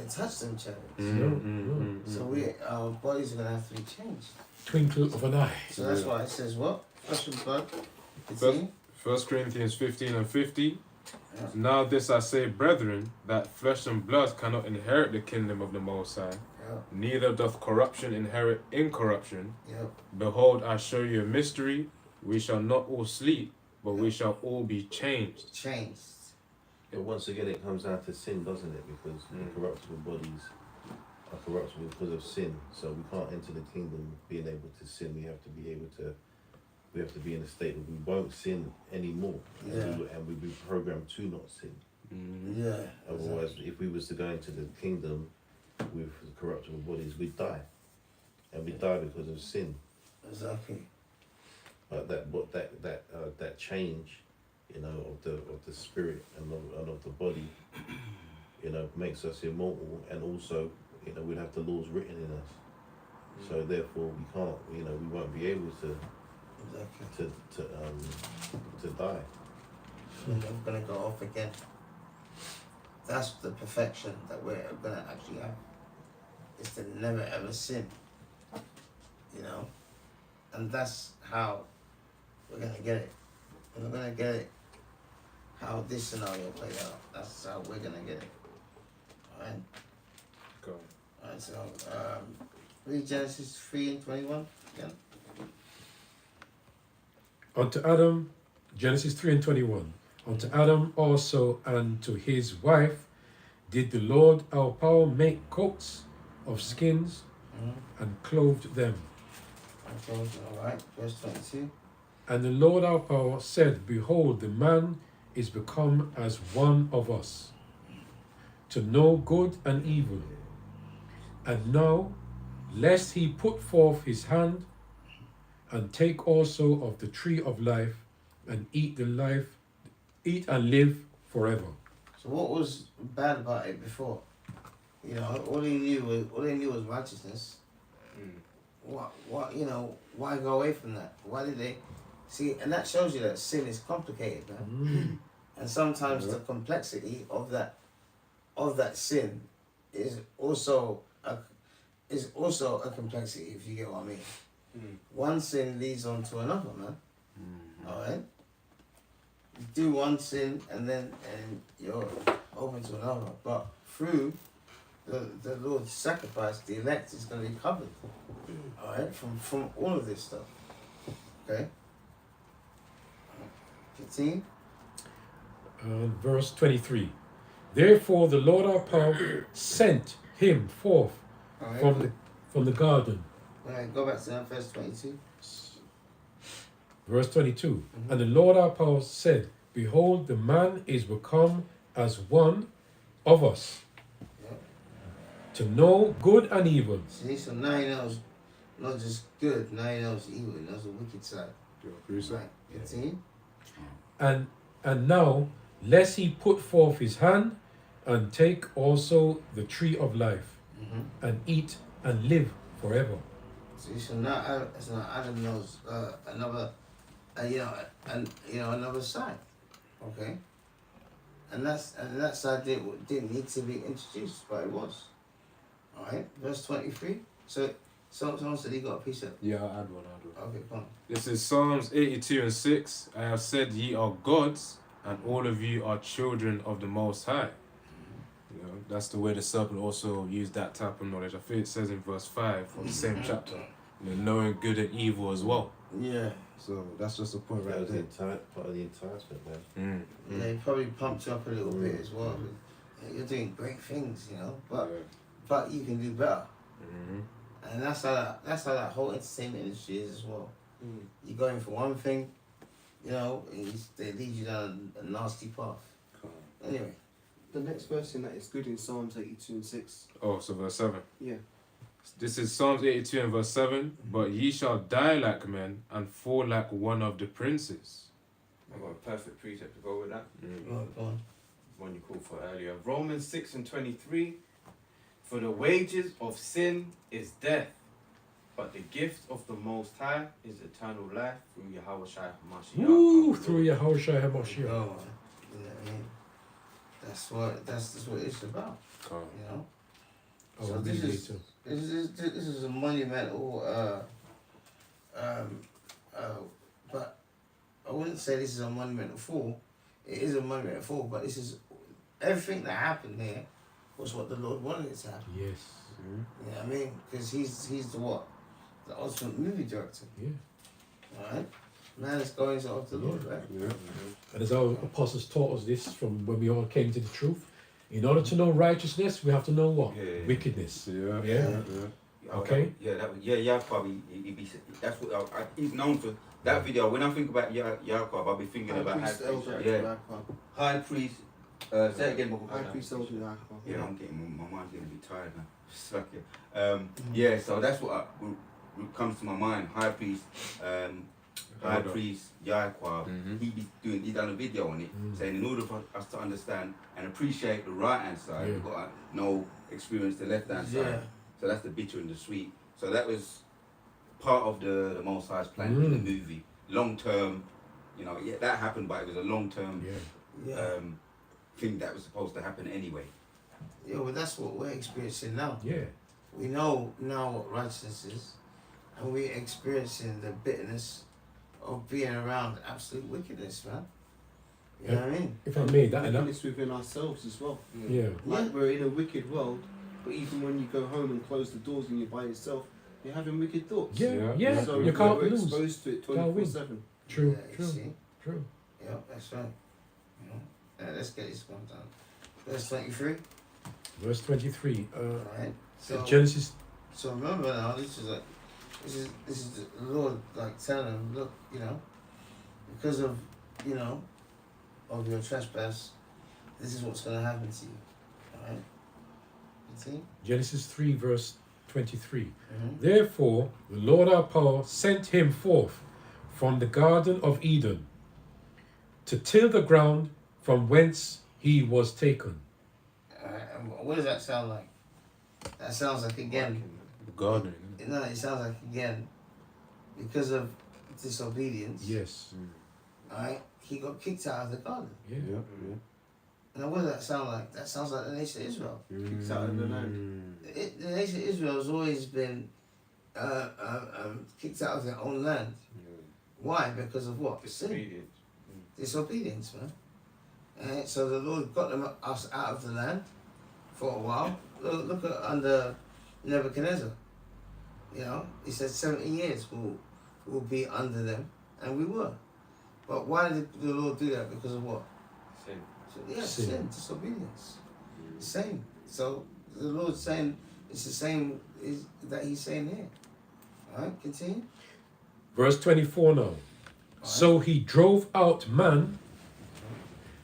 touch them chariots. No. So our bodies are gonna have to be changed. Twinkle of an eye. So that's why it says what? Flesh and blood. First, 1 Corinthians 15 and 50. Yeah. Now this I say, brethren, that flesh and blood cannot inherit the kingdom of the Most High, Yep. neither doth corruption inherit incorruption. Yep. Behold, I show you a mystery. We shall not all sleep, but we shall all be changed. Changed. But once again, it comes down to sin, doesn't it? Because the corruptible bodies are corruptible because of sin. So we can't enter the kingdom being able to sin. We have to be able to. We have to be in a state where we won't sin anymore, Yeah. and we be programmed to not sin. Yeah. Otherwise, if we was to go into the kingdom with corruptible bodies, we'd die, and we die because of sin. Exactly. But that change, you know, of the spirit and of the body, you know, makes us immortal, and also, you know, we'd have the laws written in us. So therefore, we can't, you know, we won't be able to die. We're never gonna go off again. That's the perfection that we're gonna actually have. Is to never ever sin. You know? And that's how we're gonna get it. We're gonna get it how this scenario played out. That's how we're gonna get it. Alright? Go. Alright, so read Genesis 3:21 again. Unto Adam, Genesis 3:21. Unto Adam also and to his wife did the Lord our power make coats of skins and clothed them. Okay, alright, verse 22. And the Lord our power said, Behold, the man is become as one of us, to know good and evil. And now, lest he put forth his hand and take also of the tree of life and eat and live forever. So what was bad about it before? You know, all they knew was righteousness. What you know, why go away from that? Why did they see? And that shows you that sin is complicated, man. And sometimes the complexity of that sin is also a complexity, if you get what I mean. One sin leads on to another, man. Alright? You do one sin and you're open to another. But through the Lord's sacrifice, the elect is going to be covered. Alright? From all of this stuff. Okay? 15. Verse 23. Therefore the Lord our power sent him forth from the garden. Alright, go back to that verse 22. Verse 22. And the Lord our power said, Behold, the man is become as one of us, to know good and evil. See, so now he knows not just good, now he knows evil, he knows the wicked side. Right, 15. And now, lest he put forth his hand and take also the tree of life and eat and live forever. See, so now Adam knows another, another side. Okay, and that side didn't need to be introduced, but it was. All right, verse 23. So someone said he got a piece of. Yeah, I'll add one. Okay, come on. This is Psalms 82:6. I have said, ye are gods, and all of you are children of the Most High. You know, that's the way the serpent also used that type of knowledge. I think it says in verse 5 of the same chapter, you know, knowing good and evil as well. Yeah. So that's just a point That right was there. part of the enticement, man. Yeah, he probably pumped you up a little bit as well. You're doing great things, you know, but you can do better. And that's how that whole entertainment industry is as well. You're going for one thing, you know, and they lead you down a nasty path. Anyway. The next verse in that is good in Psalms 82:6. Oh, so verse 7. Yeah. This is Psalms 82 and verse 7. But ye shall die like men and fall like one of the princes. I've got a perfect precept to go with that. Go on. One you called for earlier. Romans 6:23. For the wages of sin is death, but the gift of the Most High is eternal life through Yahweh Shai HaMashiach. Woo! Through Yahweh Shai HaMashiach. You know what I mean? That's what it's about. You know? So this is a monumental but I wouldn't say this is a monumental fall. It is a monumental fall, but this is everything that happened here was what the Lord wanted it to happen. Yes. You know what I mean? Because he's the ultimate movie director. Yeah. Alright? Man is going of the Lord, right? Yeah. And as our apostles taught us this from when we all came to the truth, in order to know righteousness, we have to know what? Wickedness. Yeah. Okay. Yeah, probably. That's what he's known for. That video. When I think about Yaakov, I'll be thinking about Priest, elder, high priest, Say it again, Bubba. High priest over the alcohol. Yeah, I'm getting my mind's getting a bit tired now. Fuck it. Yeah, so that's what comes to my mind. High priest, High priest Yahweh. He done a video on it, saying in order for us to understand and appreciate the right hand side, we've got to know, experience the left hand side. Yeah. So that's the bitter and the sweet. So that was part of the Most High's plan in the movie. Long term, you know, yeah, that happened, but it was a long term thing that was supposed to happen anyway. Yeah, well, that's what we're experiencing now. Yeah. We know now what righteousness is, and we're experiencing the bitterness of being around absolute wickedness, man. You know what I mean? If I may, that Wickedness within ourselves as well. yeah. Like we're in a wicked world, but even when you go home and close the doors and you're by yourself, you're having wicked thoughts. Yeah. So You can't we're lose. exposed to it Can't win. 24/7. True. Yeah, you see? True. Yeah, that's right. You know? Let's get this one done. Verse 23. Verse 23. Alright. So Genesis. So remember now, this is the Lord like telling them, look, you know, because of of your trespass, this is what's gonna happen to you. Alright? You see? Genesis 3, verse 23. Mm-hmm. Therefore, the Lord our power sent him forth from the Garden of Eden to till the ground from whence he was taken. And what does that sound like? That sounds like again. Gardening. No, it sounds like again because of disobedience. Yes. Alright, he got kicked out of the garden. Yeah. Now, what does that sound like? That sounds like the nation of Israel. Kicked out of the land. The nation of Israel has always been kicked out of their own land. Why? Because of what? Sin. Disobedience, man. And so the Lord got us out of the land for a while. Look at under Nebuchadnezzar. You know, he said 70 years will be under them, and we were. But why did the Lord do that? Because of what? Sin. So, sin, disobedience. Same. So the Lord's saying it's the same that he's saying here. Alright, continue. Verse 24 now. So he drove out man,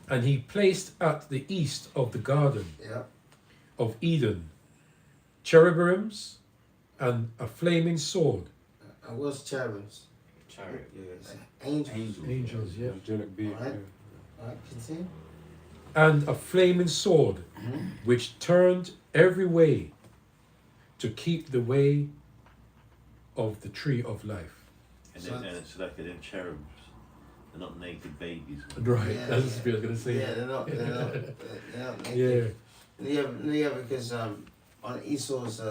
and he placed at the east of the garden Yeah. of Eden cherubims and a flaming sword. And what's cherubims? Chariot. Angels. Angels, yeah. Angelic being. Alright. Alright, continue. And a flaming sword, which turned every way to keep the way of the tree of life. And then it's like them cherubs. They're not naked babies. Right, Yeah, that's what I was going to say. Yeah, they're not naked. Yeah. Yeah, because on Esau's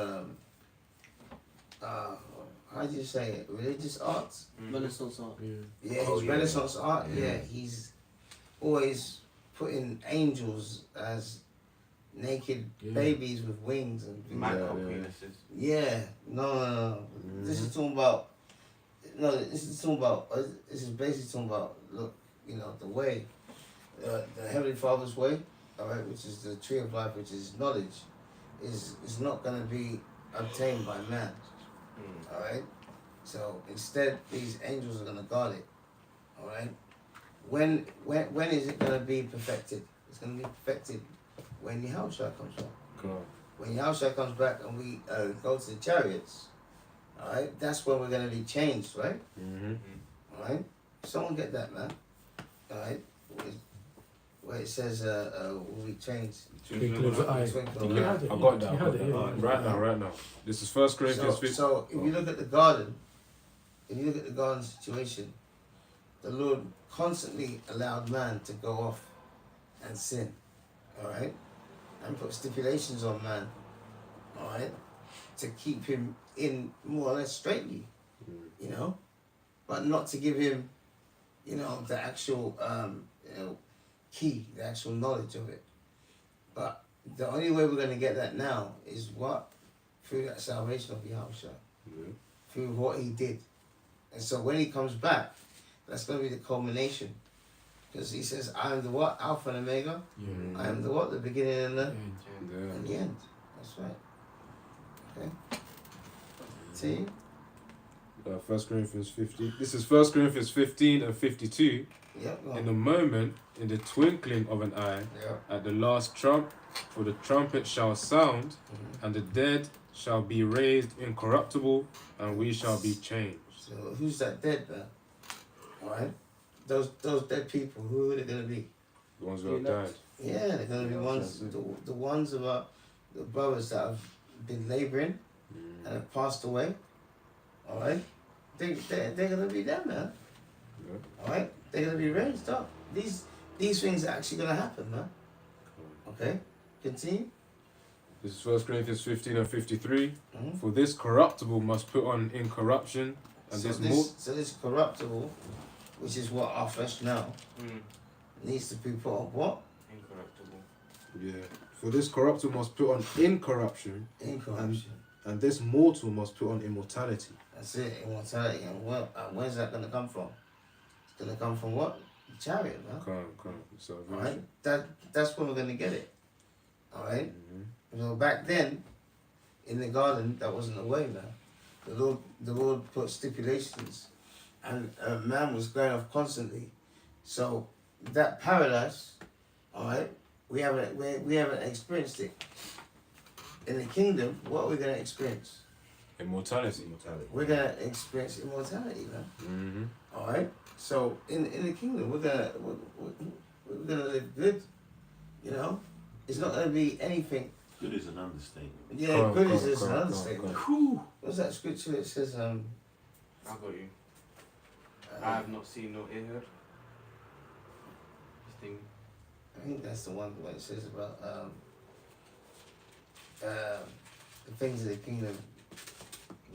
how do you say it? Religious arts. Renaissance art. Yeah, his Renaissance art. Yeah, he's always putting angels as naked babies with wings and things. Micro penises. Yeah, no. This is talking about. No, this is talking about. This is basically talking about. Look, you know the way, the Heavenly Father's way. All right, which is the tree of life, which is knowledge, is not going to be obtained by man. All right. So instead, these angels are going to guard it. All right. When is it going to be perfected? It's going to be perfected when Yahushua comes back. God. When Yahushua comes back and we go to the chariots, all right, that's when we're going to be changed, right? All right. Someone get that, man. All right. Where it says we'll be changed. Twinkle of the eye. Twinkle of You the had eye. it, I got yeah. that. You had it, yeah. Right now. This is 1 Corinthians 15. So if you look at the garden, if you look at the garden situation, the Lord constantly allowed man to go off and sin, all right, and put stipulations on man, all right, to keep him in more or less straitly, you know, but not to give him, you know, the actual key, the actual knowledge of it. But the only way we're going to get that now is what? Through that salvation of Yahushua. Through what he did. And so when he comes back, that's going to be the culmination. Because he says, I am the what? Alpha and Omega. I am the what? The beginning and the end. That's right. Okay. See? 1 Corinthians 15. This is 1 Corinthians 15 and 52. Yep, go In on. a moment, in the twinkling of an eye, Yep. at the last trump, for the trumpet shall sound, and the dead shall be raised incorruptible, and we shall be changed. So who's that dead man? Alright? Those dead people, who are they gonna be? The ones who have died. Yeah, they're gonna be ones the ones of the brothers that have been labouring and have passed away. Alright? They're gonna be them, man. Yeah. Alright? They're gonna be raised up. These things are actually gonna happen, man. Okay? Continue. This is 1 Corinthians 15 and 53. Mhm. For this corruptible must put on incorruption, and So this corruptible, which is what our flesh now, needs to be put on what? Incorruptible. Yeah. For this corruptible must put on incorruption, Incorruption. and this mortal must put on immortality. That's it, immortality. And where's that gonna come from? It's gonna come from what? The chariot, man. Come. So, Alright? That's when we're gonna get it. Alright? So back then, in the garden, that wasn't the way, man. The Lord put stipulations, and man was going off constantly. So that paradise, alright, we haven't experienced it. In the kingdom, what are we gonna experience? Immortality. We're gonna experience immortality, man. Mm-hmm. Alright? So in the kingdom, we're gonna live good. You know? It's not gonna be anything. Good is an understatement. Yeah, good is just an understatement. What's that scripture that says I got you. I have not seen nor ear heard. This thing. I think that's the one where it says about the things of the kingdom.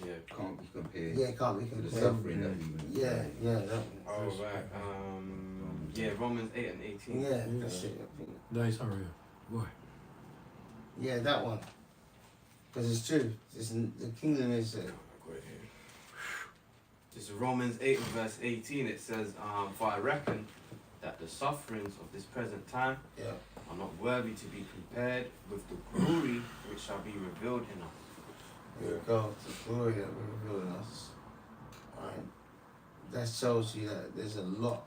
Yeah. Can't be compared Yeah, can't be to the compared. suffering that we went through. Yeah, that one. Oh right. Yeah, Romans 8 and 18. Yeah, that's it. Nice area. Boy. Yeah, that one. Because it's true. The kingdom is. I got it here. This is Romans 8 and verse 18. It says, for I reckon that the sufferings of this present time Yeah. are not worthy to be compared with the glory which shall be revealed in us. Here we go. The glory that we're revealing us. Alright. That shows you that there's a lot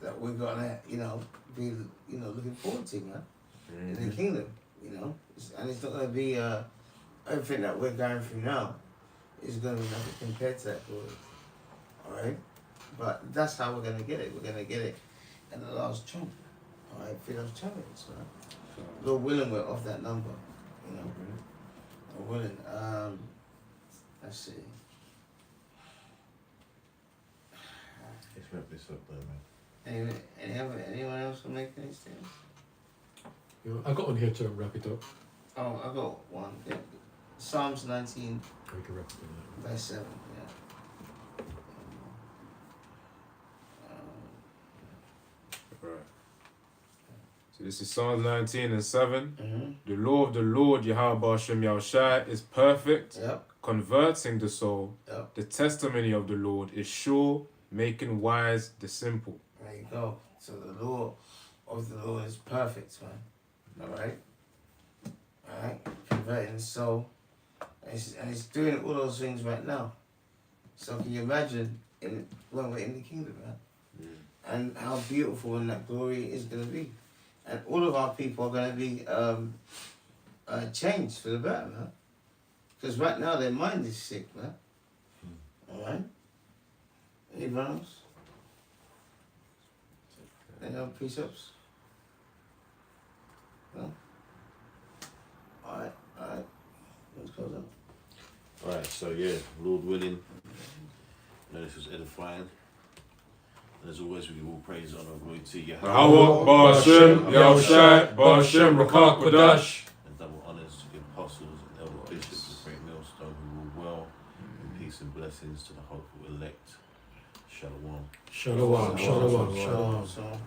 that we're gonna, be, looking forward to, man. In the kingdom, and it's not gonna be everything that we're going through now is gonna be nothing compared to that glory. Alright? But that's how we're gonna get it. We're gonna get it in the last trump. Alright, feed those chariots, man. Lord willing, we're off that number, Lord willing. Let's see. Let's wrap this up though, man. Anyone else will make any statements? I got on here to wrap it up. Oh, I got one. Yeah. Psalms 19, We can wrap it up. verse 7. Yeah. Right. So this is Psalm 19 and 7. Mm-hmm. The law of the Lord, Yahweh Shem Yahushai, is perfect, Yep. converting the soul. Yep. The testimony of the Lord is sure, making wise the simple. There you go. So the law of the Lord is perfect, man. Alright? Alright? Converting the soul. And it's doing all those things right now. So can you imagine when we're in the kingdom, man? And how beautiful and that glory is going to be. And all of our people are going to be changed for the better, man. Because right now their mind is sick, man. Alright? Anyone else? Any other precepts? No? Alright. Let's close up. Alright, so yeah, Lord willing, this was edifying. And as always, we give all praise, honor, and glory to Yahweh. Yahweh Ba'Shem Yahushai Ba'Shem Rakak Kodash. And double honors to the apostles and elder bishops of Great Millstone who rule well. And peace and blessings to the hopeful elect. Shalom. Shalom. Shalom. Shalom. Shalom.